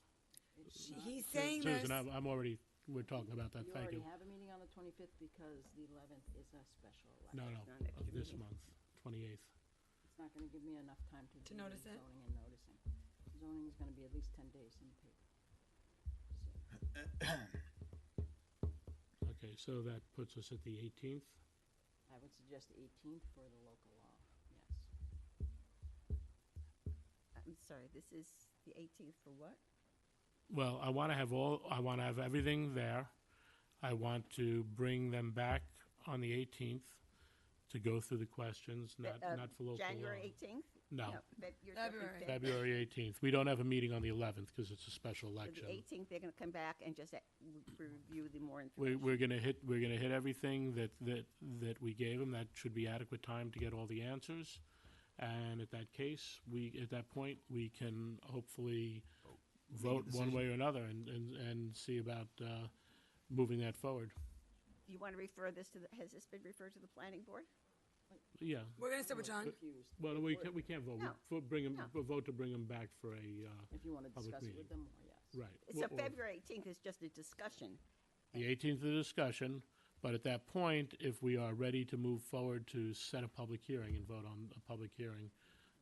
[SPEAKER 5] He's saying this.
[SPEAKER 1] Susan, I'm already, we're talking about that,
[SPEAKER 2] You
[SPEAKER 1] thank
[SPEAKER 2] already
[SPEAKER 1] you.
[SPEAKER 2] have a meeting on the 25th because the 11th is a special election.
[SPEAKER 1] No,
[SPEAKER 7] not an
[SPEAKER 1] of
[SPEAKER 7] extra
[SPEAKER 1] this
[SPEAKER 7] meeting.
[SPEAKER 1] month, 28th.
[SPEAKER 2] It's not gonna give me enough time to do
[SPEAKER 5] notice it?
[SPEAKER 2] zoning and noticing. Zoning is gonna be at least 10 days in the paper. So,
[SPEAKER 1] Okay, so that puts us at the 18th.
[SPEAKER 2] I would suggest the 18th for the local law, yes.
[SPEAKER 7] I'm sorry, this is the 18th for what?
[SPEAKER 1] Well, I want to have everything there. I want to bring them back on the 18th to go through the questions, not for local law.
[SPEAKER 7] January 18th?
[SPEAKER 1] No.
[SPEAKER 7] You're talking
[SPEAKER 5] February.
[SPEAKER 1] February 18th. We don't have a meeting on the 11th because it's a special
[SPEAKER 7] So
[SPEAKER 1] election.
[SPEAKER 7] the 18th, they're gonna come back and just review the more information.
[SPEAKER 1] We're gonna hit everything that we gave them. That should be adequate time to get all the answers. And at that case, at that point, we can hopefully vote one way or another and see about moving that forward.
[SPEAKER 7] Do you wanna refer this to has this been referred to the planning board?
[SPEAKER 1] Yeah.
[SPEAKER 5] We're gonna start with John.
[SPEAKER 2] Confused.
[SPEAKER 1] Well, we can't vote.
[SPEAKER 7] No.
[SPEAKER 1] We'll vote to bring them back for a,
[SPEAKER 2] If you want to
[SPEAKER 1] Public
[SPEAKER 2] discuss it
[SPEAKER 1] meeting.
[SPEAKER 2] with them, more, yes.
[SPEAKER 1] right.
[SPEAKER 7] So
[SPEAKER 1] Well,
[SPEAKER 7] February 18th is just a discussion.
[SPEAKER 1] The 18th of the discussion, but at that point, if we are ready to move forward to set a public hearing and vote on a public hearing,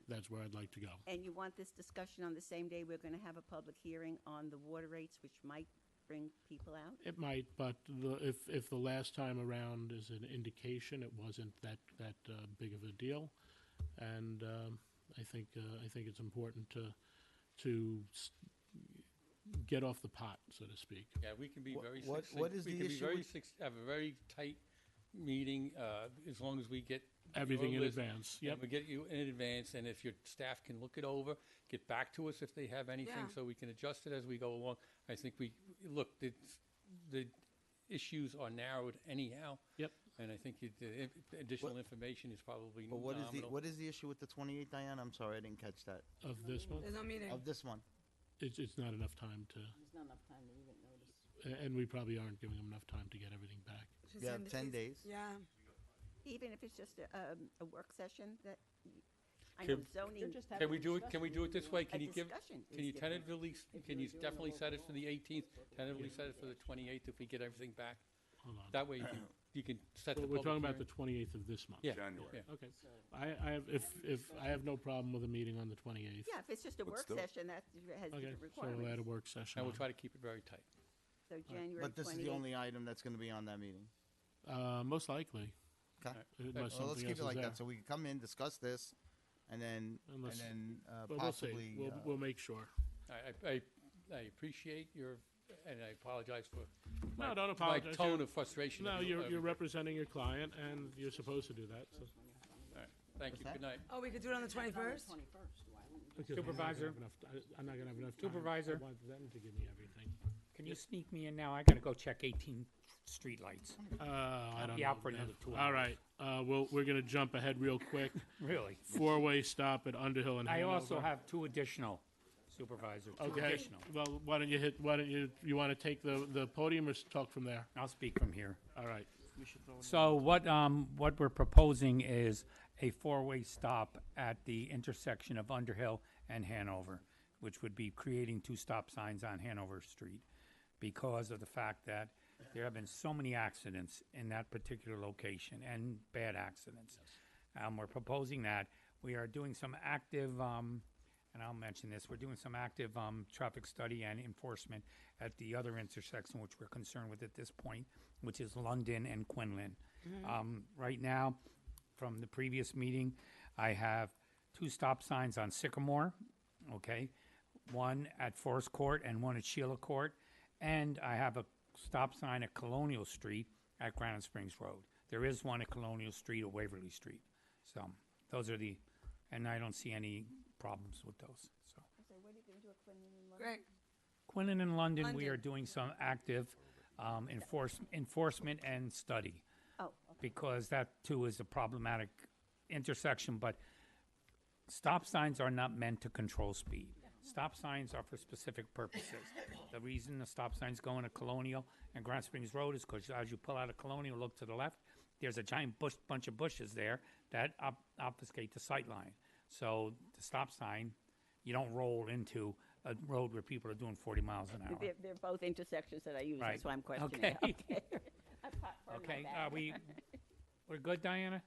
[SPEAKER 1] that's where I'd like to go.
[SPEAKER 7] And you want this discussion on the same day we're gonna have a public hearing on the water rates, which might bring people out?
[SPEAKER 1] It might, but if the last time around is an indication, it wasn't that big of a deal, and I think it's important to get off the pot, so to speak.
[SPEAKER 4] Yeah, we can be very
[SPEAKER 3] what
[SPEAKER 4] succinct.
[SPEAKER 3] is
[SPEAKER 4] We
[SPEAKER 3] the
[SPEAKER 4] can be
[SPEAKER 3] issue
[SPEAKER 4] very
[SPEAKER 3] with-
[SPEAKER 4] have a very tight meeting, as long as we get
[SPEAKER 1] Everything
[SPEAKER 4] your
[SPEAKER 1] in
[SPEAKER 4] list,
[SPEAKER 1] advance.
[SPEAKER 4] and
[SPEAKER 1] Yep.
[SPEAKER 4] we get you in advance, and if your staff can look it over, get back to us if they have anything,
[SPEAKER 5] Yeah.
[SPEAKER 4] so we can adjust it as we go along. I think look, the issues are narrowed anyhow.
[SPEAKER 1] Yep.
[SPEAKER 4] And I think the additional information is probably
[SPEAKER 3] But
[SPEAKER 4] nominal.
[SPEAKER 3] what is the issue with the 28th, Diane? I'm sorry, I didn't catch that.
[SPEAKER 1] Of this one,
[SPEAKER 5] There's no meeting.
[SPEAKER 3] Of this one.
[SPEAKER 1] it's not enough time to,
[SPEAKER 2] There's not enough time to even notice.
[SPEAKER 1] and we probably aren't giving them enough time to get everything back.
[SPEAKER 5] She's
[SPEAKER 3] Yeah,
[SPEAKER 5] saying
[SPEAKER 3] 10
[SPEAKER 5] it's-
[SPEAKER 3] days.
[SPEAKER 5] Yeah.
[SPEAKER 7] Even if it's just a work session that, I
[SPEAKER 4] Can-
[SPEAKER 7] know zoning.
[SPEAKER 2] They're just
[SPEAKER 4] Can
[SPEAKER 2] having
[SPEAKER 4] we
[SPEAKER 2] a
[SPEAKER 4] do it, can we do it this way?
[SPEAKER 7] A
[SPEAKER 4] Can you give,
[SPEAKER 7] discussion
[SPEAKER 4] can
[SPEAKER 7] is
[SPEAKER 4] you
[SPEAKER 7] different.
[SPEAKER 4] tentatively,
[SPEAKER 2] If
[SPEAKER 4] can
[SPEAKER 2] you're
[SPEAKER 4] you
[SPEAKER 2] doing
[SPEAKER 4] definitely
[SPEAKER 2] a
[SPEAKER 4] set it
[SPEAKER 2] local
[SPEAKER 4] for the 18th, tentatively set it for the 28th if we get everything back?
[SPEAKER 1] Hold on.
[SPEAKER 4] That way you can set the
[SPEAKER 1] We're
[SPEAKER 4] public
[SPEAKER 1] talking about the
[SPEAKER 4] hearing.
[SPEAKER 1] 28th of this month.
[SPEAKER 4] Yeah,
[SPEAKER 12] January.
[SPEAKER 4] yeah.
[SPEAKER 1] Okay. I have, if I have no problem with a meeting on the 28th.
[SPEAKER 7] Yeah, if it's just a
[SPEAKER 8] Let's
[SPEAKER 7] work
[SPEAKER 8] do it.
[SPEAKER 7] session, that has
[SPEAKER 1] Okay,
[SPEAKER 7] different
[SPEAKER 1] so we'll add a
[SPEAKER 7] requirements.
[SPEAKER 1] work session.
[SPEAKER 4] And we'll
[SPEAKER 1] on.
[SPEAKER 4] try to keep it very tight.
[SPEAKER 7] So January
[SPEAKER 3] But this is the
[SPEAKER 7] 28th.
[SPEAKER 3] only item that's gonna be on that meeting.
[SPEAKER 1] Most likely.
[SPEAKER 3] Okay.
[SPEAKER 1] Unless
[SPEAKER 3] Well, let's
[SPEAKER 1] something
[SPEAKER 3] keep
[SPEAKER 1] else
[SPEAKER 3] it like
[SPEAKER 1] is there.
[SPEAKER 3] that, so we can come in, discuss this, and then,
[SPEAKER 1] Unless- But we'll
[SPEAKER 3] possibly.
[SPEAKER 1] see. We'll make sure.
[SPEAKER 4] I appreciate your, and I apologize for
[SPEAKER 1] No, don't
[SPEAKER 4] my
[SPEAKER 1] apologize.
[SPEAKER 4] tone
[SPEAKER 1] You're-
[SPEAKER 4] of frustration.
[SPEAKER 1] No,
[SPEAKER 4] of you-
[SPEAKER 1] you're representing your client, and you're supposed to do that, so.
[SPEAKER 4] All right. Thank you,
[SPEAKER 3] that?
[SPEAKER 4] good night.
[SPEAKER 5] Oh, we could do it on the 21st?
[SPEAKER 2] 21st, why wouldn't you?
[SPEAKER 1] Because
[SPEAKER 10] Supervisor.
[SPEAKER 1] I'm not gonna have enough time.
[SPEAKER 10] Supervisor.
[SPEAKER 1] I want them to give me everything.
[SPEAKER 10] Can you sneak me in now? I gotta go check 18 streetlights.
[SPEAKER 1] I don't
[SPEAKER 10] be
[SPEAKER 1] know.
[SPEAKER 10] out for
[SPEAKER 1] man.
[SPEAKER 10] another 2
[SPEAKER 1] All
[SPEAKER 10] hours.
[SPEAKER 1] right, we're gonna jump ahead real quick.
[SPEAKER 10] Really?
[SPEAKER 1] Four-way stop at Underhill and
[SPEAKER 10] I
[SPEAKER 1] Hanover.
[SPEAKER 10] also have 2 additional, Supervisor, 2
[SPEAKER 1] Okay,
[SPEAKER 10] additional.
[SPEAKER 1] well, why don't you wanna take the podium or talk from there?
[SPEAKER 10] I'll speak from here.
[SPEAKER 1] All right.
[SPEAKER 10] So what we're proposing is a 4-way stop at the intersection of Underhill and Hanover, which would be creating 2 stop signs on Hanover Street because of the fact that there have been so many accidents in that particular location and bad accidents. We're proposing that. We are doing some active, and I'll mention this, we're doing some active traffic study and enforcement at the other intersection, which we're concerned with at this point, which is London and Quinlan. Right now, from the previous meeting, I have 2 stop signs on Sycamore, okay? One at Forest Court and one at Sheila Court. And I have a stop sign at Colonial Street at Granite Springs Road. There is one at Colonial Street or Waverly Street. So those are and I don't see any problems with those, so.
[SPEAKER 7] So what are you gonna do at Quinlan and London?
[SPEAKER 5] Great.
[SPEAKER 10] Quinlan and London, we
[SPEAKER 5] London.
[SPEAKER 10] are doing some active enforcement and study.
[SPEAKER 7] Oh, okay.
[SPEAKER 10] Because that too is a problematic intersection, but stop signs are not meant to control speed. Stop signs are for specific purposes. The reason the stop signs go into Colonial and Grand Springs Road is because as you pull out of Colonial, look to the left, there's a giant bunch of bushes there that obfuscate the sight line. So the stop sign, you don't roll into a road where people are doing 40 miles an hour.
[SPEAKER 7] They're both intersections that I use,
[SPEAKER 10] Right.
[SPEAKER 7] that's why I'm questioning
[SPEAKER 10] Okay.
[SPEAKER 7] it. Okay. Pardon my
[SPEAKER 10] Okay,
[SPEAKER 7] bad.
[SPEAKER 10] we're good, Diana?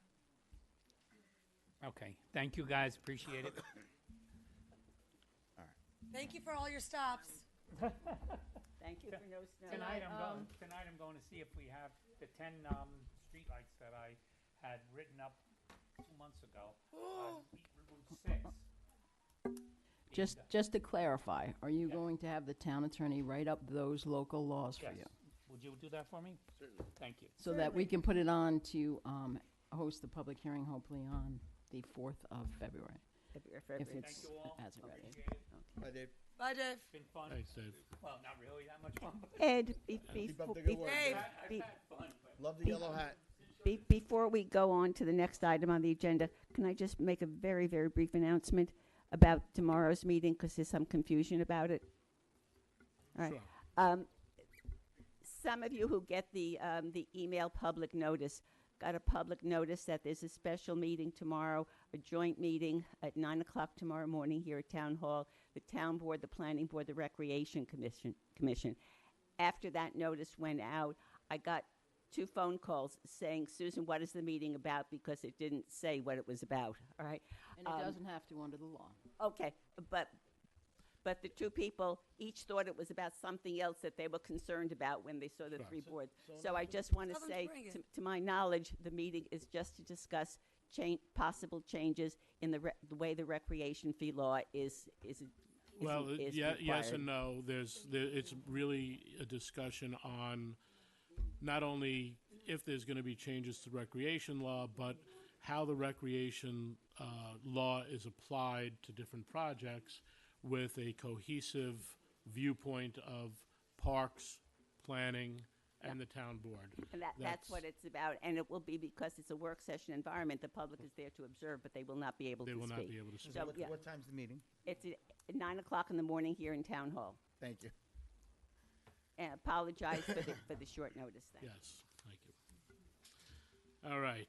[SPEAKER 10] Okay, thank you, guys, appreciate it.
[SPEAKER 5] Thank you for all your stops.
[SPEAKER 7] Thank you for no snow.
[SPEAKER 10] Tonight I'm going to see if we have the 10 streetlights that I had written up 2 months ago. We removed 6.
[SPEAKER 2] Just to clarify, are you going to have the town attorney write up those local laws for
[SPEAKER 10] Yes.
[SPEAKER 2] you?
[SPEAKER 10] Would you do that for me? Certainly. Thank you.
[SPEAKER 2] So that we can put it on to host the public hearing hopefully on the 4th of February. If
[SPEAKER 10] Thank
[SPEAKER 2] it's
[SPEAKER 10] you all.
[SPEAKER 2] as ready.
[SPEAKER 10] Appreciate it.
[SPEAKER 3] Bye, Dave.
[SPEAKER 5] Bye, Dave.
[SPEAKER 10] It's been fun.
[SPEAKER 1] Thanks, Dave.
[SPEAKER 10] Well, not really that much fun, but
[SPEAKER 7] Ed,
[SPEAKER 3] Keep up the good work.
[SPEAKER 5] Dave.
[SPEAKER 10] I've had fun. But
[SPEAKER 3] Love the yellow hat.
[SPEAKER 7] Before we go on to the next item on the agenda, can I just make a very, very brief announcement about tomorrow's meeting, because there's some confusion about it? All right.
[SPEAKER 1] Sure.
[SPEAKER 7] Some of you who get the email public notice got a public notice that there's a special meeting tomorrow, a joint meeting at 9 o'clock tomorrow morning here at Town Hall, the Town Board, the Planning Board, the Recreation Commission. After that notice went out, I got 2 phone calls saying, Susan, what is the meeting about? Because it didn't say what it was about, all right?
[SPEAKER 2] And it doesn't have to under the law.
[SPEAKER 7] Okay, but the 2 people each thought it was about something else that they were concerned about when they saw the 3 boards. So I just want to
[SPEAKER 5] Tell them to
[SPEAKER 7] say,
[SPEAKER 5] bring it.
[SPEAKER 7] to my knowledge, the meeting is just to discuss possible changes in the way the recreation fee law is
[SPEAKER 1] Well,
[SPEAKER 7] is
[SPEAKER 1] yes
[SPEAKER 7] required.
[SPEAKER 1] and no. It's really a discussion on not only if there's going to be changes to recreation law, but how the recreation law is applied to different projects with a cohesive viewpoint of parks, planning, and the town board.
[SPEAKER 7] And that's what it's about, and it will be because it's a work session environment. The public is there to observe, but they will not be able to
[SPEAKER 1] They
[SPEAKER 7] speak.
[SPEAKER 1] will not be able to speak.
[SPEAKER 7] So, yeah,
[SPEAKER 3] What time's the meeting?
[SPEAKER 7] it's at 9 o'clock in the morning here in Town Hall.
[SPEAKER 3] Thank you.
[SPEAKER 7] And I apologize for the short notice thing.
[SPEAKER 1] Yes, thank you. All right.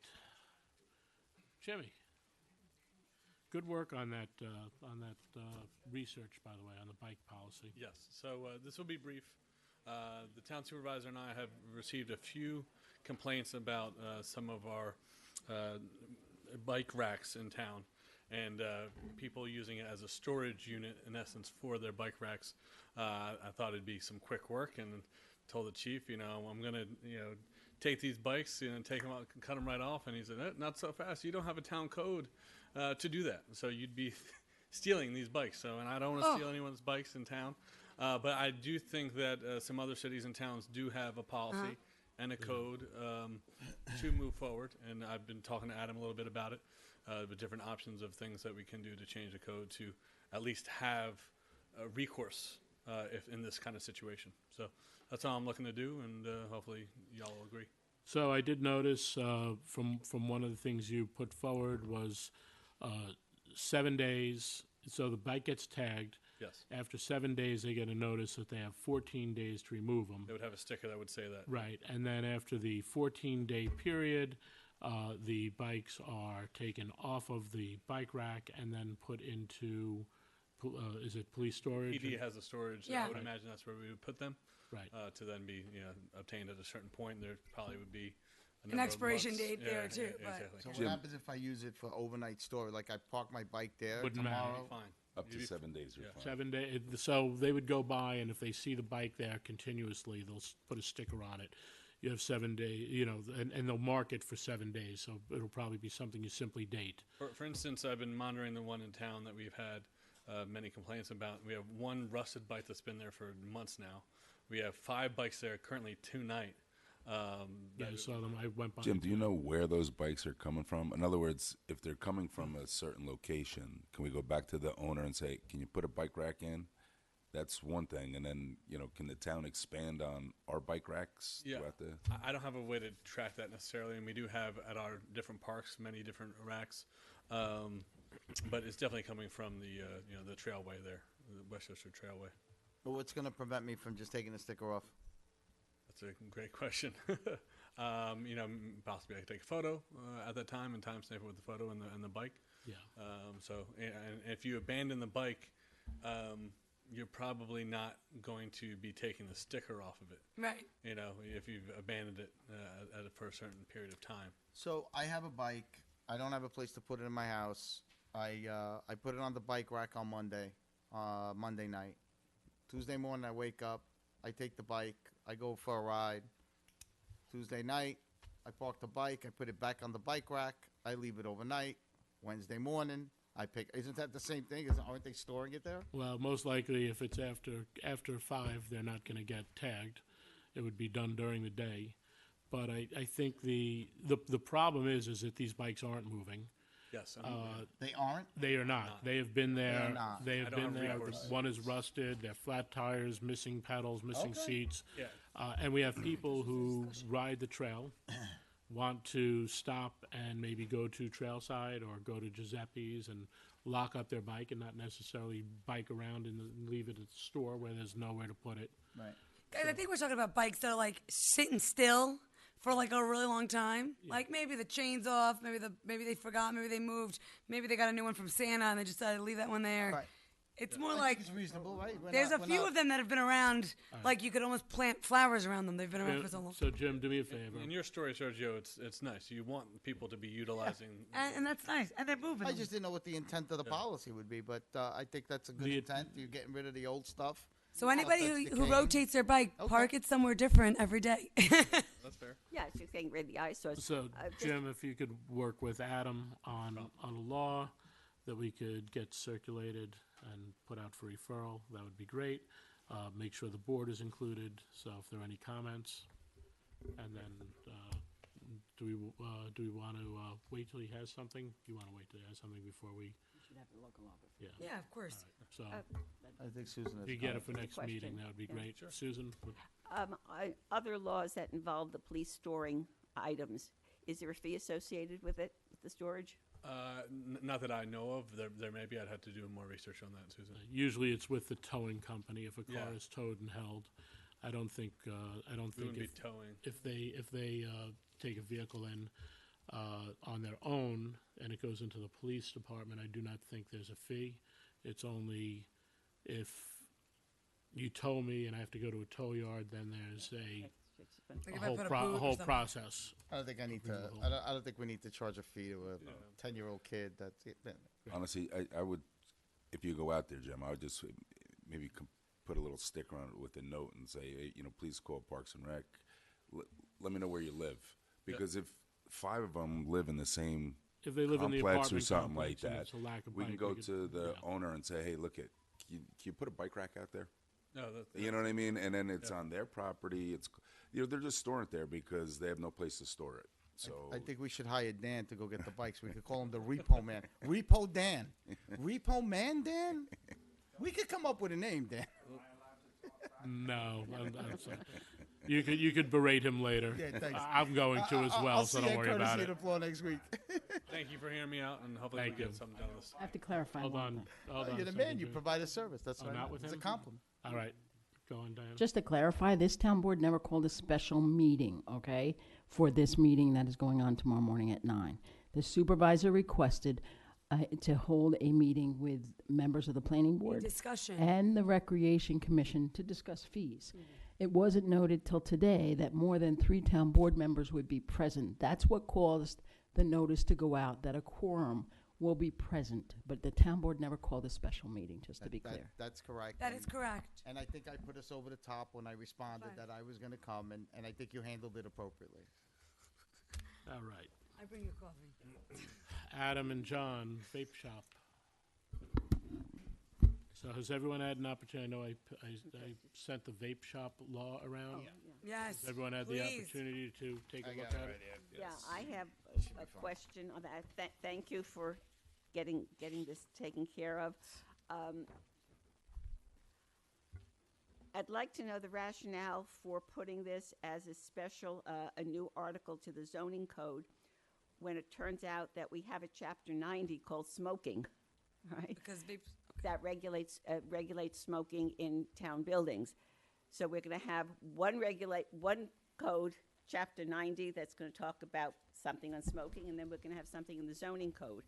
[SPEAKER 1] Jimmy, good work on that research, by the way, on the bike policy.
[SPEAKER 14] Yes, so this will be brief. The town supervisor and I have received a few complaints about some of our bike racks in town, and people using it as a storage unit, in essence, for their bike racks. I thought it'd be some quick work, and told the chief, I'm going to, take these bikes, take them out, cut them right off. And he said, not so fast. You don't have a town code to do that. So you'd be stealing these bikes. And I don't want to steal anyone's bikes in town. But I do think that some other cities and towns do have a policy and a code to move forward. And I've been talking to Adam a little bit about it, the different options of things that we can do to change the code to at least have recourse if in this kind of situation. So that's all I'm looking to do, and hopefully y'all will agree.
[SPEAKER 1] So I did notice from one of the things you put forward was 7 days. So the bike gets tagged.
[SPEAKER 14] Yes.
[SPEAKER 1] After 7 days, they get a notice that they have 14 days to remove them.
[SPEAKER 14] They would have a sticker that would say that.
[SPEAKER 1] Right, and then after the 14-day period, the bikes are taken off of the bike rack and then put into, is it police storage?
[SPEAKER 14] PD has a storage.
[SPEAKER 5] Yeah.
[SPEAKER 14] I would imagine that's where we would put them.
[SPEAKER 1] Right.
[SPEAKER 14] To then be obtained at a certain point. There probably would be a
[SPEAKER 5] An
[SPEAKER 14] number of
[SPEAKER 5] expiration
[SPEAKER 14] months.
[SPEAKER 5] date there, too, but-
[SPEAKER 14] Exactly.
[SPEAKER 3] So what
[SPEAKER 8] Jim.
[SPEAKER 3] happens if I use it for overnight storage? Like I park my bike there
[SPEAKER 1] Wouldn't matter.
[SPEAKER 3] tomorrow?
[SPEAKER 14] Fine.
[SPEAKER 8] Up to
[SPEAKER 14] You'd be-
[SPEAKER 8] 7 days, you're
[SPEAKER 14] yeah.
[SPEAKER 8] fine.
[SPEAKER 1] 7 days. So they would go by, and if they see the bike there continuously, they'll put a sticker on it. You have 7 days, and they'll mark it for 7 days. So it'll probably be something you simply date.
[SPEAKER 14] For instance, I've been monitoring the one in town that we've had many complaints about. We have one rusted bike that's been there for months now. We have 5 bikes there currently tonight.
[SPEAKER 1] Yeah, I saw them. I went by.
[SPEAKER 8] Jim, do you know where those bikes are coming from? In other words, if they're coming from a certain location, can we go back to the owner and say, can you put a bike rack in? That's one thing. And then, can the town expand on our bike racks
[SPEAKER 14] Yeah,
[SPEAKER 8] throughout the...
[SPEAKER 14] I don't have a way to track that necessarily, and we do have at our different parks many different racks, but it's definitely coming from the trailway there, the Westchester Trailway.
[SPEAKER 3] But what's going to prevent me from just taking the sticker off?
[SPEAKER 14] That's a great question. Possibly I could take a photo at that time and timestamp it with the photo and the bike.
[SPEAKER 1] Yeah.
[SPEAKER 14] And if you abandon the bike, you're probably not going to be taking the sticker off of it.
[SPEAKER 5] Right.
[SPEAKER 14] If you've abandoned it for a certain period of time.
[SPEAKER 3] So I have a bike. I don't have a place to put it in my house. I put it on the bike rack on Monday night. Tuesday morning I wake up. I take the bike, I go for a ride. Tuesday night, I park the bike, I put it back on the bike rack, I leave it overnight. Wednesday morning, I pick. Isn't that the same thing? Aren't they storing it there?
[SPEAKER 1] Well, most likely, if it's after 5, they're not going to get tagged. It would be done during the day. But I think the problem is that these bikes aren't moving.
[SPEAKER 14] Yes.
[SPEAKER 3] They aren't?
[SPEAKER 1] They are not. They have been there.
[SPEAKER 3] not.
[SPEAKER 1] They
[SPEAKER 14] I
[SPEAKER 1] have
[SPEAKER 14] don't
[SPEAKER 1] been
[SPEAKER 14] have
[SPEAKER 1] there.
[SPEAKER 14] recourse.
[SPEAKER 1] One is rusted. They're flat tires, missing pedals, missing
[SPEAKER 3] Okay.
[SPEAKER 1] seats.
[SPEAKER 14] Yeah.
[SPEAKER 1] And we have people who ride the trail, want to stop and maybe go to Trailside or go to Giuseppe's and lock up their bike and not necessarily bike around and leave it at the store where there's nowhere to put it.
[SPEAKER 3] Right.
[SPEAKER 5] Guys, I think we're talking about bikes that are like sitting still for like a really long time. Like maybe the chain's off, maybe they forgot, maybe they moved, maybe they got a new one from Santa and they just decided to leave that one there.
[SPEAKER 3] Right.
[SPEAKER 5] It's more like
[SPEAKER 3] It's reasonable, right?
[SPEAKER 5] there's a few of them that have been around. Like you could almost plant flowers around them. They've been around for so long.
[SPEAKER 1] So, Jim, do me a favor.
[SPEAKER 14] In your story, Sergio, it's nice. You want people to be utilizing.
[SPEAKER 5] And that's nice. And they're moving.
[SPEAKER 3] I just didn't know what the intent of the policy would be, but I think that's a good intent. You're getting rid of the old stuff.
[SPEAKER 5] So anybody
[SPEAKER 3] Stuff
[SPEAKER 5] who,
[SPEAKER 3] that's
[SPEAKER 5] who
[SPEAKER 3] decaying.
[SPEAKER 5] rotates their bike,
[SPEAKER 3] Okay.
[SPEAKER 5] park it somewhere different every day.
[SPEAKER 14] That's fair.
[SPEAKER 7] Yeah, it's just getting rid of the eyesores.
[SPEAKER 1] So,
[SPEAKER 7] Just-
[SPEAKER 1] Jim, if you could work with Adam on a law that we could get circulated and put out for referral, that would be great. Make sure the board is included, so if there are any comments. And then, do we want to wait till he has something? You want to wait till he has something before we,
[SPEAKER 2] You should have the local law before.
[SPEAKER 1] yeah.
[SPEAKER 5] Yeah, of course.
[SPEAKER 1] So,
[SPEAKER 3] I think Susan has
[SPEAKER 1] if you get it for
[SPEAKER 7] Good
[SPEAKER 1] next
[SPEAKER 7] question.
[SPEAKER 1] meeting, that would be
[SPEAKER 7] Yeah.
[SPEAKER 1] great. Susan? would-
[SPEAKER 7] Other laws that involve the police storing items, is there a fee associated with it, with the storage?
[SPEAKER 14] Not that I know of. There may be. I'd have to do more research on that, Susan.
[SPEAKER 1] Usually it's with the towing company. If a car
[SPEAKER 14] Yeah.
[SPEAKER 1] is towed and held, I don't think
[SPEAKER 14] We wouldn't be towing.
[SPEAKER 1] if they take a vehicle in on their own and it goes into the police department, I do not think there's a fee. It's only if you tow me and I have to go to a tow yard, then there's a
[SPEAKER 5] Like if I
[SPEAKER 1] whole,
[SPEAKER 5] put a
[SPEAKER 1] pro-
[SPEAKER 5] boot or
[SPEAKER 1] whole
[SPEAKER 5] something.
[SPEAKER 1] process.
[SPEAKER 3] I don't think I need to.
[SPEAKER 1] Reasonable.
[SPEAKER 3] I don't think we need to charge a fee to a 10-year-old kid. That's it.
[SPEAKER 8] Honestly, I would, if you go out there, Jim, I would just maybe put a little sticker on it with a note and say, hey, please call Parks and Rec. Let me know where you live. Because if 5 of them live in the same
[SPEAKER 1] If they live in the
[SPEAKER 8] complex or
[SPEAKER 1] apartment
[SPEAKER 8] something like
[SPEAKER 1] complex and
[SPEAKER 8] that,
[SPEAKER 1] it's a lack of
[SPEAKER 8] we can
[SPEAKER 1] bike,
[SPEAKER 8] go
[SPEAKER 1] we could-
[SPEAKER 8] to the
[SPEAKER 1] yeah.
[SPEAKER 8] owner and say, hey, look, can you put a bike rack out there?
[SPEAKER 14] No,
[SPEAKER 8] You know what I mean? And then it's on their property. It's they're just storing it there because they have no place to store it. So
[SPEAKER 3] I think we should hire Dan to go get the bikes. We could call him the Repo Man. Repo Dan. Repo Man Dan? We could come up with a name, Dan.
[SPEAKER 1] No, I'm sorry. You could berate him later.
[SPEAKER 3] Yeah, thanks.
[SPEAKER 1] I'm going to as well,
[SPEAKER 3] I'll
[SPEAKER 1] so
[SPEAKER 3] see
[SPEAKER 1] don't
[SPEAKER 3] you
[SPEAKER 1] worry
[SPEAKER 3] at
[SPEAKER 1] about
[SPEAKER 3] Courtesy
[SPEAKER 1] it.
[SPEAKER 3] of the Floor next week.
[SPEAKER 14] Thank you for hearing me out, and hopefully
[SPEAKER 1] Thank
[SPEAKER 14] we
[SPEAKER 1] you.
[SPEAKER 14] get something done on this.
[SPEAKER 2] I have to clarify
[SPEAKER 1] Hold
[SPEAKER 2] one
[SPEAKER 1] on.
[SPEAKER 2] thing.
[SPEAKER 1] Hold on.
[SPEAKER 3] You're the
[SPEAKER 1] so
[SPEAKER 3] man.
[SPEAKER 1] we
[SPEAKER 3] You
[SPEAKER 1] do-
[SPEAKER 3] provide a service. That's
[SPEAKER 1] Oh,
[SPEAKER 3] right.
[SPEAKER 1] not with
[SPEAKER 3] It's a
[SPEAKER 1] him?
[SPEAKER 3] compliment.
[SPEAKER 1] All right. Go on, Diana.
[SPEAKER 2] Just to clarify, this town board never called a special meeting, okay, for this meeting that is going on tomorrow morning at 9. The supervisor requested to hold a meeting with members of the planning board
[SPEAKER 5] Discussion.
[SPEAKER 2] and the Recreation Commission to discuss fees. It wasn't noted till today that more than 3 town board members would be present. That's what caused the notice to go out, that a quorum will be present. But the town board never called a special meeting, just to be clear.
[SPEAKER 3] That's correct.
[SPEAKER 5] That is correct.
[SPEAKER 3] And I think I put us over the top when I responded
[SPEAKER 5] Fine.
[SPEAKER 3] that I was going to come, and I think you handled it appropriately.
[SPEAKER 1] All right.
[SPEAKER 5] I bring you coffee.
[SPEAKER 1] Adam and John, vape shop. So has everyone had an opportunity? I know I sent the vape shop law around.
[SPEAKER 5] Yes.
[SPEAKER 1] Has everyone had the
[SPEAKER 5] please.
[SPEAKER 1] opportunity to take a look at it?
[SPEAKER 7] Yeah, I have a question on that. Thank you for getting this taken care of. I'd like to know the rationale for putting this as a special, a new article to the zoning code, when it turns out that we have a chapter 90 called smoking, right?
[SPEAKER 5] Because vape.
[SPEAKER 7] That regulates smoking in town buildings. So we're going to have one code, chapter 90, that's going to talk about something on smoking, and then we're going to have something in the zoning code,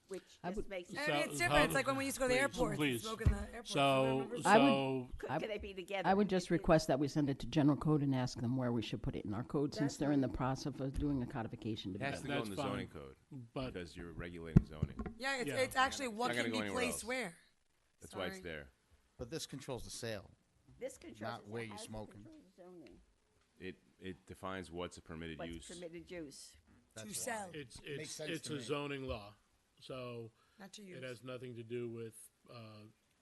[SPEAKER 7] which just makes
[SPEAKER 5] I mean, it's different. It's like when we used to go to the airport.
[SPEAKER 1] Please.
[SPEAKER 5] Smoke in the airport.
[SPEAKER 1] So,
[SPEAKER 2] I would-
[SPEAKER 1] so
[SPEAKER 7] Could they be together?
[SPEAKER 2] I would just request that we send it to general code and ask them where we should put it in our code, since they're in the process of doing a codification.
[SPEAKER 12] It has to go
[SPEAKER 1] That's
[SPEAKER 12] in the
[SPEAKER 1] fine.
[SPEAKER 12] zoning code
[SPEAKER 1] but
[SPEAKER 12] because you're regulating zoning.
[SPEAKER 5] Yeah,
[SPEAKER 1] Yeah.
[SPEAKER 5] it's actually what
[SPEAKER 12] Not gonna
[SPEAKER 5] can
[SPEAKER 12] go
[SPEAKER 5] be
[SPEAKER 12] anywhere
[SPEAKER 5] placed
[SPEAKER 12] else.
[SPEAKER 5] where.
[SPEAKER 12] That's why it's
[SPEAKER 5] Sorry.
[SPEAKER 12] there.
[SPEAKER 3] But this controls the sale.
[SPEAKER 7] This controls.
[SPEAKER 3] not where you're
[SPEAKER 7] how does it
[SPEAKER 3] smoking.
[SPEAKER 7] control zoning?
[SPEAKER 12] It defines what's a permitted
[SPEAKER 7] What's
[SPEAKER 12] use.
[SPEAKER 7] permitted use?
[SPEAKER 5] To sell,
[SPEAKER 3] Makes sense
[SPEAKER 1] It's
[SPEAKER 3] to
[SPEAKER 1] a
[SPEAKER 3] me.
[SPEAKER 1] zoning law, so
[SPEAKER 5] not to use.
[SPEAKER 1] it has nothing to do with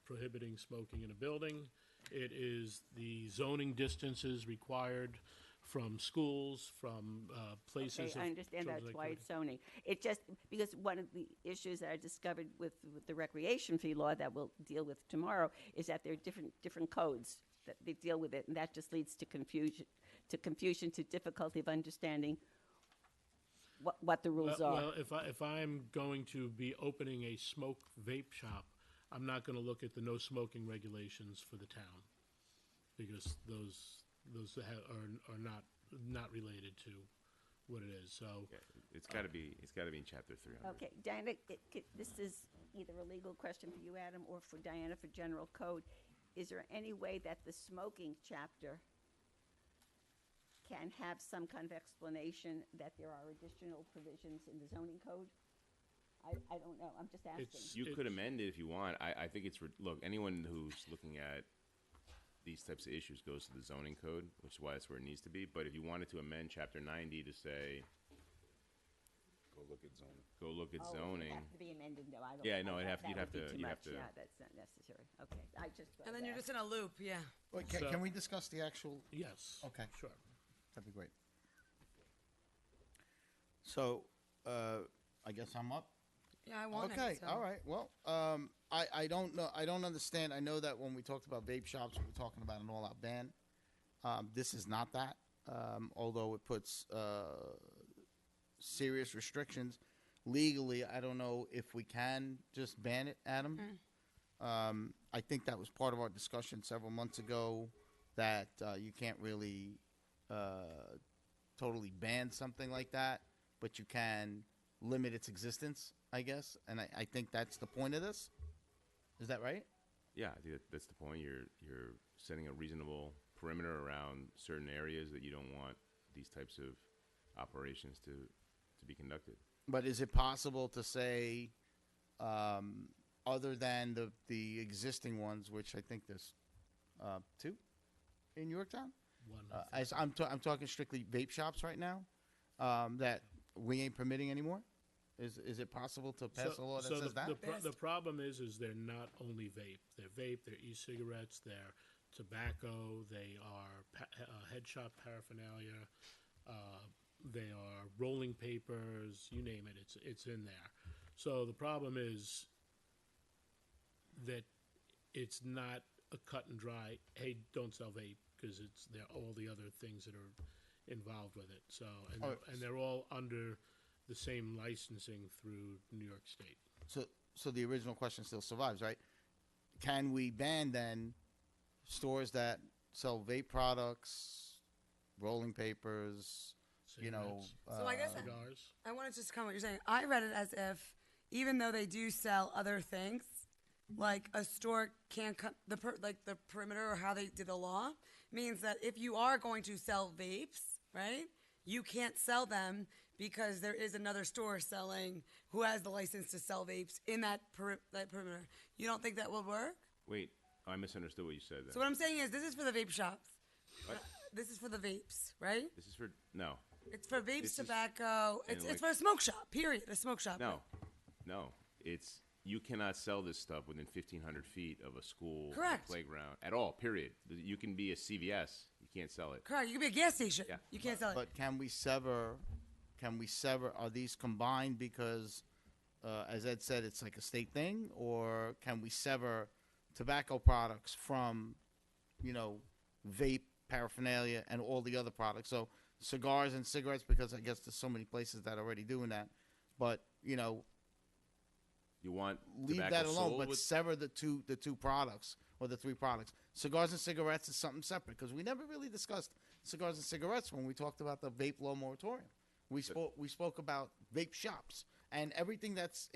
[SPEAKER 1] prohibiting smoking in a building. It is the zoning distances required from schools, from places
[SPEAKER 7] Okay,
[SPEAKER 1] of
[SPEAKER 7] I understand
[SPEAKER 1] children's
[SPEAKER 7] that's why
[SPEAKER 1] activity.
[SPEAKER 7] it's zoning. It just, because one of the issues that I discovered with the recreation fee law that we'll deal with tomorrow is that there are different codes that they deal with it, and that just leads to confusion, to difficulty of understanding what the rules are.
[SPEAKER 1] Well, if I'm going to be opening a smoke vape shop, I'm not going to look at the no smoking regulations for the town, because those are not related to what it is. So
[SPEAKER 12] Yeah, it's got to be in chapter 300.
[SPEAKER 7] Okay, Diana, this is either a legal question for you, Adam, or for Diana for general code. Is there any way that the smoking chapter can have some kind of explanation that there are additional provisions in the zoning code? I don't know, I'm just asking.
[SPEAKER 12] You could amend it if you want. I think look, anyone who's looking at these types of issues goes to the zoning code, which is why that's where it needs to be. But if you wanted to amend chapter 90 to say,
[SPEAKER 8] Go look at zoning.
[SPEAKER 12] go look at
[SPEAKER 7] Oh, it would
[SPEAKER 12] zoning.
[SPEAKER 7] have to be amended, though, I don't.
[SPEAKER 12] Yeah, no,
[SPEAKER 7] I-
[SPEAKER 12] you'd
[SPEAKER 7] that
[SPEAKER 12] have
[SPEAKER 7] would be
[SPEAKER 12] to-
[SPEAKER 7] too
[SPEAKER 12] you'd have
[SPEAKER 7] much.
[SPEAKER 12] to-
[SPEAKER 7] Yeah, that's not necessary, okay, I just.
[SPEAKER 5] And then you're just in a loop, yeah.
[SPEAKER 3] Wait,
[SPEAKER 1] So-
[SPEAKER 3] can we discuss the actual?
[SPEAKER 1] yes,
[SPEAKER 3] Okay.
[SPEAKER 1] sure.
[SPEAKER 3] That'd be great. So, I guess I'm up.
[SPEAKER 5] Yeah, I want it.
[SPEAKER 3] Okay,
[SPEAKER 5] so.
[SPEAKER 3] all right. Well, I don't know. I don't understand. I know that when we talked about vape shops, we were talking about an all-out ban. This is not that. Although it puts serious restrictions legally, I don't know if we can just ban it, Adam. I think that was part of our discussion several months ago, that you can't really totally ban something like that, but you can limit its existence, I guess. And I think that's the point of this. Is that right?
[SPEAKER 12] Yeah, I think that's the point. You're setting a reasonable perimeter around certain areas that you don't want these types of operations to be conducted.
[SPEAKER 3] But is it possible to say, other than the existing ones, which I think there's two in Yorktown?
[SPEAKER 1] One.
[SPEAKER 3] I'm talking strictly vape shops right now, that we ain't permitting anymore. Is it possible to pass a law that says that?
[SPEAKER 1] The problem is they're not only vape. They're vape, they're e-cigarettes, they're tobacco, they are head shop paraphernalia, they are rolling papers, you name it, it's in there. So the problem is that it's not a cut and dry, hey, don't sell vape, because there are all the other things that are involved with it. So, and they're all under the same licensing through New York State.
[SPEAKER 3] So the original question still survives, right? Can we ban then stores that sell vape products, rolling papers,
[SPEAKER 1] Cigarettes,
[SPEAKER 5] So I guess
[SPEAKER 1] cigars.
[SPEAKER 5] I wanted to just comment what you're saying. I read it as if even though they do sell other things, like a store can't cut the perimeter or how they did the law means that if you are going to sell vapes, right, you can't sell them because there is another store selling who has the license to sell vapes in that perimeter. You don't think that would work?
[SPEAKER 12] Wait, I misunderstood what you said then.
[SPEAKER 5] So what I'm saying is this is for the vape shops.
[SPEAKER 12] What?
[SPEAKER 5] This is for the vapes, right?
[SPEAKER 12] This is for, no.
[SPEAKER 5] It's for vapes,
[SPEAKER 12] This is-
[SPEAKER 5] tobacco.
[SPEAKER 12] and
[SPEAKER 5] It's
[SPEAKER 12] like-
[SPEAKER 5] for a smoke shop, period. A smoke shop.
[SPEAKER 12] No, it's, you cannot sell this stuff within 1,500 feet of a school
[SPEAKER 5] Correct.
[SPEAKER 12] playground at all, period. You can be a CVS, you can't sell it.
[SPEAKER 5] Correct. You can be a gas station.
[SPEAKER 12] Yeah.
[SPEAKER 5] You can't sell it.
[SPEAKER 3] But can we sever? Are these combined because, as Ed said, it's like a state thing, or can we sever tobacco products from, vape paraphernalia and all the other products? So cigars and cigarettes, because I guess there's so many places that are already doing that. But
[SPEAKER 12] You want
[SPEAKER 3] leave
[SPEAKER 12] tobacco
[SPEAKER 3] that alone,
[SPEAKER 12] sold
[SPEAKER 3] but
[SPEAKER 12] with,
[SPEAKER 3] sever the two products or the three products. Cigars and cigarettes is something separate, because we never really discussed cigars and cigarettes when we talked about the vape law moratorium. We spoke about vape shops and everything that's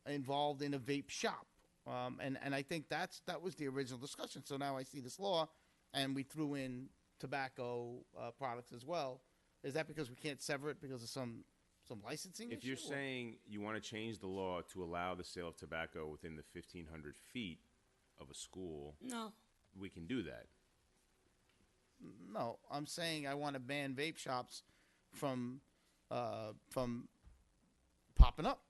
[SPEAKER 3] involved in a vape shop, and I think that was the original discussion. So now I see this law, and we threw in tobacco products as well. Is that because we can't sever it because of some licensing
[SPEAKER 12] if
[SPEAKER 3] issue?
[SPEAKER 12] you're
[SPEAKER 3] or-
[SPEAKER 12] saying you want to change the law to allow the sale of tobacco within the 1,500 feet of a school,
[SPEAKER 5] No.
[SPEAKER 12] we can do that.
[SPEAKER 3] No, I'm saying I want to ban vape shops from popping up.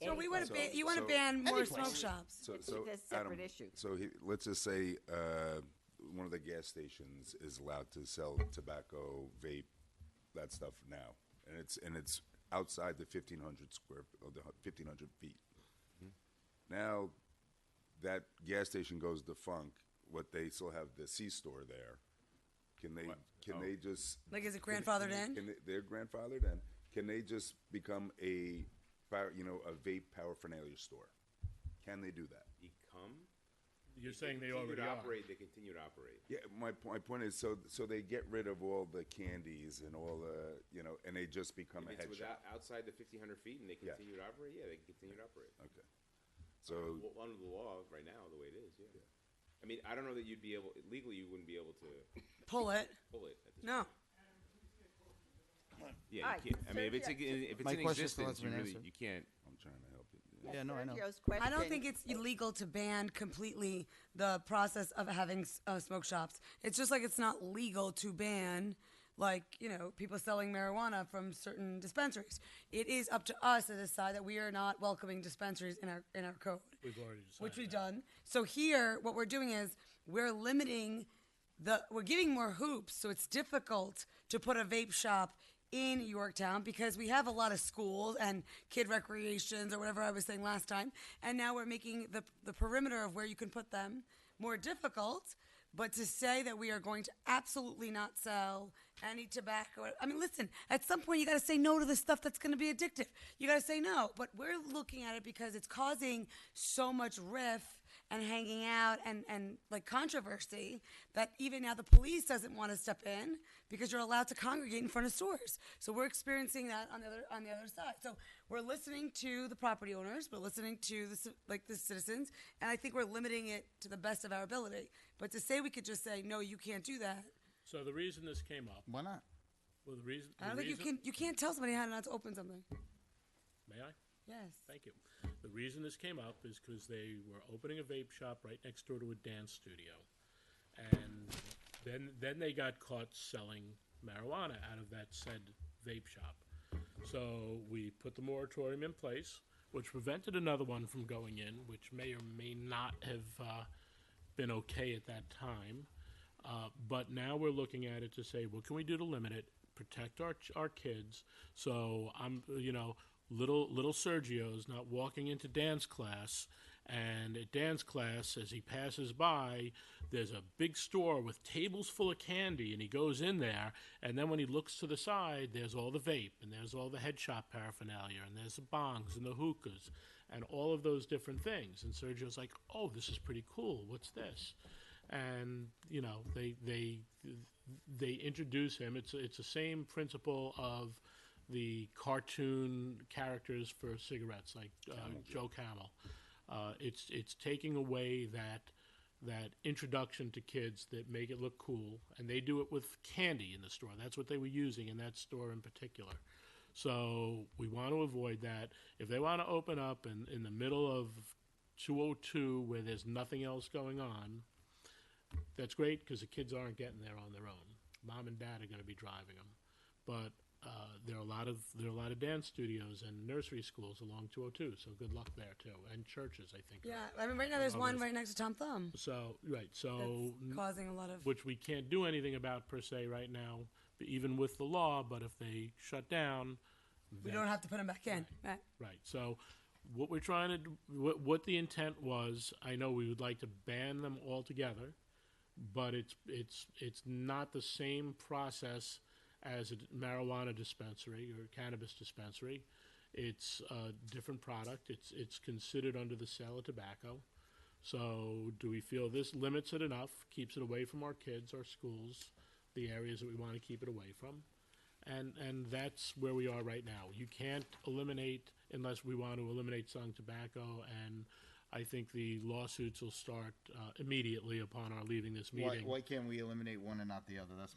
[SPEAKER 5] So we want to ban. You want to
[SPEAKER 8] so-
[SPEAKER 5] ban more
[SPEAKER 3] Any
[SPEAKER 5] smoke
[SPEAKER 3] place.
[SPEAKER 5] shops.
[SPEAKER 8] So,
[SPEAKER 7] It's
[SPEAKER 8] so
[SPEAKER 7] a separate
[SPEAKER 8] Adam,
[SPEAKER 7] issue.
[SPEAKER 8] So let's just say one of the gas stations is allowed to sell tobacco, vape, that stuff now, and it's outside the 1,500 square or the 1,500 feet. Now, that gas station goes defunct. What they still have the C store there. Can they just
[SPEAKER 5] Like, is it grandfathered in?
[SPEAKER 8] They're grandfathered in. Can they just become a vape paraphernalia store? Can they do that?
[SPEAKER 12] Become?
[SPEAKER 1] You're saying they
[SPEAKER 12] continue
[SPEAKER 1] already
[SPEAKER 12] to
[SPEAKER 1] are.
[SPEAKER 12] operate. They continue to operate.
[SPEAKER 8] Yeah, my point is so they get rid of all the candies and all the and they just become
[SPEAKER 12] If
[SPEAKER 8] a
[SPEAKER 12] it's
[SPEAKER 8] head shop.
[SPEAKER 12] outside the 1,500 feet and they
[SPEAKER 8] Yeah.
[SPEAKER 12] continue to operate, yeah, they can continue to operate.
[SPEAKER 8] Okay, so
[SPEAKER 12] Well, under the law right now, the way it is, yeah. I mean, I don't know that you'd be able legally. You wouldn't be able to
[SPEAKER 5] Pull it.
[SPEAKER 12] pull it at this
[SPEAKER 5] No.
[SPEAKER 12] point. Yeah,
[SPEAKER 7] All right,
[SPEAKER 12] you can't. I mean, if it's
[SPEAKER 3] My
[SPEAKER 12] in
[SPEAKER 3] question still
[SPEAKER 12] existence,
[SPEAKER 3] hasn't been answered.
[SPEAKER 12] you can't.
[SPEAKER 8] I'm trying to help you.
[SPEAKER 3] Yeah, no, I know.
[SPEAKER 7] Sergio's
[SPEAKER 5] I don't
[SPEAKER 7] question-
[SPEAKER 5] think it's illegal to ban completely the process of having smoke shops. It's just like it's not legal to ban, like, people selling marijuana from certain dispensaries. It is up to us to decide that we are not welcoming dispensaries in our code.
[SPEAKER 1] We've already decided
[SPEAKER 5] Which we've
[SPEAKER 1] that.
[SPEAKER 5] done. So here, what we're doing is we're limiting we're giving more hoops, so it's difficult to put a vape shop in Yorktown because we have a lot of schools and kid recreations or whatever I was saying last time, and now we're making the perimeter of where you can put them more difficult. But to say that we are going to absolutely not sell any tobacco, I mean, listen, at some point you got to say no to the stuff that's going to be addictive. You got to say no. But we're looking at it because it's causing so much riff and hanging out and like controversy that even now the police doesn't want to step in because you're allowed to congregate in front of stores. So we're experiencing that on the other side. So we're listening to the property owners, we're listening to the citizens, and I think we're limiting it to the best of our ability. But to say we could just say no, you can't do that.
[SPEAKER 1] So the reason this came up.
[SPEAKER 3] Why not?
[SPEAKER 1] Well, the reason.
[SPEAKER 5] I don't
[SPEAKER 1] the
[SPEAKER 5] think
[SPEAKER 1] reason,
[SPEAKER 5] you can't tell somebody how not to open something.
[SPEAKER 1] May I?
[SPEAKER 5] Yes.
[SPEAKER 1] Thank you. The reason this came up is because they were opening a vape shop right next door to a dance studio, and then they got caught selling marijuana out of that said vape shop. So we put the moratorium in place, which prevented another one from going in, which may or may not have been okay at that time. But now we're looking at it to say, what can we do to limit it, protect our kids? So little Sergio's not walking into dance class, and at dance class, as he passes by, there's a big store with tables full of candy, and he goes in there, and then when he looks to the side, there's all the vape, and there's all the head shop paraphernalia, and there's the bongs and the hookahs, and all of those different things. And Sergio's like, oh, this is pretty cool. What's this? And they introduce him. It's the same principle of the cartoon characters for cigarettes, like Joe Camel. It's taking away that introduction to kids that make it look cool, and they do it with candy in the store. That's what they were using in that store in particular. So we want to avoid that. If they want to open up in the middle of 202 where there's nothing else going on, that's great because the kids aren't getting there on their own. Mom and dad are going to be driving them, but there are a lot of dance studios and nursery schools along 202. So good luck there too, and churches, I think.
[SPEAKER 5] Yeah, I mean, right now there's one right next to Tom Thumb.
[SPEAKER 1] So
[SPEAKER 5] That's causing a lot of.
[SPEAKER 1] which we can't do anything about per se right now, even with the law. But if they shut down,
[SPEAKER 5] We don't have to put them back in. Right.
[SPEAKER 1] right. So what we're trying to do, what the intent was, I know we would like to ban them altogether, but it's not the same process as a marijuana dispensary or cannabis dispensary. It's a different product. It's considered under the sale of tobacco. So do we feel this limits it enough, keeps it away from our kids, our schools, the areas that we want to keep it away from? And that's where we are right now. You can't eliminate, unless we want to eliminate selling tobacco, and I think the lawsuits will start immediately upon our leaving this meeting.
[SPEAKER 3] Why can't we eliminate one and not the other? That's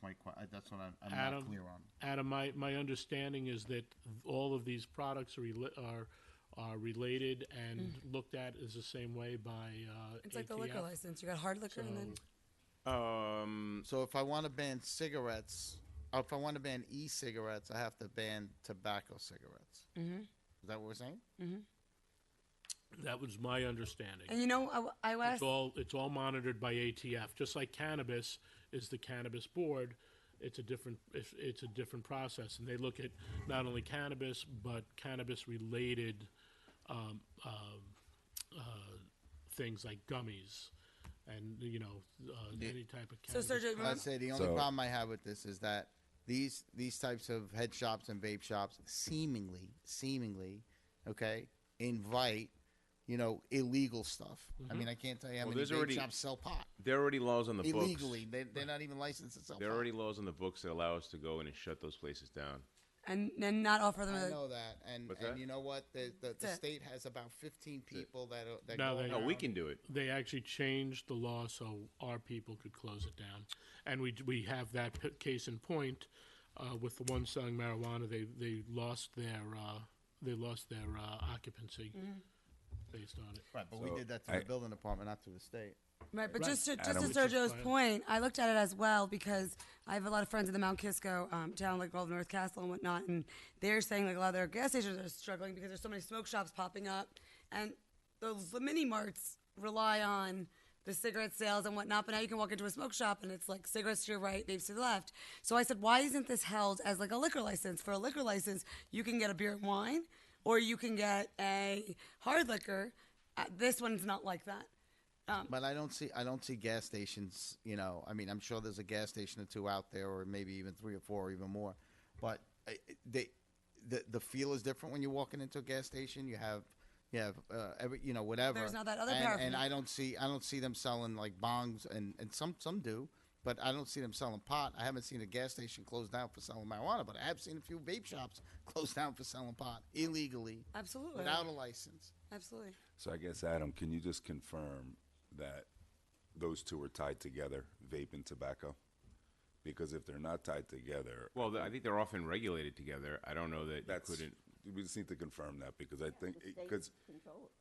[SPEAKER 3] that's what I'm
[SPEAKER 1] Adam,
[SPEAKER 3] not clear on.
[SPEAKER 1] Adam, my understanding is that all of these products are related and looked at as the same way by
[SPEAKER 5] It's like the liquor
[SPEAKER 1] ATF.
[SPEAKER 5] license. You got hard liquor and then.
[SPEAKER 3] So if I want to ban cigarettes, or if I want to ban e-cigarettes, I have to ban tobacco cigarettes.
[SPEAKER 5] Mm-hmm.
[SPEAKER 3] Is that what we're saying?
[SPEAKER 5] Mm-hmm.
[SPEAKER 1] That was my understanding.
[SPEAKER 5] And you know, I was.
[SPEAKER 1] It's all monitored by ATF, just like cannabis is the cannabis board. It's a different process, and they look at not only cannabis but cannabis related things like gummies, and any type of
[SPEAKER 5] So,
[SPEAKER 1] cannabis.
[SPEAKER 5] Sergio,
[SPEAKER 3] I'd say the only problem I have with this is that these types of head shops and vape shops seemingly, okay, invite illegal stuff. I mean, I can't tell you how many
[SPEAKER 12] there's
[SPEAKER 3] vape
[SPEAKER 12] already-
[SPEAKER 3] shops sell pot
[SPEAKER 12] There are already laws on the books.
[SPEAKER 3] illegally. They're not even licensed to sell
[SPEAKER 12] There are
[SPEAKER 3] pot.
[SPEAKER 12] already laws on the books that allow us to go in and shut those places down.
[SPEAKER 5] and not offer them.
[SPEAKER 3] I know that, and
[SPEAKER 12] What's
[SPEAKER 3] and
[SPEAKER 12] that?
[SPEAKER 3] you know what? The
[SPEAKER 5] That's it.
[SPEAKER 3] state has about 15 people that
[SPEAKER 1] No,
[SPEAKER 3] go
[SPEAKER 1] they-
[SPEAKER 12] No, we can do it.
[SPEAKER 1] They actually changed the law so our people could close it down, and we have that case in point with the ones selling marijuana. They lost their occupancy based on it.
[SPEAKER 3] Right, but we did that to the building department, not to the state.
[SPEAKER 5] Right, but
[SPEAKER 1] Right.
[SPEAKER 5] just to
[SPEAKER 1] Adam, which is
[SPEAKER 5] Sergio's
[SPEAKER 1] fine.
[SPEAKER 5] point, I looked at it as well because I have a lot of friends in the Mount Kisco town, like all of North Castle and whatnot, and they're saying like a lot of their gas stations are struggling because there's so many smoke shops popping up, and the mini marts rely on the cigarette sales and whatnot. But now you can walk into a smoke shop and it's like cigarettes to your right, vapes to the left. So I said, why isn't this held as like a liquor license? For a liquor license, you can get a beer and wine, or you can get a hard liquor. This one's not like that.
[SPEAKER 3] But I don't see gas stations. I mean, I'm sure there's a gas station or two out there, or maybe even 3 or 4 or even more. But the feel is different when you're walking into a gas station. You have whatever.
[SPEAKER 5] There's not that other
[SPEAKER 3] and
[SPEAKER 5] paraphernalia.
[SPEAKER 3] I don't see them selling like bongs, and some do, but I don't see them selling pot. I haven't seen a gas station closed down for selling marijuana, but I have seen a few vape shops closed down for selling pot illegally,
[SPEAKER 5] Absolutely.
[SPEAKER 3] without a license.
[SPEAKER 5] Absolutely.
[SPEAKER 8] So I guess, Adam, can you just confirm that those two are tied together, vape and tobacco? Because if they're not tied together,
[SPEAKER 12] Well, I think they're often regulated together. I don't know that
[SPEAKER 8] that's
[SPEAKER 12] you couldn't.
[SPEAKER 8] we just need to confirm that because I think
[SPEAKER 7] The state
[SPEAKER 8] because
[SPEAKER 7] control it,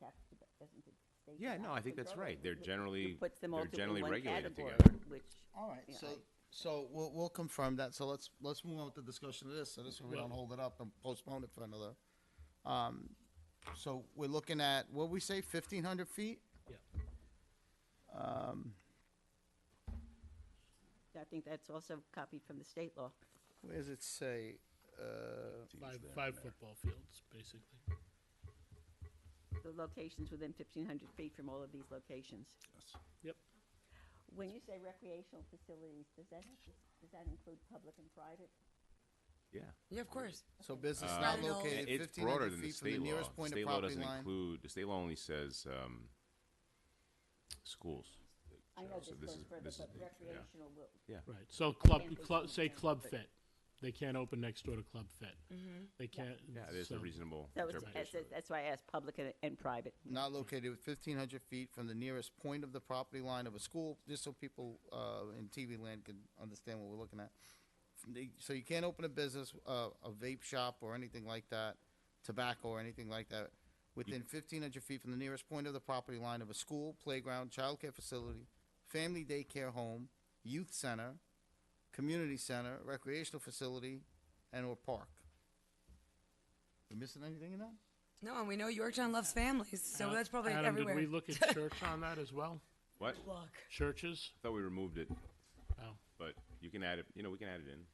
[SPEAKER 7] doesn't the state
[SPEAKER 12] Yeah,
[SPEAKER 7] have
[SPEAKER 12] no,
[SPEAKER 7] to
[SPEAKER 12] I think that's
[SPEAKER 7] control it?
[SPEAKER 12] right. They're
[SPEAKER 7] Who
[SPEAKER 12] generally
[SPEAKER 7] puts them all
[SPEAKER 12] they're generally
[SPEAKER 7] in one
[SPEAKER 12] regulated
[SPEAKER 7] category,
[SPEAKER 12] together.
[SPEAKER 7] Which,
[SPEAKER 3] All right,
[SPEAKER 7] you know,
[SPEAKER 3] so we'll confirm that. So let's move on with the discussion of this. So this way we don't hold it up and postpone it for another. So we're looking at what we say, 1,500 feet.
[SPEAKER 1] Yeah.
[SPEAKER 7] I think that's also copied from the state law.
[SPEAKER 3] Where does it say?
[SPEAKER 1] Five football fields, basically.
[SPEAKER 7] The locations within 1,500 feet from all of these locations.
[SPEAKER 1] Yep.
[SPEAKER 7] When you say recreational facilities, does that include public and private?
[SPEAKER 12] Yeah.
[SPEAKER 5] Yeah, of course.
[SPEAKER 3] So business
[SPEAKER 5] Uh,
[SPEAKER 3] not
[SPEAKER 5] no.
[SPEAKER 3] located
[SPEAKER 12] It's broader
[SPEAKER 3] 1,500
[SPEAKER 12] than the
[SPEAKER 3] feet from the
[SPEAKER 12] state law.
[SPEAKER 3] nearest
[SPEAKER 12] The
[SPEAKER 3] point
[SPEAKER 12] state
[SPEAKER 3] of
[SPEAKER 12] law
[SPEAKER 3] property
[SPEAKER 12] doesn't
[SPEAKER 3] line.
[SPEAKER 12] include. The state law only says schools.
[SPEAKER 7] I know
[SPEAKER 12] So
[SPEAKER 7] this goes further,
[SPEAKER 12] this is
[SPEAKER 7] but
[SPEAKER 12] big, yeah.
[SPEAKER 7] recreational will.
[SPEAKER 1] Right. So say Club Fit. They can't open next door to Club Fit. They can't.
[SPEAKER 12] Yeah, there's
[SPEAKER 1] so-
[SPEAKER 12] a reasonable
[SPEAKER 7] So it's,
[SPEAKER 12] interpretation. of it.
[SPEAKER 7] that's why I asked public and private.
[SPEAKER 3] Not located 1,500 feet from the nearest point of the property line of a school, just so people in TV land can understand what we're looking at. So you can't open a business, a vape shop or anything like that, tobacco or anything like that, within 1,500 feet from the nearest point of the property line of a school, playground, childcare facility, family daycare home, youth center, community center, recreational facility, and or park. We missing anything in that?
[SPEAKER 5] No, and we know Yorktown loves families, so
[SPEAKER 1] Adam-
[SPEAKER 5] that's probably
[SPEAKER 1] Adam,
[SPEAKER 5] everywhere.
[SPEAKER 1] did we look at church on that as well?
[SPEAKER 12] What?
[SPEAKER 5] Look.
[SPEAKER 1] Churches?
[SPEAKER 12] I thought we removed it,
[SPEAKER 1] Oh.
[SPEAKER 12] but you can add it. We can add it in.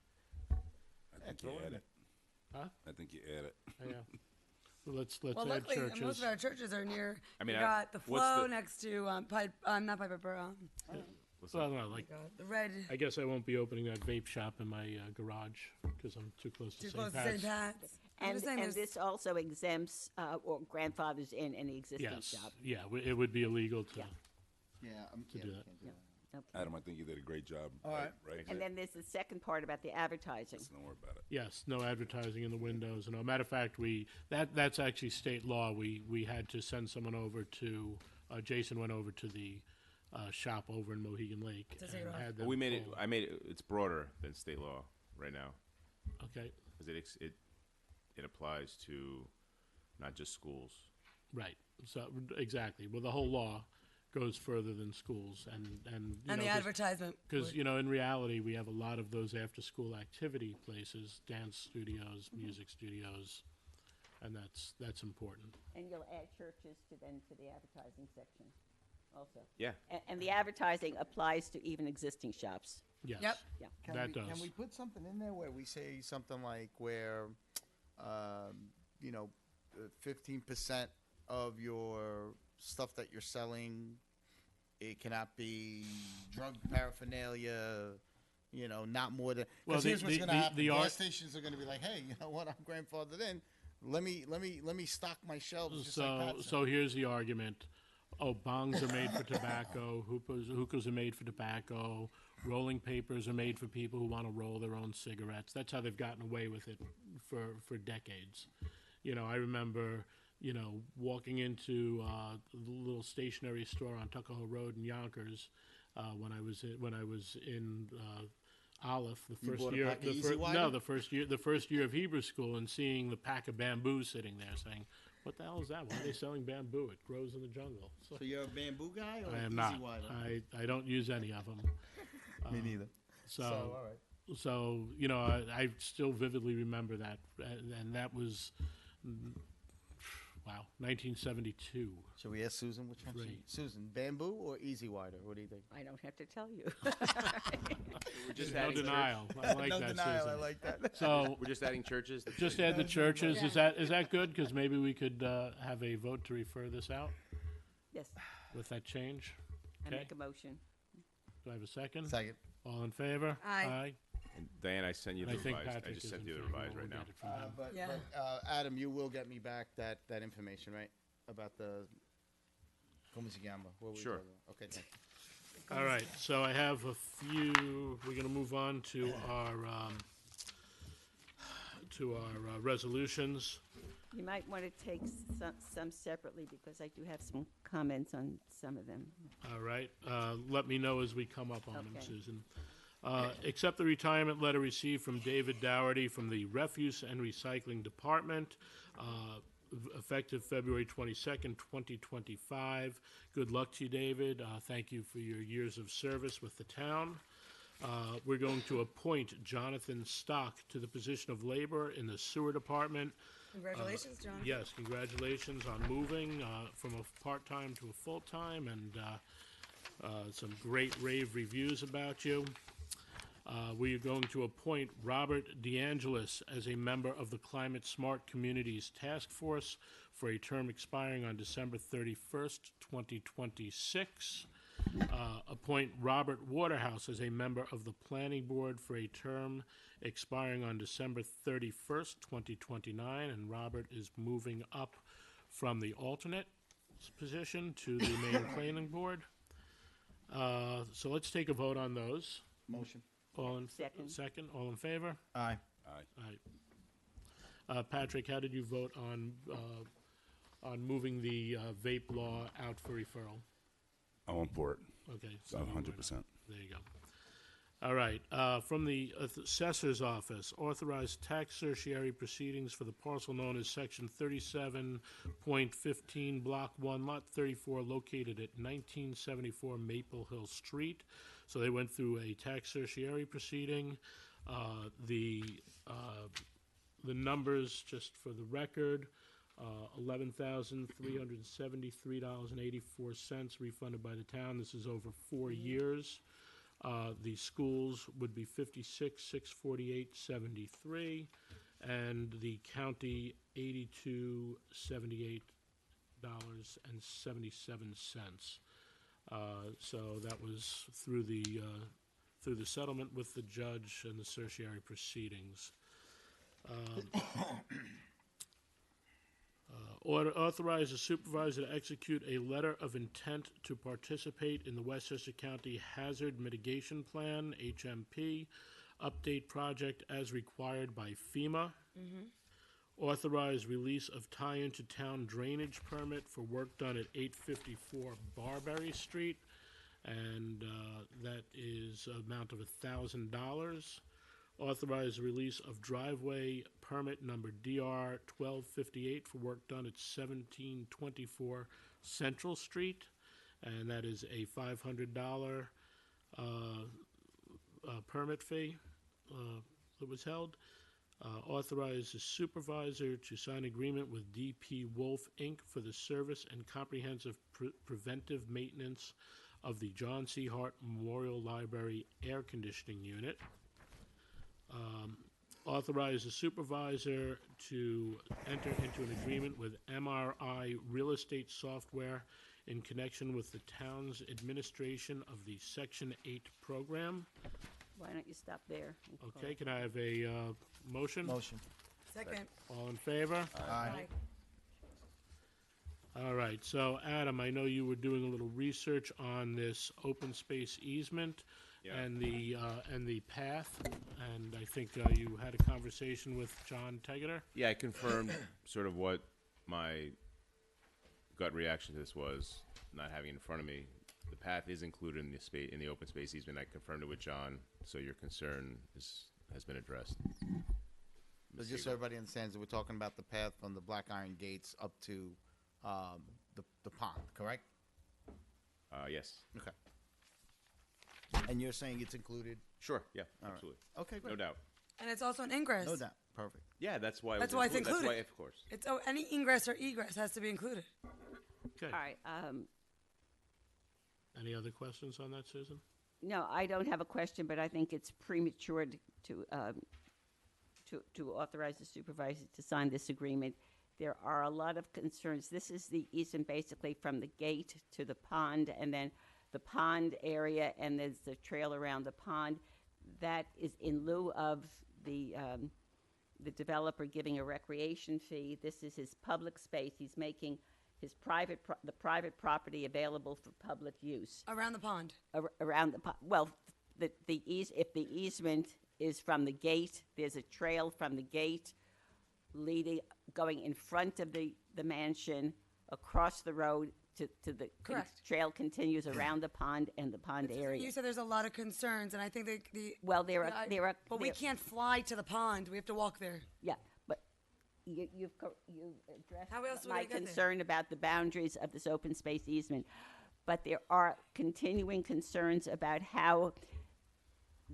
[SPEAKER 8] I think you add it.
[SPEAKER 1] Huh?
[SPEAKER 8] I think you add it.
[SPEAKER 1] Yeah. Well, let's
[SPEAKER 5] Well,
[SPEAKER 1] add
[SPEAKER 5] luckily,
[SPEAKER 1] churches.
[SPEAKER 5] most of our churches are near.
[SPEAKER 12] I mean,
[SPEAKER 5] we got the
[SPEAKER 12] what's
[SPEAKER 5] flow
[SPEAKER 12] the-
[SPEAKER 5] next to not Piper,
[SPEAKER 1] Well, no, like,
[SPEAKER 5] the red.
[SPEAKER 1] I guess I won't be opening that vape shop in my garage because I'm too close to
[SPEAKER 5] Too
[SPEAKER 1] St.
[SPEAKER 5] close to
[SPEAKER 1] Pat's.
[SPEAKER 5] St. Pat's. I'm
[SPEAKER 7] And,
[SPEAKER 5] just saying
[SPEAKER 7] and
[SPEAKER 5] there's-
[SPEAKER 7] this also exempts or grandfathers in any existing
[SPEAKER 1] Yes.
[SPEAKER 7] shop.
[SPEAKER 1] Yeah, it would be illegal to.
[SPEAKER 3] Yeah,
[SPEAKER 1] To do that.
[SPEAKER 3] can't do that.
[SPEAKER 7] Okay.
[SPEAKER 8] Adam, I think you did a great job.
[SPEAKER 3] All right.
[SPEAKER 8] Right.
[SPEAKER 7] And then there's the second part about the advertising.
[SPEAKER 8] Don't worry about it.
[SPEAKER 1] Yes, no advertising in the windows. And matter of fact, that's actually state law. We had to send someone over to. Jason went over to the shop over in Mohegan Lake.
[SPEAKER 5] To take it
[SPEAKER 1] and
[SPEAKER 5] off.
[SPEAKER 1] had
[SPEAKER 12] Well,
[SPEAKER 1] them
[SPEAKER 12] we made it.
[SPEAKER 1] pull-
[SPEAKER 12] I made it. It's broader than state law right now
[SPEAKER 1] Okay,
[SPEAKER 12] because it applies to not just schools.
[SPEAKER 1] right. So exactly. Well, the whole law goes further than schools, and
[SPEAKER 5] And the advertisement.
[SPEAKER 1] because in reality we have a lot of those after-school activity places, dance studios, music studios, and that's important.
[SPEAKER 7] And you'll add churches to the advertising section also.
[SPEAKER 12] Yeah.
[SPEAKER 7] And the advertising applies to even existing shops.
[SPEAKER 1] Yes.
[SPEAKER 5] Yep.
[SPEAKER 7] Yeah.
[SPEAKER 1] That does.
[SPEAKER 6] Can we put something in there where we say something like where, 15% of your stuff that you're selling, it cannot be drug paraphernalia, not more than.
[SPEAKER 1] Well,
[SPEAKER 6] Because here's what's going to happen:
[SPEAKER 1] the
[SPEAKER 6] gas
[SPEAKER 1] art-
[SPEAKER 6] stations are going to be like, "Hey, you know what? I'm grandfathered in. Let me stock my shelves." Just like Pat said.
[SPEAKER 1] So here's the argument. Oh, bongs are made for tobacco. Hookahs are made for tobacco. Rolling papers are made for people who want to roll their own cigarettes. That's how they've gotten away with it for decades. I remember, walking into the little stationery store on Tuckahoe Road in Yonkers when I was in Aleph the
[SPEAKER 6] You
[SPEAKER 1] first
[SPEAKER 6] bought a
[SPEAKER 1] year.
[SPEAKER 6] pack of Easy Wider?
[SPEAKER 1] The first year of Hebrew school, and seeing the pack of bamboo sitting there, saying, "What the hell is that? Why are they selling bamboo? It grows in the jungle."
[SPEAKER 6] So you're a bamboo guy or
[SPEAKER 1] I am
[SPEAKER 6] Easy
[SPEAKER 1] not.
[SPEAKER 6] Wider?
[SPEAKER 1] I don't use any of them.
[SPEAKER 6] Me neither.
[SPEAKER 1] So,
[SPEAKER 6] all right.
[SPEAKER 1] so I still vividly remember that, and that was, 1972.
[SPEAKER 6] Shall we ask Susan which one?
[SPEAKER 1] Right.
[SPEAKER 6] Susan, bamboo or Easy Wider? What do you think?
[SPEAKER 7] I don't have to tell you.
[SPEAKER 12] We're just
[SPEAKER 1] No
[SPEAKER 12] adding
[SPEAKER 1] denial. I like
[SPEAKER 6] no
[SPEAKER 1] that,
[SPEAKER 6] denial.
[SPEAKER 1] Susan.
[SPEAKER 6] I like that.
[SPEAKER 1] So
[SPEAKER 12] We're just adding churches.
[SPEAKER 1] just add the churches. Is that good? Because maybe we could have a vote to refer this out
[SPEAKER 7] Yes,
[SPEAKER 1] with that change.
[SPEAKER 7] I
[SPEAKER 1] Okay.
[SPEAKER 7] make a motion.
[SPEAKER 1] Do I have a second?
[SPEAKER 6] Second.
[SPEAKER 1] All in favor?
[SPEAKER 5] Aye.
[SPEAKER 12] And Diane, I sent you
[SPEAKER 1] And
[SPEAKER 12] the
[SPEAKER 1] I think
[SPEAKER 12] revised. I
[SPEAKER 1] Patrick
[SPEAKER 12] just
[SPEAKER 1] is
[SPEAKER 12] sent
[SPEAKER 1] in
[SPEAKER 12] you the
[SPEAKER 1] favor.
[SPEAKER 12] revised
[SPEAKER 1] We'll
[SPEAKER 12] right now.
[SPEAKER 1] get it from him.
[SPEAKER 6] But Adam, you will get me back that information, right? About the Como se llama? What were we
[SPEAKER 12] Sure.
[SPEAKER 6] talking about? Okay, thank you.
[SPEAKER 1] All right, so I have a few. We're going to move on to our resolutions.
[SPEAKER 7] You might want to take some separately because I do have some comments on some of them.
[SPEAKER 1] All right, let me know as we come up on them,
[SPEAKER 7] Okay.
[SPEAKER 1] Susan. Accept the retirement letter received from David Dougherty from the Refuse and Recycling Department, effective February 22nd, 2025. Good luck to you, David. Thank you for your years of service with the town. We're going to appoint Jonathan Stock to the position of labor in the sewer department.
[SPEAKER 5] Congratulations, John.
[SPEAKER 1] Yes, congratulations on moving from a part-time to a full-time, and some great rave reviews about you. We are going to appoint Robert DeAngelis as a member of the Climate Smart Communities Task Force for a term expiring on December 31st, 2026. Appoint Robert Waterhouse as a member of the Planning Board for a term expiring on December 31st, 2029, and Robert is moving up from the alternate position to the main planning board. So let's take a vote on those.
[SPEAKER 6] Motion.
[SPEAKER 1] All in
[SPEAKER 7] Second.
[SPEAKER 1] All in favor?
[SPEAKER 6] Aye.
[SPEAKER 1] Aye. Patrick, how did you vote on moving the vape law out for referral?
[SPEAKER 8] I won't for it.
[SPEAKER 1] Okay.
[SPEAKER 8] So 100%.
[SPEAKER 1] There you go. All right. From the assessor's office, authorized tax certiorari proceedings for the parcel known as Section 37.15, Block 1, Lot 34, located at 1974 Maple Hill Street. So they went through a tax certiorari proceeding. The numbers, just for the record, $11,373.84 refunded by the town. This is over 4 years. The schools would be $56,648.73, and the county $82,78.77. So that was through the settlement with the judge and the certiorari proceedings. Authorize the supervisor to execute a letter of intent to participate in the Westchester County Hazard Mitigation Plan, HMP, update project as required by FEMA. Authorize release of tie-in to town drainage permit for work done at 854 Barberry Street, and that is amount of $1,000. Authorize release of driveway permit number DR 1258 for work done at 1724 Central Street, and that is a $500 permit fee that was held. Authorize the supervisor to sign agreement with DP Wolf, Inc. for the service and comprehensive preventive maintenance of the John C. Hart Memorial Library air conditioning unit. Authorize the supervisor to enter into an agreement with MRI Real Estate Software in connection with the town's administration of the Section 8 program.
[SPEAKER 7] Why don't you stop there? and call
[SPEAKER 1] Okay,
[SPEAKER 7] it?
[SPEAKER 1] can I have a motion?
[SPEAKER 3] Motion.
[SPEAKER 5] Second.
[SPEAKER 1] All in favor?
[SPEAKER 3] Aye.
[SPEAKER 1] All right, so Adam, I know you were doing a little research on this open space easement
[SPEAKER 12] Yeah.
[SPEAKER 1] and the path, and I think you had a conversation with John Tegeter.
[SPEAKER 12] Yeah, I confirmed sort of what my gut reaction to this was, not having it in front of me. The path is included in the space, in the open space easement. I confirmed it with John, so your concern has been addressed.
[SPEAKER 3] So just so everybody understands that we're talking about the path from the Black Iron Gates up to the pond, correct?
[SPEAKER 12] Yes.
[SPEAKER 3] Okay. And you're saying it's included?
[SPEAKER 12] Sure. Yeah.
[SPEAKER 3] All right.
[SPEAKER 12] Absolutely.
[SPEAKER 3] Okay, great.
[SPEAKER 12] No doubt.
[SPEAKER 5] And it's also an ingress.
[SPEAKER 3] No doubt. Perfect.
[SPEAKER 12] Yeah, that's why.
[SPEAKER 5] That's
[SPEAKER 12] it
[SPEAKER 5] why
[SPEAKER 12] was
[SPEAKER 5] it's
[SPEAKER 12] included.
[SPEAKER 5] included.
[SPEAKER 12] That's why, of course.
[SPEAKER 5] It's any ingress or egress has to be included.
[SPEAKER 1] Okay.
[SPEAKER 7] All right,
[SPEAKER 1] Any other questions on that, Susan?
[SPEAKER 7] no, I don't have a question, but I think it's premature to authorize the supervisor to sign this agreement. There are a lot of concerns. This is the easement basically from the gate to the pond, and then the pond area, and there's the trail around the pond. That is in lieu of the developer giving a recreation fee. This is his public space. He's making his the private property available for public use.
[SPEAKER 5] Around the pond.
[SPEAKER 7] Around the well, if the easement is from the gate, there's a trail from the gate going in front of the mansion, across the road to the
[SPEAKER 5] Correct.
[SPEAKER 7] trail continues around the pond and the pond area.
[SPEAKER 5] You said there's a lot of concerns, and I think
[SPEAKER 7] Well, there are.
[SPEAKER 5] But we can't fly to the pond. We have to walk there.
[SPEAKER 7] Yeah, but you've addressed
[SPEAKER 5] How else would
[SPEAKER 7] my
[SPEAKER 5] I get there?
[SPEAKER 7] concern about the boundaries of this open space easement. But there are continuing concerns about how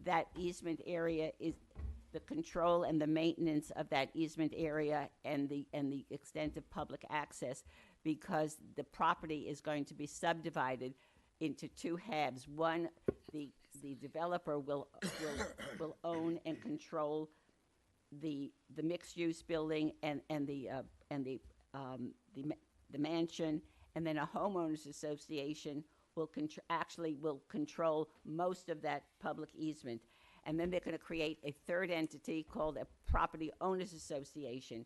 [SPEAKER 7] that easement area is, the control and the maintenance of that easement area and the extent of public access, because the property is going to be subdivided into two halves. One, the developer will own and control the mixed-use building and the mansion, and then a homeowners association will control most of that public easement. And then they're going to create a third entity called a property owners association.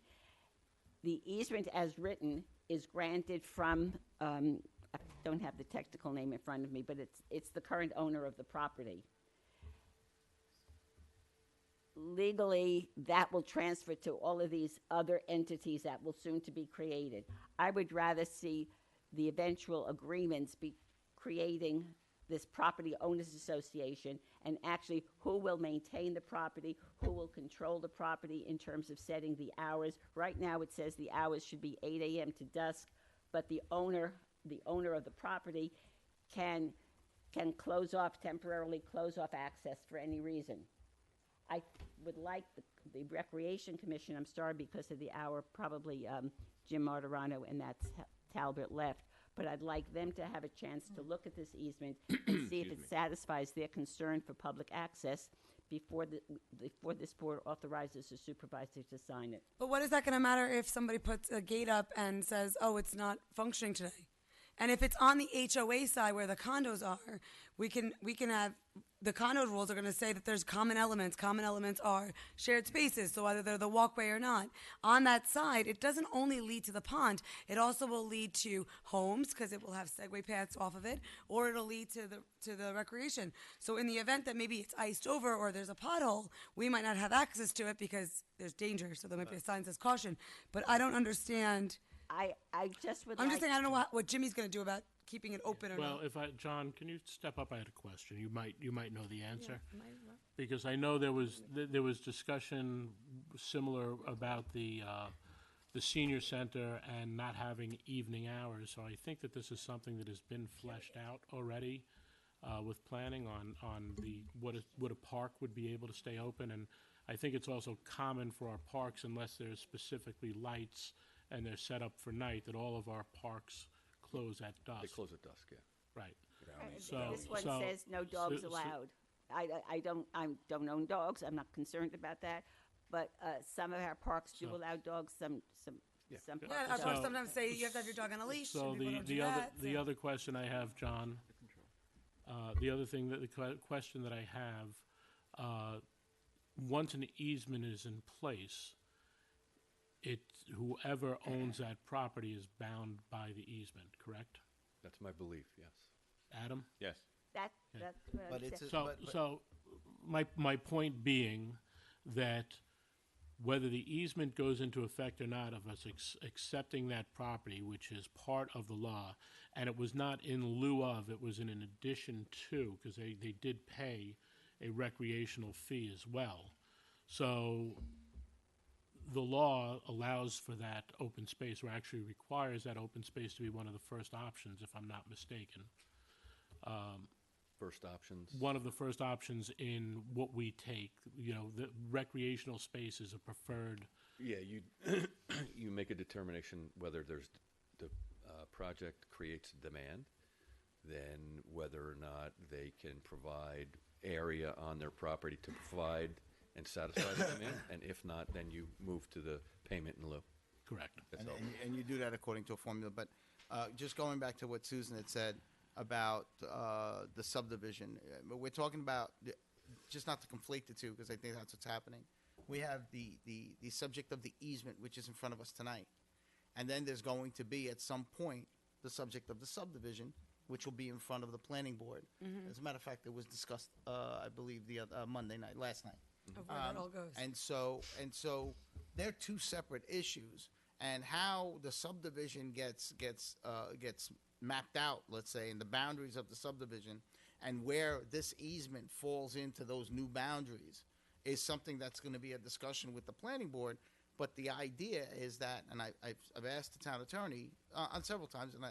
[SPEAKER 7] The easement as written is granted from, I don't have the technical name in front of me, but it's the current owner of the property. Legally, that will transfer to all of these other entities that will soon to be created. I would rather see the eventual agreements be creating this property owners association, and actually who will maintain the property, who will control the property in terms of setting the hours. Right now, it says the hours should be 8 a.m. to dusk, but the owner of the property can temporarily close off access for any reason. I would like the Recreation Commission, I'm sorry because of the hour, probably Jim Martirano and that's Talbot left, but I'd like them to have a chance to look at this easement and see if it satisfies their concern for public access before this board authorizes the supervisor to sign it.
[SPEAKER 5] But what is that going to matter if somebody puts a gate up and says, oh, it's not functioning today? And if it's on the HOA side where the condos are, we can have, the condo rules are going to say that there's common elements. Common elements are shared spaces, so whether they're the walkway or not. On that side, it doesn't only lead to the pond, it also will lead to homes, because it will have segue paths off of it, or it'll lead to the recreation. So in the event that maybe it's iced over or there's a pothole, we might not have access to it because there's danger, so there might be a sign that says caution. But I don't understand.
[SPEAKER 7] I just would
[SPEAKER 5] I'm
[SPEAKER 7] like
[SPEAKER 5] just saying, I don't know what Jimmy's going to do about keeping it open or
[SPEAKER 1] Well,
[SPEAKER 5] not.
[SPEAKER 1] John, can you step up? I had a question. You might know the answer. Because I know there was discussion similar about the the senior center and not having evening hours. So I think that this is something that has been fleshed out already with planning on what a park would be able to stay open. And I think it's also common for our parks, unless there's specifically lights and they're set up for night, that all of our parks close at dusk.
[SPEAKER 11] They close at dusk, yeah.
[SPEAKER 1] Right.
[SPEAKER 7] This one says no dogs allowed. I don't own dogs, I'm not concerned about that, but some of our parks do allow dogs, some parks
[SPEAKER 5] Yeah, our
[SPEAKER 7] don't.
[SPEAKER 5] parks sometimes say you have to have your dog on a leash.
[SPEAKER 1] So
[SPEAKER 5] and people don't do
[SPEAKER 1] the other
[SPEAKER 5] that,
[SPEAKER 1] the
[SPEAKER 5] so-
[SPEAKER 1] other question I have, John, the other thing that question that I have, once an easement is in place, whoever owns that property is bound by the easement, correct?
[SPEAKER 11] That's my belief, yes.
[SPEAKER 1] Adam?
[SPEAKER 12] Yes.
[SPEAKER 7] That's what I'm
[SPEAKER 3] But it's
[SPEAKER 7] saying.
[SPEAKER 1] So my point being that whether the easement goes into effect or not, of us accepting that property, which is part of the law, and it was not in lieu of, it was in addition to, because they did pay a recreational fee as well. So the law allows for that open space, or actually requires that open space to be one of the first options, if I'm not mistaken.
[SPEAKER 11] First options.
[SPEAKER 1] One of the first options in what we take, the recreational space is a preferred.
[SPEAKER 11] Yeah, you you make a determination whether there's the project creates demand, then whether or not they can provide area on their property to provide and satisfy the demand, and if not, then you move to the payment in lieu.
[SPEAKER 1] Correct.
[SPEAKER 11] That's
[SPEAKER 3] And,
[SPEAKER 11] all.
[SPEAKER 3] and you do that according to a formula. But just going back to what Susan had said about the subdivision, we're talking about, just not to conflate the two, because I think that's what's happening. We have the subject of the easement, which is in front of us tonight. And then there's going to be, at some point, the subject of the subdivision, which will be in front of the planning board. As a matter of fact, it was discussed, I believe, the Monday night, last night.
[SPEAKER 5] Of where that all goes.
[SPEAKER 3] And so they're two separate issues, and how the subdivision gets mapped out, let's say, in the boundaries of the subdivision, and where this easement falls into those new boundaries is something that's going to be a discussion with the planning board. But the idea is that, and I've asked the town attorney on several times, and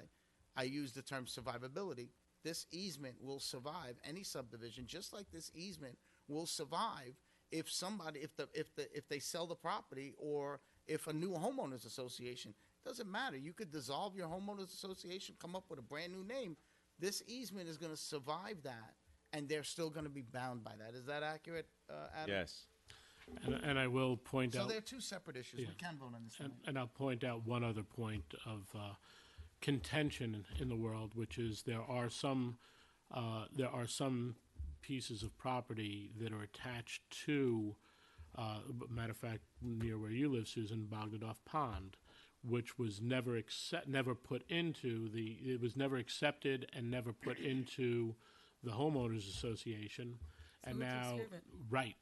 [SPEAKER 3] I use the term survivability. This easement will survive any subdivision, just like this easement will survive if they sell the property, or if a new homeowners association. Doesn't matter. You could dissolve your homeowners association, come up with a brand new name. This easement is going to survive that, and they're still going to be bound by that. Is that accurate, Adam?
[SPEAKER 12] Yes.
[SPEAKER 1] And I will point
[SPEAKER 3] So
[SPEAKER 1] out.
[SPEAKER 3] they're two separate issues.
[SPEAKER 1] Yeah.
[SPEAKER 3] We can vote on this one.
[SPEAKER 1] And I'll point out one other point of contention in the world, which is there are some pieces of property that are attached to, matter of fact, near where you live, Susan, Bogdadoff Pond, which was never put into it was never accepted and never put into the homeowners association,
[SPEAKER 5] So
[SPEAKER 1] and
[SPEAKER 5] who takes
[SPEAKER 1] now,
[SPEAKER 5] care of it?
[SPEAKER 1] right.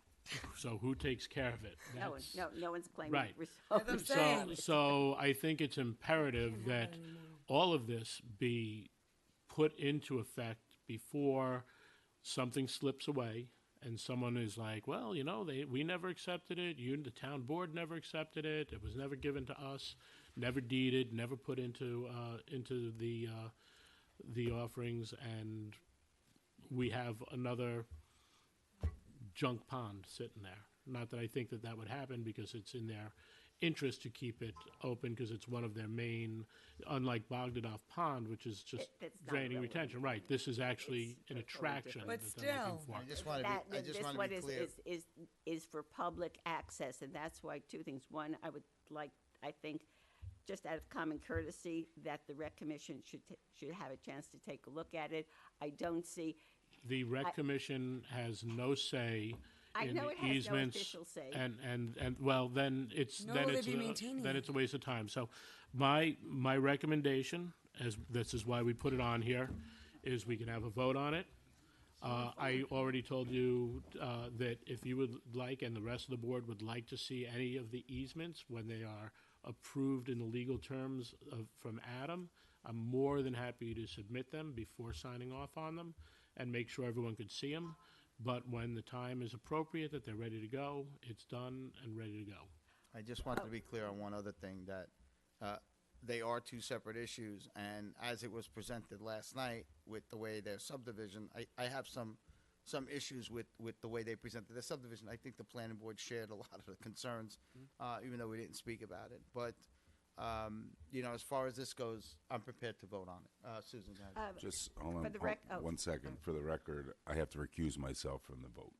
[SPEAKER 1] So who takes care of it?
[SPEAKER 7] No one's claiming
[SPEAKER 1] Right.
[SPEAKER 5] That's what I'm saying.
[SPEAKER 1] So I think it's imperative that all of this be put into effect before something slips away and someone is like, well, we never accepted it. The town board never accepted it. It was never given to us, never deeded, never put into the offerings, and we have another junk pond sitting there. Not that I think that would happen, because it's in their interest to keep it open, because it's one of their main, unlike Bogdadoff Pond, which is just
[SPEAKER 7] It's not
[SPEAKER 1] draining
[SPEAKER 7] really.
[SPEAKER 1] retention. Right, this is actually an
[SPEAKER 7] totally
[SPEAKER 1] attraction
[SPEAKER 5] different.
[SPEAKER 1] that
[SPEAKER 5] But
[SPEAKER 1] they're looking
[SPEAKER 5] still.
[SPEAKER 1] for.
[SPEAKER 3] I just want to be clear.
[SPEAKER 7] Is for public access, and that's why two things. One, I think, just out of common courtesy, that the rec commission should have a chance to take a look at it. I don't see.
[SPEAKER 1] The rec commission has no say
[SPEAKER 7] I
[SPEAKER 1] in
[SPEAKER 7] know
[SPEAKER 1] the
[SPEAKER 7] it has no
[SPEAKER 1] easements.
[SPEAKER 7] official say.
[SPEAKER 1] And well, then it's
[SPEAKER 5] No,
[SPEAKER 1] then
[SPEAKER 5] they'd
[SPEAKER 1] it's
[SPEAKER 5] be maintaining
[SPEAKER 1] then
[SPEAKER 5] it.
[SPEAKER 1] it's a waste of time. So my recommendation, as this is why we put it on here, is we can have a vote on it. I already told you that if you would like, and the rest of the board would like to see any of the easements when they are approved in the legal terms from Adam, I'm more than happy to submit them before signing off on them and make sure everyone could see them. But when the time is appropriate, that they're ready to go, it's done and ready to go.
[SPEAKER 3] I just wanted to be clear on one other thing, that they are two separate issues, and as it was presented last night with the way their subdivision, I have some issues with the way they presented their subdivision. I think the planning board shared a lot of the concerns, even though we didn't speak about it. But, as far as this goes, I'm prepared to vote on it. Susan, go ahead.
[SPEAKER 8] Just hold on,
[SPEAKER 7] For the rec- oh.
[SPEAKER 8] 1 second. For the record, I have to recuse myself from the vote.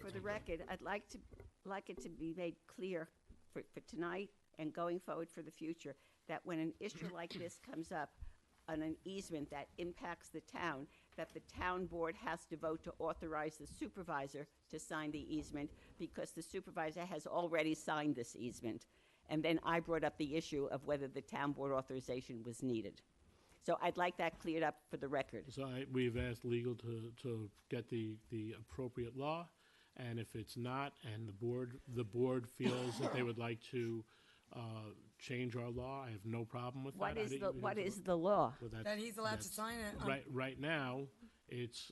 [SPEAKER 7] For the record, I'd like it to be made clear for tonight and going forward for the future, that when an issue like this comes up on an easement that impacts the town, that the town board has to vote to authorize the supervisor to sign the easement, because the supervisor has already signed this easement. And then I brought up the issue of whether the town board authorization was needed. So I'd like that cleared up for the record.
[SPEAKER 1] So we've asked legal to get the appropriate law, and if it's not, and the board feels that they would like to change our law, I have no problem with that.
[SPEAKER 7] What is the law?
[SPEAKER 1] Well,
[SPEAKER 5] That he's allowed to sign it.
[SPEAKER 1] Right now,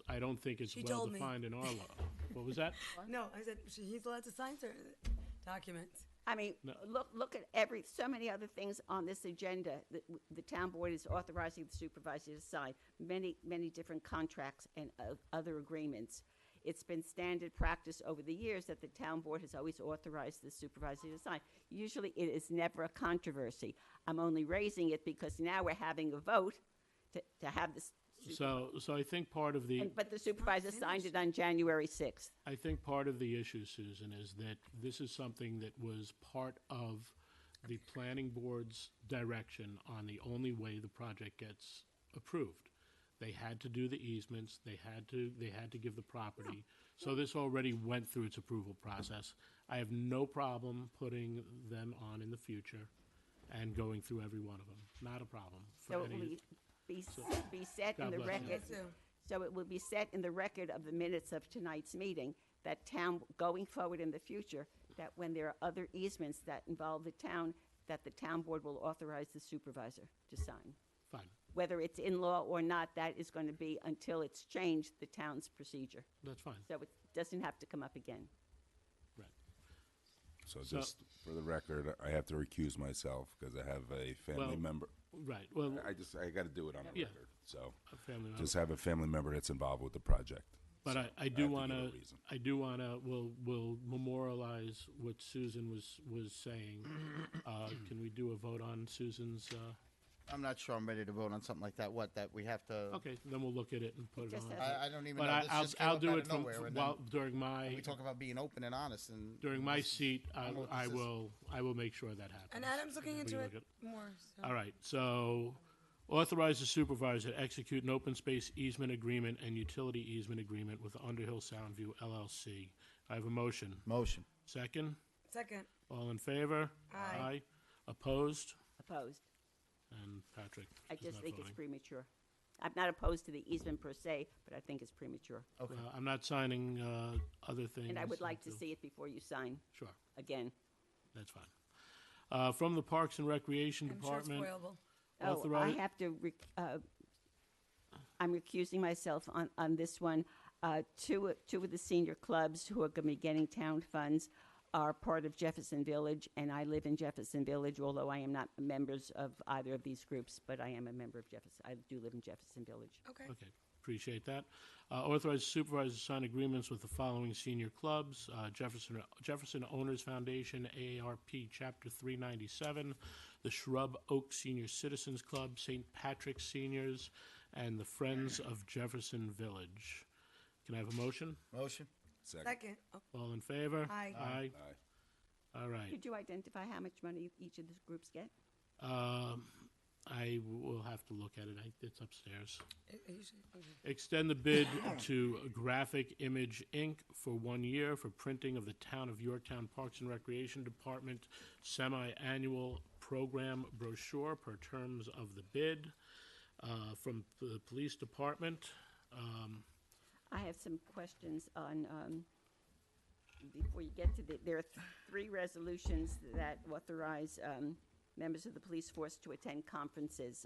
[SPEAKER 1] I don't think it's
[SPEAKER 5] She
[SPEAKER 1] well
[SPEAKER 5] told me.
[SPEAKER 1] defined in our law. What was that?
[SPEAKER 5] No, I said he's allowed to sign certain documents.
[SPEAKER 7] I mean, look at so many other things on this agenda that the town board is authorizing the supervisor to sign, many different contracts and other agreements. It's been standard practice over the years that the town board has always authorized the supervisor to sign. Usually it is never a controversy. I'm only raising it because now we're having a vote to have this.
[SPEAKER 1] So I think part of the
[SPEAKER 7] But the supervisor signed it on January 6th.
[SPEAKER 1] I think part of the issue, Susan, is that this is something that was part of the planning board's direction on the only way the project gets approved. They had to do the easements, they had to give the property. So this already went through its approval process. I have no problem putting them on in the future and going through every one of them. Not a problem. for
[SPEAKER 7] So it
[SPEAKER 1] any-
[SPEAKER 7] will be set in
[SPEAKER 1] God
[SPEAKER 7] the
[SPEAKER 1] bless you.
[SPEAKER 7] record. So it will be set in the record of the minutes of tonight's meeting, that town, going forward in the future, that when there are other easements that involve the town, that the town board will authorize the supervisor to sign.
[SPEAKER 1] Fine,
[SPEAKER 7] Whether it's in law or not, that is going to be, until it's changed, the town's procedure.
[SPEAKER 1] that's fine.
[SPEAKER 7] So it doesn't have to come up again.
[SPEAKER 1] Right.
[SPEAKER 8] So just for the record, I have to recuse myself because I have a family
[SPEAKER 1] Well,
[SPEAKER 8] member.
[SPEAKER 1] Right, well,
[SPEAKER 8] I got to do it on the
[SPEAKER 1] Yeah.
[SPEAKER 8] record. So
[SPEAKER 1] a family member.
[SPEAKER 8] just have a family member that's involved with the project.
[SPEAKER 1] But
[SPEAKER 8] So
[SPEAKER 1] I
[SPEAKER 8] have
[SPEAKER 1] do
[SPEAKER 8] to
[SPEAKER 1] want
[SPEAKER 8] give a
[SPEAKER 1] to,
[SPEAKER 8] reason.
[SPEAKER 1] we'll memorialize what Susan was saying. Can we do a vote on Susan's,
[SPEAKER 3] I'm not sure I'm ready to vote on something like that. That we have to.
[SPEAKER 1] okay, then we'll look at it and put it
[SPEAKER 7] just
[SPEAKER 1] on.
[SPEAKER 7] has-
[SPEAKER 3] I don't even
[SPEAKER 1] But
[SPEAKER 3] know. This just came
[SPEAKER 1] I'll
[SPEAKER 3] up
[SPEAKER 1] do
[SPEAKER 3] out
[SPEAKER 1] it
[SPEAKER 3] of
[SPEAKER 1] from,
[SPEAKER 3] nowhere, and
[SPEAKER 1] while,
[SPEAKER 3] then
[SPEAKER 1] during my,
[SPEAKER 3] we talk about being open and honest, and
[SPEAKER 1] during my seat,
[SPEAKER 3] I don't know what
[SPEAKER 1] I
[SPEAKER 3] this is.
[SPEAKER 1] will make sure that happens.
[SPEAKER 5] And Adam's looking
[SPEAKER 1] We
[SPEAKER 5] into
[SPEAKER 1] look
[SPEAKER 5] it
[SPEAKER 1] at-
[SPEAKER 5] more. So.
[SPEAKER 1] All right, so authorize the supervisor to execute an open space easement agreement and utility easement agreement with Underhill Soundview LLC. I have a motion.
[SPEAKER 3] motion.
[SPEAKER 1] Second?
[SPEAKER 5] Second.
[SPEAKER 1] All in favor?
[SPEAKER 5] Aye.
[SPEAKER 1] Opposed?
[SPEAKER 7] Opposed.
[SPEAKER 1] And Patrick
[SPEAKER 7] I
[SPEAKER 1] is
[SPEAKER 7] just
[SPEAKER 1] not
[SPEAKER 7] think it's
[SPEAKER 1] voting.
[SPEAKER 7] premature. I'm not opposed to the easement per se, but I think it's premature.
[SPEAKER 1] I'm not signing other things.
[SPEAKER 7] And I would like to
[SPEAKER 1] until-
[SPEAKER 7] see it before you sign
[SPEAKER 1] Sure,
[SPEAKER 7] again.
[SPEAKER 1] that's fine. From the Parks and Recreation
[SPEAKER 5] I'm sure it's
[SPEAKER 1] Department,
[SPEAKER 5] foilable.
[SPEAKER 7] Oh, I
[SPEAKER 1] authorize,
[SPEAKER 7] have to, I'm recusing myself on this one. Two of the senior clubs who are going to be getting town funds are part of Jefferson Village, and I live in Jefferson Village, although I am not members of either of these groups, but I am a member of Jefferson. I do live in Jefferson Village.
[SPEAKER 5] Okay.
[SPEAKER 1] okay, appreciate that. Authorize supervisor to sign agreements with the following senior clubs: Jefferson Owners Foundation, AARP Chapter 397, the Shrub Oak Senior Citizens Club, St. Patrick's Seniors, and the Friends of Jefferson Village. Can I have a motion?
[SPEAKER 3] Motion.
[SPEAKER 5] Second. Oh,
[SPEAKER 1] All in favor?
[SPEAKER 5] Aye.
[SPEAKER 1] Aye. All right.
[SPEAKER 7] Could you identify how much money each of the groups get?
[SPEAKER 1] I will have to look at it. It's upstairs.
[SPEAKER 5] it usually- okay.
[SPEAKER 1] Extend the bid to Graphic Image, Inc. for 1 year for printing of the Town of Yorktown Parks and Recreation Department semi-annual program brochure per terms of the bid. From the Police Department,
[SPEAKER 7] I have some questions on, before you get to there are three resolutions that authorize members of the police force to attend conferences.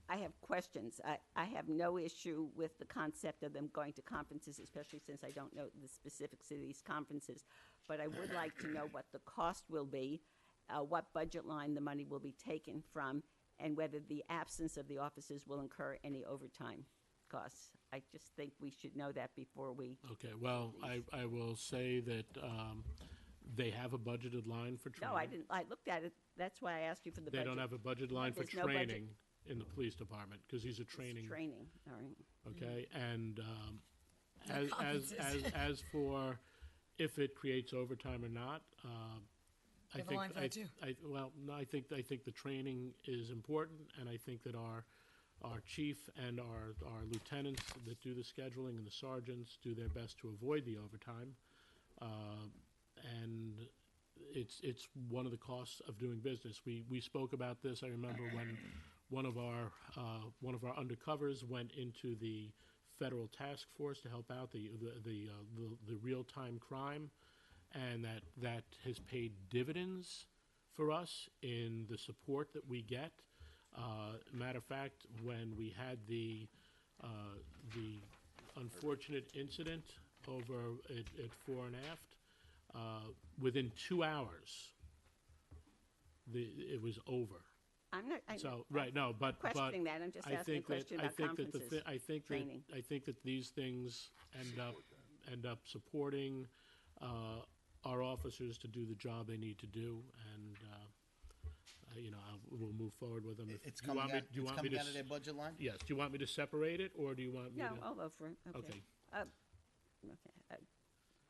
[SPEAKER 7] I have questions. I have no issue with the concept of them going to conferences, especially since I don't know the specifics of these conferences. But I would like to know what the cost will be, what budget line the money will be taken from, and whether the absence of the officers will incur any overtime costs. I just think we should know that before we.
[SPEAKER 1] Okay, well, I will say that they have a budgeted line for training.
[SPEAKER 7] No, I didn't. I looked at it. That's why I asked you for the
[SPEAKER 1] They
[SPEAKER 7] budget.
[SPEAKER 1] don't have a budget line for
[SPEAKER 7] There's no budget.
[SPEAKER 1] training in the police department, because he's a
[SPEAKER 7] It's
[SPEAKER 1] training.
[SPEAKER 7] Training, all right.
[SPEAKER 1] Okay, and
[SPEAKER 5] No
[SPEAKER 1] as
[SPEAKER 5] conferences.
[SPEAKER 1] as for if it creates overtime or not, I
[SPEAKER 5] have a
[SPEAKER 1] think
[SPEAKER 5] line for that too.
[SPEAKER 1] well, no, I think the training is important, and I think that our chief and our lieutenants that do the scheduling and the sergeants do their best to avoid the overtime, and it's one of the costs of doing business. We spoke about this. I remember when one of our undercovers went into the federal task force to help out the real-time crime, and that has paid dividends for us in the support that we get. Matter of fact, when we had the unfortunate incident over at Fore and Aft, within 2 hours, it was over.
[SPEAKER 7] I'm not.
[SPEAKER 1] So right, no, but
[SPEAKER 7] questioning that. I'm just
[SPEAKER 1] I
[SPEAKER 7] asking a
[SPEAKER 1] think that
[SPEAKER 7] question
[SPEAKER 1] I
[SPEAKER 7] about
[SPEAKER 1] think that
[SPEAKER 7] conferences.
[SPEAKER 1] I think
[SPEAKER 7] training.
[SPEAKER 1] that I think that these things end up supporting our officers to do the job they need to do, and we'll move forward with them.
[SPEAKER 3] It's
[SPEAKER 1] Do you want
[SPEAKER 3] coming
[SPEAKER 1] me-
[SPEAKER 3] out,
[SPEAKER 1] do you
[SPEAKER 3] it's
[SPEAKER 1] want me
[SPEAKER 3] coming
[SPEAKER 1] to
[SPEAKER 3] out of their budget line?
[SPEAKER 1] Yes. Do you want me to separate it, or do you want me
[SPEAKER 7] No,
[SPEAKER 1] to?
[SPEAKER 7] I'll vote for it. Okay.
[SPEAKER 1] Okay.
[SPEAKER 7] Okay.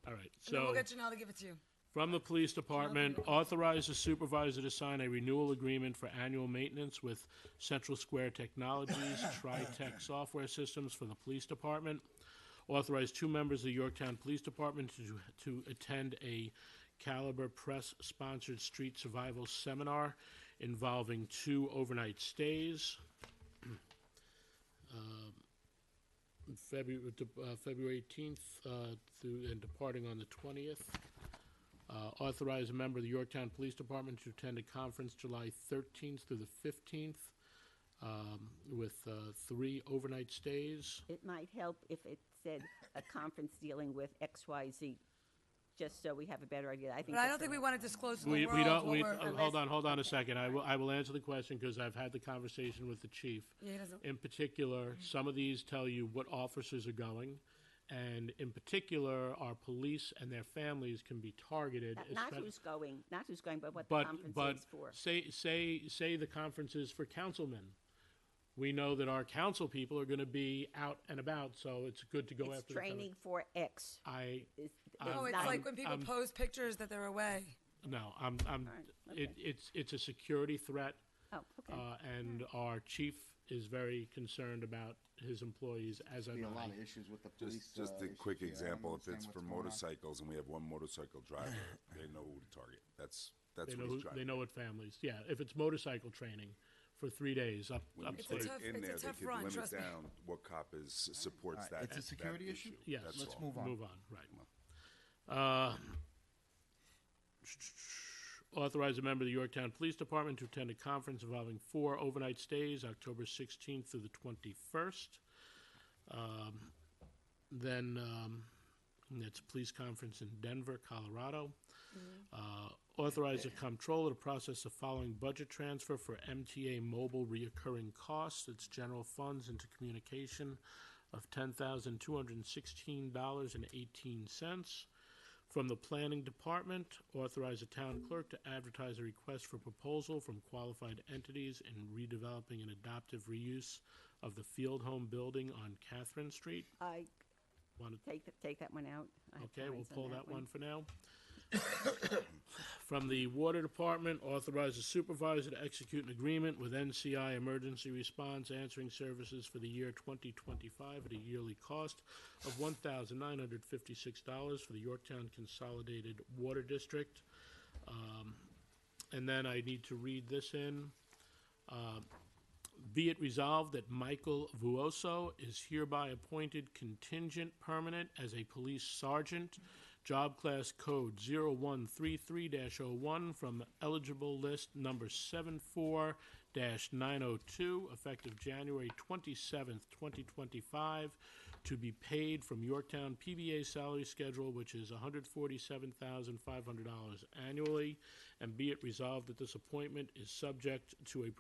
[SPEAKER 1] All right.
[SPEAKER 5] And then
[SPEAKER 1] So.
[SPEAKER 5] we'll get Janelle to give it to you.
[SPEAKER 1] From the police department, authorize the supervisor to sign a renewal agreement for annual maintenance with Central Square Technologies, TriTech Software Systems for the police department. Authorize 2 members of the Yorktown Police Department to attend a Caliber Press-sponsored street survival seminar involving 2 overnight stays. February 18th through and departing on the 20th. Authorize a member of the Yorktown Police Department to attend a conference July 13th through the 15th with 3 overnight stays.
[SPEAKER 7] It might help if it said a conference dealing with XYZ, just so we have a better idea. I think.
[SPEAKER 5] But I
[SPEAKER 7] that's
[SPEAKER 5] don't think
[SPEAKER 7] a-
[SPEAKER 5] we want to disclose to the
[SPEAKER 1] We
[SPEAKER 5] world
[SPEAKER 1] don't,
[SPEAKER 5] what we're.
[SPEAKER 1] hold on a second. I will answer the question because I've had the conversation with the chief.
[SPEAKER 5] Yeah, he doesn't.
[SPEAKER 1] In particular, some of these tell you what officers are going, and in particular, our police and their families can be targeted.
[SPEAKER 7] Not
[SPEAKER 1] espe-
[SPEAKER 7] who's going, but what the
[SPEAKER 1] But,
[SPEAKER 7] conference
[SPEAKER 1] but
[SPEAKER 7] is for.
[SPEAKER 1] say the conference is for councilmen. We know that our council people are gonna be out and about, so it's good to go
[SPEAKER 7] It's
[SPEAKER 1] after the.
[SPEAKER 7] training for X.
[SPEAKER 5] Oh, it's
[SPEAKER 7] not-
[SPEAKER 5] like when people post pictures that they're away.
[SPEAKER 1] No,
[SPEAKER 7] okay.
[SPEAKER 1] it's a security threat.
[SPEAKER 7] Oh, okay.
[SPEAKER 1] And our chief is very concerned about his employees, as are
[SPEAKER 3] Be a lot
[SPEAKER 1] I.
[SPEAKER 3] of issues with the police.
[SPEAKER 8] Just a
[SPEAKER 3] issues
[SPEAKER 8] quick
[SPEAKER 3] here. I don't
[SPEAKER 8] example, if
[SPEAKER 3] understand
[SPEAKER 8] it's for
[SPEAKER 3] what's going on.
[SPEAKER 8] motorcycles and we have one motorcycle driver, they know who to target. That's
[SPEAKER 1] They
[SPEAKER 8] what
[SPEAKER 1] know,
[SPEAKER 8] he's trying.
[SPEAKER 1] they know what families, yeah, if it's motorcycle training for 3 days, up
[SPEAKER 8] When you
[SPEAKER 1] to.
[SPEAKER 5] It's a
[SPEAKER 8] put it
[SPEAKER 5] tough-
[SPEAKER 8] in
[SPEAKER 5] it's a
[SPEAKER 8] there, they
[SPEAKER 5] tough
[SPEAKER 8] could
[SPEAKER 5] run,
[SPEAKER 8] limit
[SPEAKER 5] trust me.
[SPEAKER 8] down what cop supports
[SPEAKER 3] All right,
[SPEAKER 8] that.
[SPEAKER 3] it's a security
[SPEAKER 8] that
[SPEAKER 3] issue?
[SPEAKER 1] Yes.
[SPEAKER 8] That's
[SPEAKER 3] Let's
[SPEAKER 8] all.
[SPEAKER 3] move on.
[SPEAKER 1] Move on, right. Authorize a member of the Yorktown Police Department to attend a conference involving 4 overnight stays, October 16th through the 21st. Then it's a police conference in Denver, Colorado. Authorize the comptroller to process the following budget transfer for MTA mobile reoccurring costs. It's general funds into communication of $10,216.18. From the Planning Department, authorize the town clerk to advertise a request for proposal from qualified entities in redeveloping an adaptive reuse of the Field Home building on Catherine Street.
[SPEAKER 7] I
[SPEAKER 1] Want to
[SPEAKER 7] take that one out. I have
[SPEAKER 1] Okay, we'll
[SPEAKER 7] comments on
[SPEAKER 1] pull that one for now. From the Water Department, authorize the supervisor to execute an agreement with NCI Emergency Response Answering Services for the year 2025 at a yearly cost of $1,956 for the Yorktown Consolidated Water District. And then I need to read this in. Be it resolved that Michael Vuoso is hereby appointed contingent permanent as a police sergeant, job class code 0133-01 from eligible list number 74 902, effective January 27th, 2025, to be paid from Yorktown PBA salary schedule, which is $147,500 annually, and be it resolved that this appointment is subject to a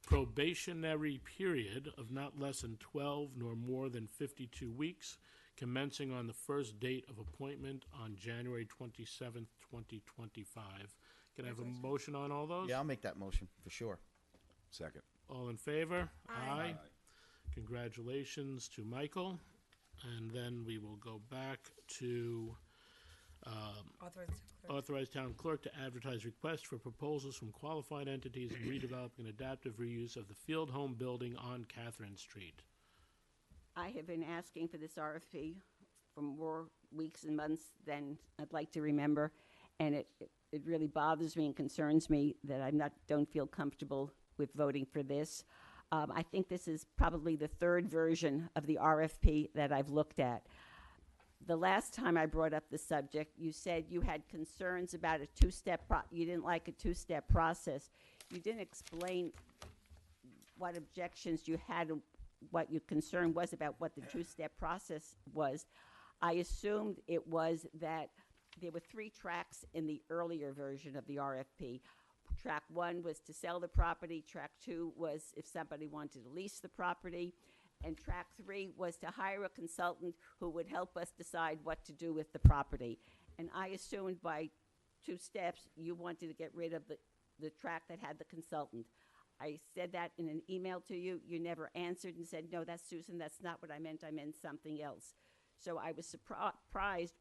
[SPEAKER 1] probationary period of not less than 12 nor more than 52 weeks, commencing on the first date of appointment on January 27th, 2025. Can I have a motion on all those?
[SPEAKER 3] Yeah, I'll make that motion, for sure.
[SPEAKER 12] Second.
[SPEAKER 1] All in favor? Aye. Congratulations to Michael. And then we will go back to authorize town clerk to advertise requests for proposals from qualified entities in redeveloping and adaptive reuse of the field home building on Catherine Street.
[SPEAKER 7] I have been asking for this RFP for more weeks and months than I'd like to remember, and it really bothers me and concerns me that don't feel comfortable with voting for this. I think this is probably the third version of the RFP that I've looked at. The last time I brought up the subject, you said you had concerns about a you didn't like a two-step process. You didn't explain what objections you had and what your concern was about what the two-step process was. I assumed it was that there were 3 tracks in the earlier version of the RFP. Track 1 was to sell the property, track 2 was if somebody wanted to lease the property, and track 3 was to hire a consultant who would help us decide what to do with the property. And I assumed by 2 steps you wanted to get rid of the track that had the consultant. I said that in an email to you. You never answered and said, no, that's Susan, that's not what I meant something else. So I was surprised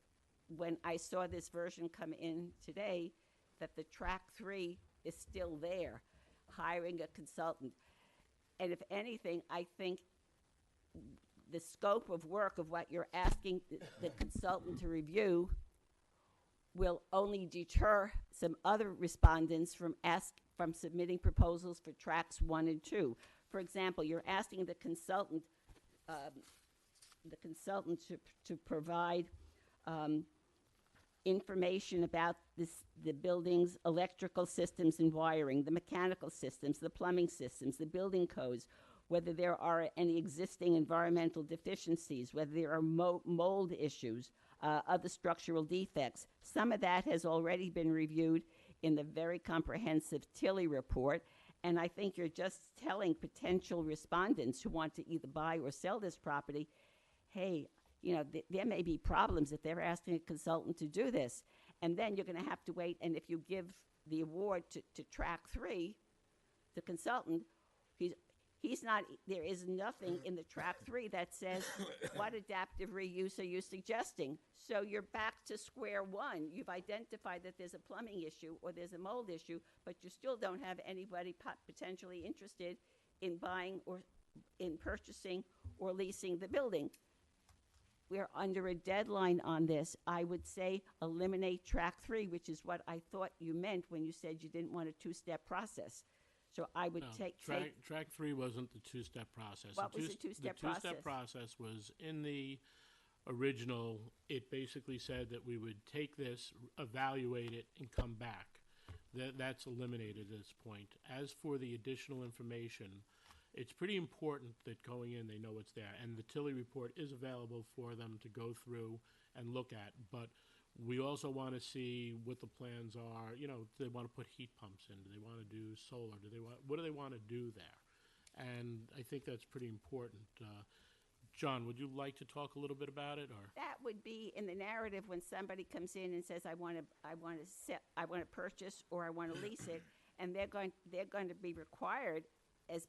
[SPEAKER 7] when I saw this version come in today that the track 3 is still there, hiring a consultant. And if anything, I think the scope of work of what you're asking the consultant to review will only deter some other respondents from submitting proposals for tracks 1 and 2. For example, you're asking the consultant to provide information about the building's electrical systems and wiring, the mechanical systems, the plumbing systems, the building codes, whether there are any existing environmental deficiencies, whether there are mold issues, other structural defects. Some of that has already been reviewed in the very comprehensive Tilly report, and I think you're just telling potential respondents who want to either buy or sell this property, hey, there may be problems if they're asking a consultant to do this. And then you're going to have to wait, and if you give the award to track 3, the consultant, there is nothing in the track 3 that says, what adaptive reuse are you suggesting? So you're back to square one. You've identified that there's a plumbing issue or there's a mold issue, but you still don't have anybody potentially interested in buying or in purchasing or leasing the building. We're under a deadline on this. I would say eliminate track 3, which is what I thought you meant when you said you didn't want a 2-step process. So I would
[SPEAKER 1] Track 3 wasn't the 2-step process.
[SPEAKER 7] What was the 2-step process?
[SPEAKER 1] The 2-step process was in the original. It basically said that we would take this, evaluate it, and come back. That's eliminated at this point. As for the additional information, it's pretty important that going in they know it's there. And the Tilly report is available for them to go through and look at. But we also want to see what the plans are. Do they want to put heat pumps in? Do they want to do solar? What do they want to do there? And I think that's pretty important. John, would you like to talk a little bit about it, or?
[SPEAKER 7] That would be in the narrative when somebody comes in and says, I want to purchase or I want to lease it, and they're going to be required as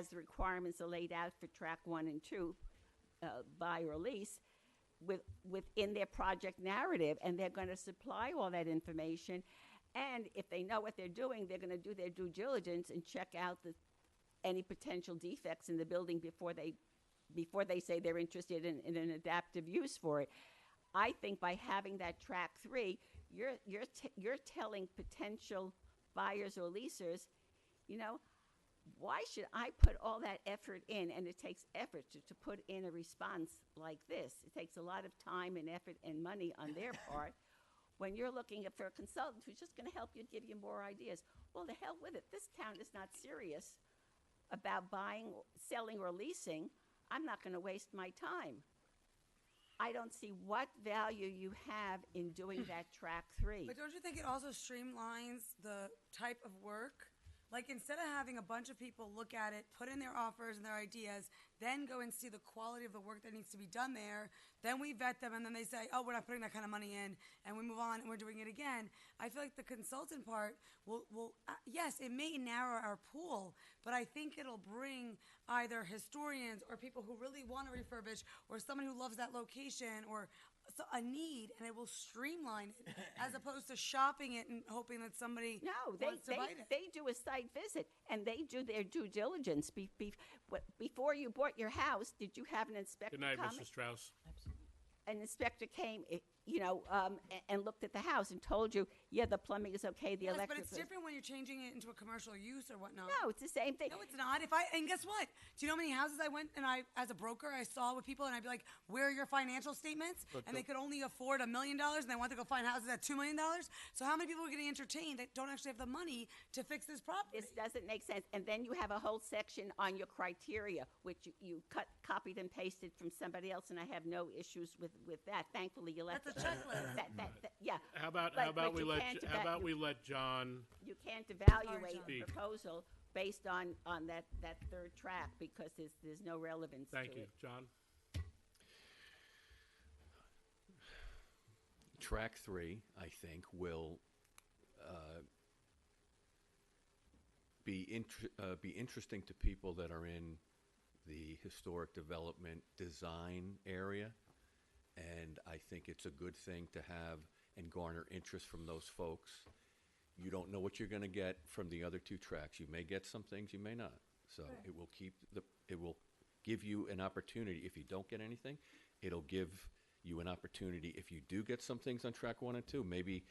[SPEAKER 7] the requirements are laid out for track 1 and 2, buy or lease, within their project narrative, and they're going to supply all that information. And if they know what they're doing, they're going to do their due diligence and check out any potential defects in the building before they say they're interested in an adaptive use for it. I think by having that track 3, you're telling potential buyers or leasers, why should I put all that effort in? And it takes effort to put in a response like this. It takes a lot of time and effort and money on their part. when you're looking for a consultant who's just going to help you and give you more ideas. Well, the hell with it. This town is not serious about buying, selling, or leasing. I'm not going to waste my time. I don't see what value you have in doing that track 3.
[SPEAKER 5] But don't you think it also streamlines the type of work? Like, instead of having a bunch of people look at it, put in their offers and their ideas, then go and see the quality of the work that needs to be done there, then we vet them, and then they say, oh, we're not putting that kind of money in, and we move on, and we're doing it again. I feel like the consultant part will yes, it may narrow our pool, but I think it'll bring either historians or people who really want to refurbish, or someone who loves that location, or a need, and it will streamline it, as opposed to shopping it and hoping that somebody wants to buy it.
[SPEAKER 7] They do a site visit, and they do their due diligence. Before you bought your house, did you have an inspector
[SPEAKER 1] Good night,
[SPEAKER 7] come?
[SPEAKER 1] Mr. Strauss.
[SPEAKER 7] An inspector came, and looked at the house and told you, yeah, the plumbing is okay, the
[SPEAKER 5] Yes,
[SPEAKER 7] electric
[SPEAKER 5] but it's
[SPEAKER 7] is.
[SPEAKER 5] different when you're changing it into a commercial use or whatnot.
[SPEAKER 7] No, it's the same thing.
[SPEAKER 5] No, it's not. And guess what? Do you know how many houses I went and as a broker, I saw with people, and I'd be like, where are your financial statements? And they could only afford $1 million, and they want to go find houses at $2 million. So how many people are getting entertained that don't actually have the money to fix this property?
[SPEAKER 7] This doesn't make sense. And then you have a whole section on your criteria, which you copied and pasted from somebody else, and I have no issues with that. Thankfully, you left
[SPEAKER 5] That's a checklist.
[SPEAKER 7] Yeah.
[SPEAKER 1] How about
[SPEAKER 7] But
[SPEAKER 1] we
[SPEAKER 7] you
[SPEAKER 1] let
[SPEAKER 7] can't
[SPEAKER 1] we let John
[SPEAKER 7] You can't evaluate
[SPEAKER 1] Speak.
[SPEAKER 7] a proposal based on that third track because there's no relevance
[SPEAKER 1] Thank
[SPEAKER 7] to
[SPEAKER 1] you,
[SPEAKER 7] it.
[SPEAKER 1] John.
[SPEAKER 11] Track 3, I think, will be interesting to people that are in the historic development design area, and I think it's a good thing to have and garner interest from those folks. You don't know what you're going to get from the other 2 tracks. You may get some things, you may not. So it will give you an opportunity. If you don't get anything, it'll give you an opportunity. If you do get some things on track 1 and 2, maybe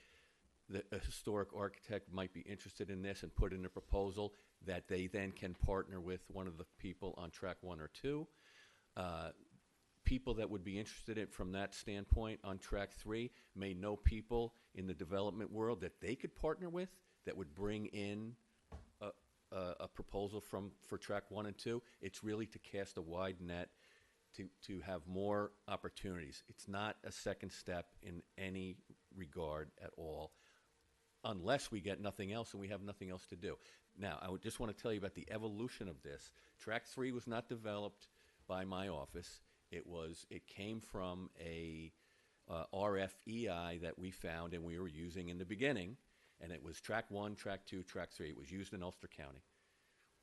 [SPEAKER 11] a historic architect might be interested in this and put in a proposal that they then can partner with one of the people on track 1 or 2. People that would be interested in from that standpoint on track 3 may know people in the development world that they could partner with that would bring in a proposal for track 1 and 2. It's really to cast a wide net to have more opportunities. It's not a second step in any regard at all, unless we get nothing else and we have nothing else to do. Now, I would just want to tell you about the evolution of this. Track 3 was not developed by my office. It came from a RFEI that we found and we were using in the beginning, and it was track 1, track 2, track 3. It was used in Ulster County.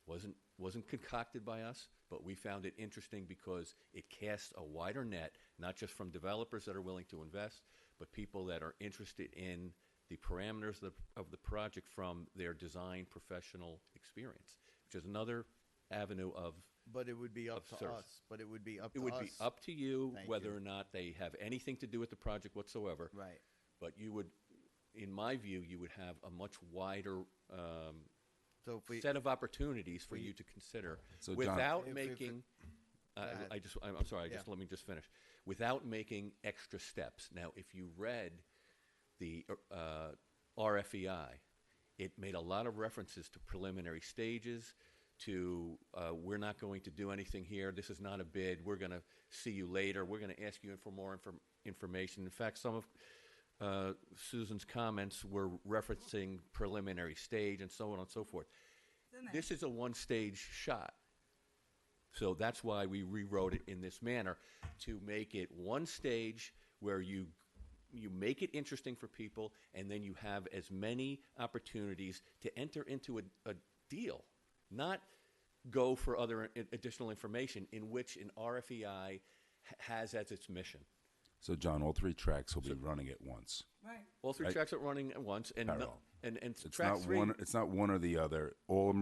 [SPEAKER 11] Wasn't concocted by us, but we found it interesting because it casts a wider net, not just from developers that are willing to invest, but people that are interested in the parameters of the project from their design professional experience, which is another avenue of.
[SPEAKER 3] But it would be up to
[SPEAKER 11] service.
[SPEAKER 3] us. But it would be up
[SPEAKER 11] It
[SPEAKER 3] to
[SPEAKER 11] would
[SPEAKER 3] us.
[SPEAKER 11] be up to you
[SPEAKER 3] Thank
[SPEAKER 11] whether
[SPEAKER 3] you.
[SPEAKER 11] or not they have anything to do with the project whatsoever.
[SPEAKER 3] Right.
[SPEAKER 11] But you would, in my view, you would have a much wider
[SPEAKER 3] So if we,
[SPEAKER 11] set of opportunities for you to consider
[SPEAKER 8] So, John-
[SPEAKER 11] without
[SPEAKER 3] If-
[SPEAKER 11] making.
[SPEAKER 3] ahead.
[SPEAKER 11] I'm sorry.
[SPEAKER 3] Yeah.
[SPEAKER 11] Let me just finish. Without making extra steps. Now, if you read the RFEI, it made a lot of references to preliminary stages, to we're not going to do anything here. This is not a bid. We're going to see you later. We're going to ask you for more information. In fact, some of Susan's comments were referencing preliminary stage and so on and so forth. This is a one-stage shot. So that's why we rewrote it in this manner, to make it one stage where you make it interesting for people, and then you have as many opportunities to enter into a deal, not go for other additional information in which an RFEI has as its mission.
[SPEAKER 8] So, John, all 3 tracks will be running at once.
[SPEAKER 5] Right.
[SPEAKER 11] All 3
[SPEAKER 8] Right.
[SPEAKER 11] tracks are running at once, and
[SPEAKER 8] Parallel.
[SPEAKER 11] and
[SPEAKER 8] It's
[SPEAKER 11] track
[SPEAKER 8] not
[SPEAKER 11] 3.
[SPEAKER 8] one. It's not one or the other. All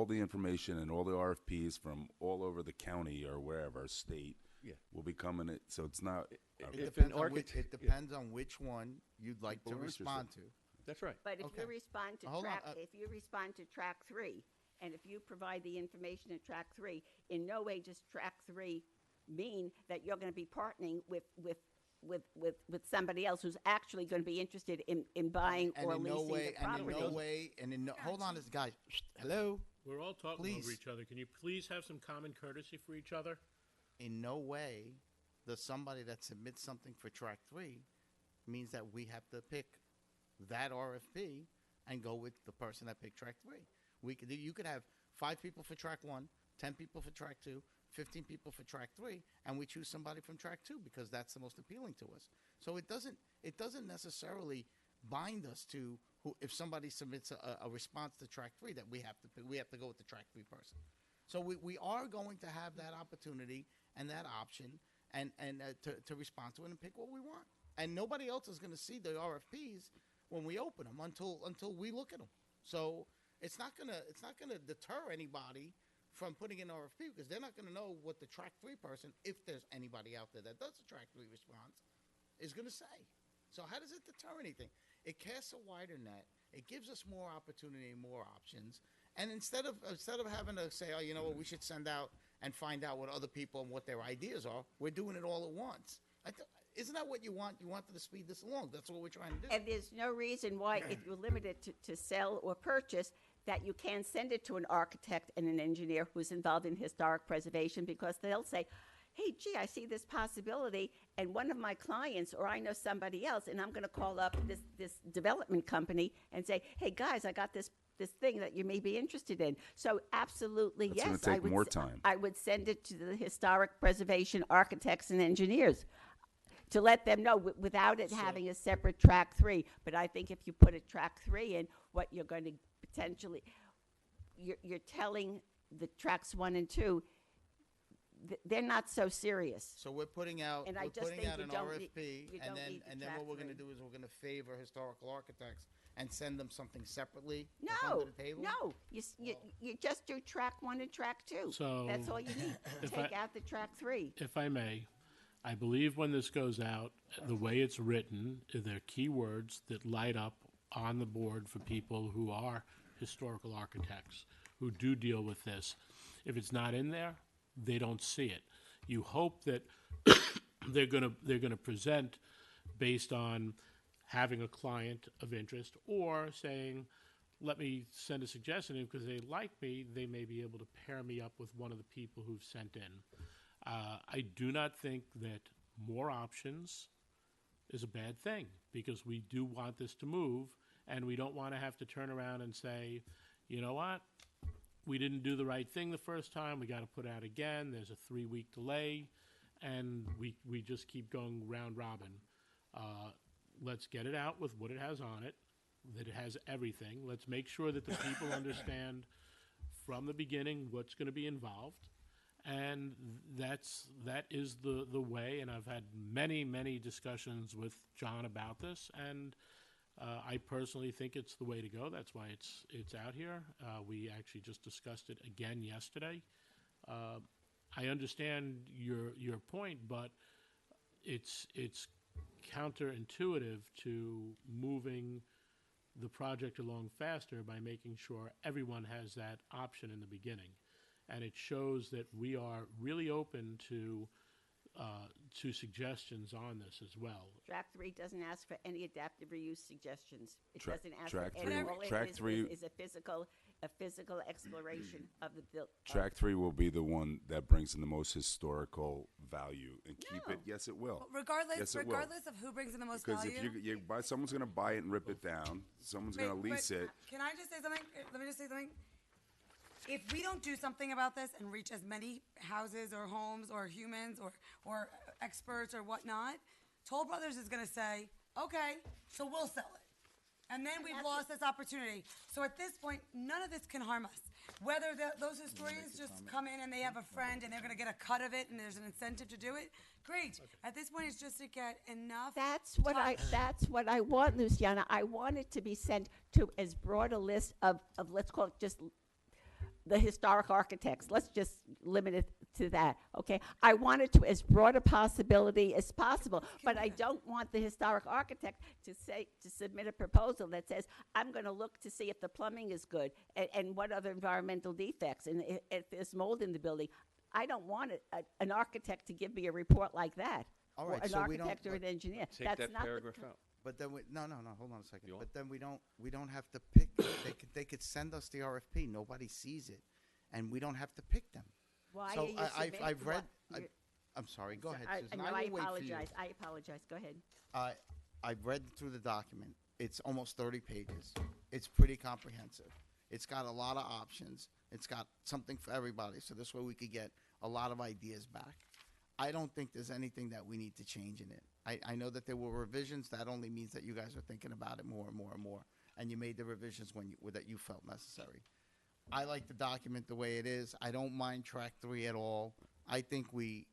[SPEAKER 8] the information and all the RFPs from all over the county or wherever state
[SPEAKER 11] Yeah.
[SPEAKER 8] will be coming. So it's not.
[SPEAKER 3] it
[SPEAKER 11] If
[SPEAKER 3] depends,
[SPEAKER 11] an
[SPEAKER 3] on which,
[SPEAKER 11] architect-
[SPEAKER 3] it depends on which one you'd like to
[SPEAKER 8] People are
[SPEAKER 3] respond to.
[SPEAKER 11] That's right.
[SPEAKER 7] But if
[SPEAKER 3] Okay.
[SPEAKER 7] you respond to
[SPEAKER 3] Hold on,
[SPEAKER 7] if you respond to track 3, and if you provide the information in track 3, in no way does track 3 mean that you're going to be partnering with with somebody else who's actually going to be interested in buying
[SPEAKER 3] And
[SPEAKER 7] or
[SPEAKER 3] in
[SPEAKER 7] leasing
[SPEAKER 3] no way,
[SPEAKER 7] the property.
[SPEAKER 3] and in no way, and in no, hold on, this guy. Hello.
[SPEAKER 1] We're all talking over
[SPEAKER 3] Please.
[SPEAKER 1] each other. Can you please have some common courtesy for each other?
[SPEAKER 3] In no way does somebody that submits something for track 3 means that we have to pick that RFP and go with the person that picked track 3. You could have 5 people for track 1, 10 people for track 2, 15 people for track 3, and we choose somebody from track 2 because that's the most appealing to us. So it doesn't necessarily bind us to if somebody submits a response to track 3 that we have to go with the track 3 person. So we are going to have that opportunity and that option and to respond to it and pick what we want. And nobody else is going to see the RFPs when we open them until we look at them. So it's not gonna deter anybody from putting in RFP because they're not going to know what the track 3 person, if there's anybody out there that does the track 3 response, is going to say. So how does it deter anything? It casts a wider net. It gives us more opportunity and more options. And instead of having to say, oh, you know what, we should send out and find out what other people and what their ideas are, we're doing it all at once. Isn't that what you want? You wanted to speed this along. That's what we're trying to do.
[SPEAKER 7] And there's no reason why, if you're limited to sell or purchase, that you can't send it to an architect and an engineer who's involved in historic preservation, because they'll say, hey, gee, I see this possibility, and one of my clients, or I know somebody else, and I'm going to call up this development company and say, hey, guys, I got this thing that you may be interested in. So absolutely,
[SPEAKER 8] That's
[SPEAKER 7] yes.
[SPEAKER 8] gonna take more time.
[SPEAKER 7] I would send it to the historic preservation architects and engineers to let them know without it having a separate track 3. But I think if you put a track 3 in, what you're going to potentially, you're telling the tracks 1 and 2, they're not so serious.
[SPEAKER 3] So we're putting out,
[SPEAKER 7] And I
[SPEAKER 3] we're
[SPEAKER 7] just
[SPEAKER 3] putting
[SPEAKER 7] think
[SPEAKER 3] out
[SPEAKER 7] you
[SPEAKER 3] an
[SPEAKER 7] don't
[SPEAKER 3] RFP,
[SPEAKER 7] need- you
[SPEAKER 3] and
[SPEAKER 7] don't
[SPEAKER 3] then
[SPEAKER 7] need the
[SPEAKER 3] and then
[SPEAKER 7] track
[SPEAKER 3] what we're going to
[SPEAKER 7] three.
[SPEAKER 3] do is we're going to favor historical architects and send them something separately to
[SPEAKER 7] No,
[SPEAKER 3] come to the table.
[SPEAKER 7] no, you just do track 1 and track 2.
[SPEAKER 1] So,
[SPEAKER 7] That's all you need.
[SPEAKER 1] if
[SPEAKER 7] Take
[SPEAKER 1] I-
[SPEAKER 7] out the track 3.
[SPEAKER 1] If I may, I believe when this goes out, the way it's written, there are keywords that light up on the board for people who are historical architects, who do deal with this. If it's not in there, they don't see it. You hope that they're gonna present based on having a client of interest or saying, let me send a suggestion in because they like me, they may be able to pair me up with one of the people who've sent in. I do not think that more options is a bad thing because we do want this to move and we don't want to have to turn around and say, you know what, we didn't do the right thing the first time, we got to put it out again, there's a 3-week delay, and we just keep going round robin. Let's get it out with what it has on it, that it has everything. Let's make sure that the people understand from the beginning what's going to be involved. And that is the way, and I've had many discussions with John about this, and I personally think it's the way to go. That's why it's out here. We actually just discussed it again yesterday. I understand your point, but it's counterintuitive to moving the project along faster by making sure everyone has that option in the beginning. And it shows that we are really open to suggestions on this as well.
[SPEAKER 7] Track 3 doesn't ask for any adaptive reuse suggestions. It
[SPEAKER 8] Track-
[SPEAKER 7] doesn't ask
[SPEAKER 8] track
[SPEAKER 7] for
[SPEAKER 8] three-
[SPEAKER 7] any. All it
[SPEAKER 8] track
[SPEAKER 7] is-
[SPEAKER 8] three-
[SPEAKER 7] is a physical exploration of the build.
[SPEAKER 8] Track 3 will be the one that brings in the most historical value and keep it. Yes, it will.
[SPEAKER 5] Regardless,
[SPEAKER 8] Yes, it will.
[SPEAKER 5] regardless of who brings in the most
[SPEAKER 8] Because
[SPEAKER 5] value.
[SPEAKER 8] if you buy, someone's going to buy it and rip it down. Someone's going to
[SPEAKER 5] Wait,
[SPEAKER 8] lease it.
[SPEAKER 5] Can I just say something? Let me just say something. If we don't do something about this and reach as many houses or homes or humans or experts or whatnot, Toll Brothers is going to say, okay, so we'll sell it. And then we've lost this opportunity. So at this point, none of this can harm us. Whether those historians just come in and they have a friend and they're going to get a cut of it and there's an incentive to do it, great. At this point, it's just to get enough.
[SPEAKER 7] That's what I want, Luciana. I want it to be sent to as broad a list of let's call it just the historic architects. Let's just limit it to that, okay? I want it to as broad a possibility as possible, but I don't want the historic architect to submit a proposal that says, I'm going to look to see if the plumbing is good and what other environmental defects and if there's mold in the building. I don't want an architect to give me a report like that.
[SPEAKER 3] All
[SPEAKER 7] or
[SPEAKER 3] right,
[SPEAKER 7] an
[SPEAKER 3] so we don't-
[SPEAKER 7] architect or an engineer.
[SPEAKER 11] Take
[SPEAKER 7] That's
[SPEAKER 11] that
[SPEAKER 7] not the
[SPEAKER 11] paragraph
[SPEAKER 7] t-
[SPEAKER 11] out.
[SPEAKER 3] But then no, hold on a second.
[SPEAKER 11] You
[SPEAKER 3] But
[SPEAKER 11] want?
[SPEAKER 3] then we don't have to pick. They could send us the RFP. Nobody sees it, and we don't have to pick them.
[SPEAKER 7] Why
[SPEAKER 3] So
[SPEAKER 7] are you submitting?
[SPEAKER 3] I've read.
[SPEAKER 7] You're-
[SPEAKER 3] I'm sorry. Go ahead,
[SPEAKER 7] I,
[SPEAKER 3] Susan.
[SPEAKER 7] no,
[SPEAKER 3] I
[SPEAKER 7] I
[SPEAKER 3] will wait for you.
[SPEAKER 7] apologize. I apologize. Go ahead.
[SPEAKER 3] I've read through the document. It's almost 30 pages. It's pretty comprehensive. It's got a lot of options. It's got something for everybody. So this way we could get a lot of ideas back. I don't think there's anything that we need to change in it. I know that there were revisions. That only means that you guys are thinking about it more and more and more. And you made the revisions that you felt necessary. I like the document the way it is. I don't mind track 3 at all. I think we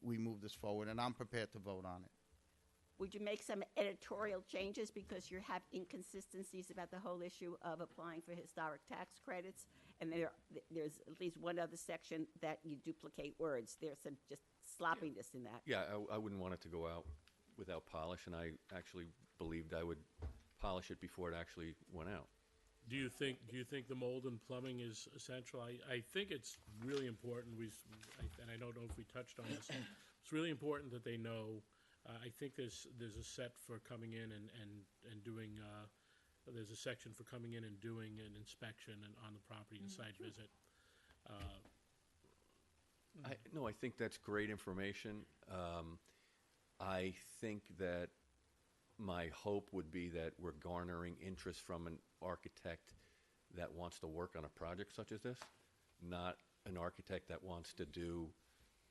[SPEAKER 3] move this forward, and I'm prepared to vote on it.
[SPEAKER 7] Would you make some editorial changes because you have inconsistencies about the whole issue of applying for historic tax credits? And there's at least one other section that you duplicate words. There's some just sloppiness in that.
[SPEAKER 11] Yeah, I wouldn't want it to go out without polish, and I actually believed I would polish it before it actually went out.
[SPEAKER 1] Do you think the mold and plumbing is essential? I think it's really important. And I don't know if we touched on this. It's really important that they know. I think there's a set for coming in and doing. There's a section for coming in and doing an inspection and on the property and site visit.
[SPEAKER 11] No, I think that's great information. I think that my hope would be that we're garnering interest from an architect that wants to work on a project such as this, not an architect that wants to do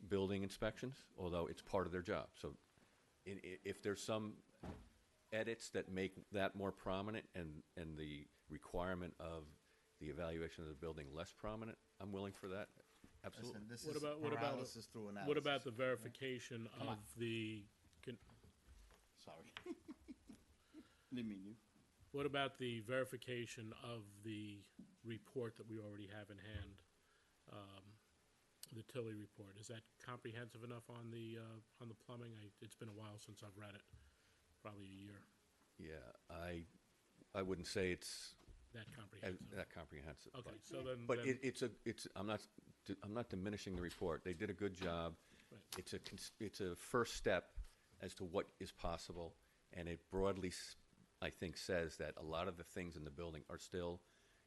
[SPEAKER 11] building inspections, although it's part of their job. So if there's some edits that make that more prominent and the requirement of the evaluation of the building less prominent, I'm willing for that. Absolutely.
[SPEAKER 3] Listen, this
[SPEAKER 1] What
[SPEAKER 3] is
[SPEAKER 1] about
[SPEAKER 3] paralysis through analysis.
[SPEAKER 1] what about the verification of the?
[SPEAKER 3] Sorry. Didn't mean you.
[SPEAKER 1] What about the verification of the report that we already have in hand? The Tilly report, is that comprehensive enough on the plumbing? It's been a while since I've read it, probably a year.
[SPEAKER 11] Yeah, I wouldn't say it's
[SPEAKER 1] That comprehensive.
[SPEAKER 11] that comprehensive.
[SPEAKER 1] Okay,
[SPEAKER 11] but-
[SPEAKER 1] so then.
[SPEAKER 11] But
[SPEAKER 1] then-
[SPEAKER 11] I'm not diminishing the report. They did a good job.
[SPEAKER 1] Right.
[SPEAKER 11] It's a first step as to what is possible, and it broadly, I think, says that a lot of the things in the building are still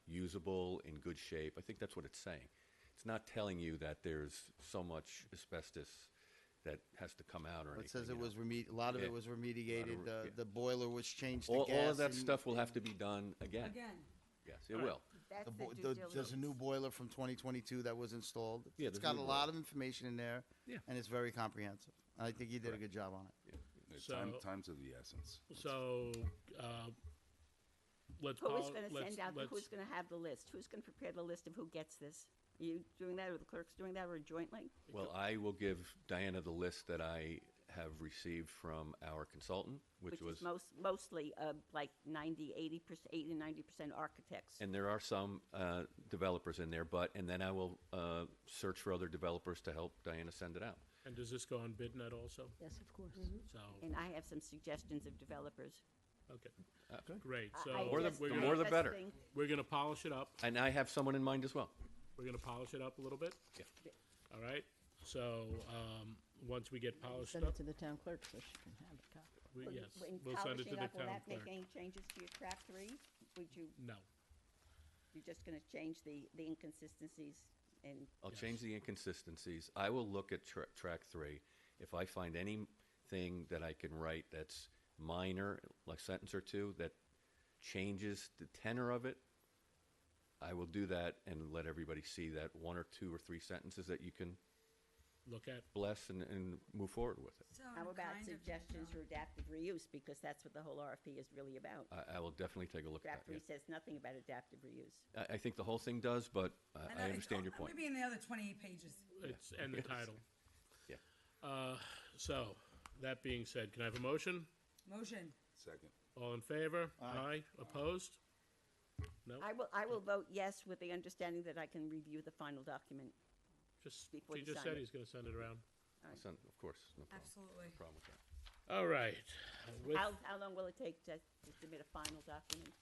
[SPEAKER 11] usable, in good shape. I think that's what it's saying. It's not telling you that there's so much asbestos that has to come out or anything.
[SPEAKER 3] It says it
[SPEAKER 11] you know.
[SPEAKER 3] was a lot of
[SPEAKER 11] Yeah.
[SPEAKER 3] it was remediated.
[SPEAKER 11] yeah.
[SPEAKER 3] The boiler was changed. to
[SPEAKER 11] All
[SPEAKER 3] gas
[SPEAKER 11] of that
[SPEAKER 3] and-
[SPEAKER 11] stuff will have to be done again.
[SPEAKER 5] Again.
[SPEAKER 11] Yes, it will.
[SPEAKER 7] That's
[SPEAKER 3] The
[SPEAKER 7] the
[SPEAKER 3] bo-
[SPEAKER 7] due
[SPEAKER 3] the-
[SPEAKER 7] diligence.
[SPEAKER 3] there's a new boiler from 2022 that was installed.
[SPEAKER 11] Yeah,
[SPEAKER 3] It's
[SPEAKER 11] there's
[SPEAKER 3] got
[SPEAKER 11] new
[SPEAKER 3] a lot of information in there,
[SPEAKER 11] Yeah.
[SPEAKER 3] and it's very comprehensive. I think you did a good job on it.
[SPEAKER 1] So-
[SPEAKER 8] Time's of the essence.
[SPEAKER 1] So, let's.
[SPEAKER 7] Who is
[SPEAKER 1] pol-
[SPEAKER 7] going to
[SPEAKER 1] let's-
[SPEAKER 7] send out,
[SPEAKER 1] let's-
[SPEAKER 7] who's going to have the list? Who's going to prepare the list of who gets this? Are you doing that, or the clerk's doing that, or jointly?
[SPEAKER 11] Well, I will give Diana the list that I have received from our consultant, which was,
[SPEAKER 7] is mostly like 80-90% architects.
[SPEAKER 11] and there are some developers in there, and then I will search for other developers to help Diana send it out.
[SPEAKER 1] And does this go on BidNet also?
[SPEAKER 2] Yes, of course.
[SPEAKER 1] So,
[SPEAKER 7] And I have some suggestions of developers.
[SPEAKER 1] okay, great.
[SPEAKER 7] I-
[SPEAKER 1] So
[SPEAKER 7] I
[SPEAKER 11] More the-
[SPEAKER 7] just-
[SPEAKER 11] the
[SPEAKER 7] I
[SPEAKER 11] more the
[SPEAKER 7] just
[SPEAKER 11] better.
[SPEAKER 7] think
[SPEAKER 1] we're gonna polish it up.
[SPEAKER 11] And I have someone in mind as well.
[SPEAKER 1] We're gonna polish it up a little bit?
[SPEAKER 11] Yeah.
[SPEAKER 1] All right, so, once we get polished
[SPEAKER 2] Send it
[SPEAKER 1] up,
[SPEAKER 2] to the town clerk so she can have a copy.
[SPEAKER 1] yes,
[SPEAKER 7] In
[SPEAKER 1] we'll send it to
[SPEAKER 7] polishing
[SPEAKER 1] the
[SPEAKER 7] up, will
[SPEAKER 1] town
[SPEAKER 7] that make
[SPEAKER 1] clerk.
[SPEAKER 7] any changes to your track 3? Would you,
[SPEAKER 1] No,
[SPEAKER 7] you're just going to change the inconsistencies and
[SPEAKER 11] I'll change the inconsistencies. I will look at track 3. If I find anything that I can write that's minor, like a sentence or two, that changes the tenor of it, I will do that and let everybody see that 1 or 2 or 3 sentences that you can
[SPEAKER 1] look at,
[SPEAKER 11] bless and move forward with it.
[SPEAKER 5] So
[SPEAKER 7] how about
[SPEAKER 5] kind of
[SPEAKER 7] suggestions for adaptive reuse? Because that's what the whole RFP is really about.
[SPEAKER 11] I will definitely take a look
[SPEAKER 7] Draft
[SPEAKER 11] at
[SPEAKER 7] 3
[SPEAKER 11] that.
[SPEAKER 7] says nothing about adaptive reuse.
[SPEAKER 11] Yeah. I think the whole thing does, but
[SPEAKER 5] know,
[SPEAKER 11] I
[SPEAKER 5] it's
[SPEAKER 11] understand your
[SPEAKER 5] all-
[SPEAKER 11] point.
[SPEAKER 5] Maybe in the other 28 pages.
[SPEAKER 1] it's, and the title.
[SPEAKER 11] Yeah.
[SPEAKER 1] So, that being said, can I have a motion?
[SPEAKER 5] Motion.
[SPEAKER 8] Second.
[SPEAKER 1] All in favor? Aye. Opposed? No?
[SPEAKER 7] I will vote yes with the understanding that I can review the final document.
[SPEAKER 1] Just,
[SPEAKER 7] before
[SPEAKER 1] he
[SPEAKER 7] you
[SPEAKER 1] just
[SPEAKER 7] sign
[SPEAKER 1] said
[SPEAKER 7] it.
[SPEAKER 1] he's gonna send it around.
[SPEAKER 11] Of course, no problem.
[SPEAKER 5] Absolutely.
[SPEAKER 11] No problem with that.
[SPEAKER 1] All right. With-
[SPEAKER 7] How long will it take to submit a final document?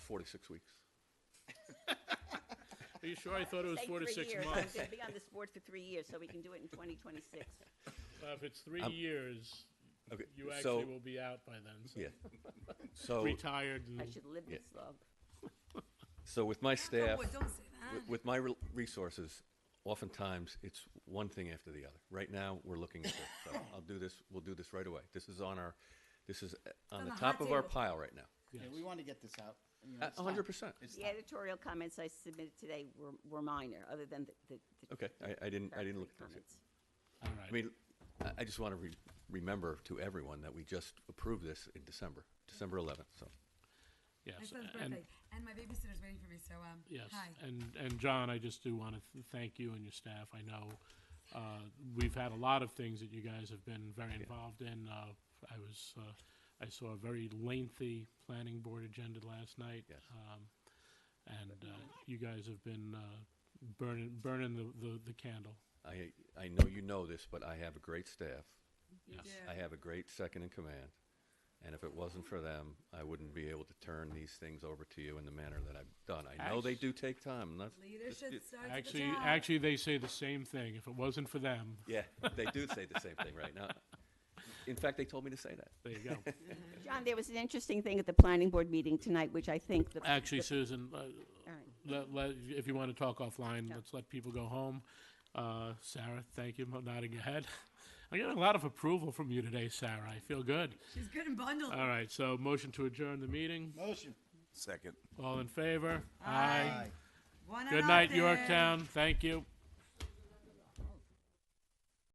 [SPEAKER 11] 4 to 6 weeks.
[SPEAKER 1] Are you sure? I thought it was
[SPEAKER 7] Say
[SPEAKER 1] 4 to
[SPEAKER 7] 3
[SPEAKER 1] 6
[SPEAKER 7] years.
[SPEAKER 1] months.
[SPEAKER 7] I'm going to be on this board for 3 years, so we can do it in 2026.
[SPEAKER 1] Well, if it's 3 years,
[SPEAKER 11] Okay,
[SPEAKER 1] You
[SPEAKER 11] so-
[SPEAKER 1] actually will be out by then, so.
[SPEAKER 11] Yeah. So,
[SPEAKER 1] Retired
[SPEAKER 7] I
[SPEAKER 1] and,
[SPEAKER 7] should live this long.
[SPEAKER 11] so with my staff,
[SPEAKER 5] boy, don't say that.
[SPEAKER 11] with my resources, oftentimes it's one thing after the other. Right now, we're looking at this, so I'll do this, we'll do this right away. This is on
[SPEAKER 5] on
[SPEAKER 11] the
[SPEAKER 5] the
[SPEAKER 11] top
[SPEAKER 5] hot
[SPEAKER 11] of our
[SPEAKER 5] table.
[SPEAKER 11] pile right now.
[SPEAKER 3] Yeah, we want to get this out. You know, it's time.
[SPEAKER 11] 100%.
[SPEAKER 3] It's
[SPEAKER 7] The
[SPEAKER 3] time.
[SPEAKER 7] editorial comments I submitted today were minor, other than the
[SPEAKER 11] Okay, I didn't look at those yet.
[SPEAKER 7] comments.
[SPEAKER 1] all right.
[SPEAKER 11] I mean, I just want to remember to everyone that we just approved this in December 11th, so.
[SPEAKER 1] Yes,
[SPEAKER 5] My son's
[SPEAKER 1] and,
[SPEAKER 5] birthday, and my babysitter's waiting for me, so,
[SPEAKER 1] yes,
[SPEAKER 5] hi.
[SPEAKER 1] and John, I just do want to thank you and your staff. I know, we've had a lot of things that you guys have been very involved in. I saw a very lengthy planning board agenda last night.
[SPEAKER 11] Yes.
[SPEAKER 1] And you guys have been burning the candle.
[SPEAKER 11] I know you know this, but I have a great staff.
[SPEAKER 5] You
[SPEAKER 1] Yes.
[SPEAKER 5] do.
[SPEAKER 11] I have a great second in command. And if it wasn't for them, I wouldn't be able to turn these things over to you in the manner that I've done. I know they do take time. And that's,
[SPEAKER 5] Leadership starts at the
[SPEAKER 1] Actually,
[SPEAKER 5] top.
[SPEAKER 1] actually, they say the same thing. If it wasn't for them,
[SPEAKER 11] yeah, they do say the same thing right now. In fact, they told me to say that.
[SPEAKER 1] there you go.
[SPEAKER 7] John, there was an interesting thing at the planning board meeting tonight, which I think the.
[SPEAKER 1] Actually, Susan,
[SPEAKER 7] All right.
[SPEAKER 1] if you want to talk offline, let's let people go home. Sarah, thank you for nodding your head. I got a lot of approval from you today, Sarah. I feel good.
[SPEAKER 5] She's good and bundled.
[SPEAKER 1] All right, so motion to adjourn the meeting.
[SPEAKER 3] Motion.
[SPEAKER 12] Second.
[SPEAKER 1] All in favor?
[SPEAKER 3] Aye.
[SPEAKER 5] One
[SPEAKER 1] Good
[SPEAKER 5] and
[SPEAKER 1] night,
[SPEAKER 5] out there.
[SPEAKER 1] Yorktown. Thank you.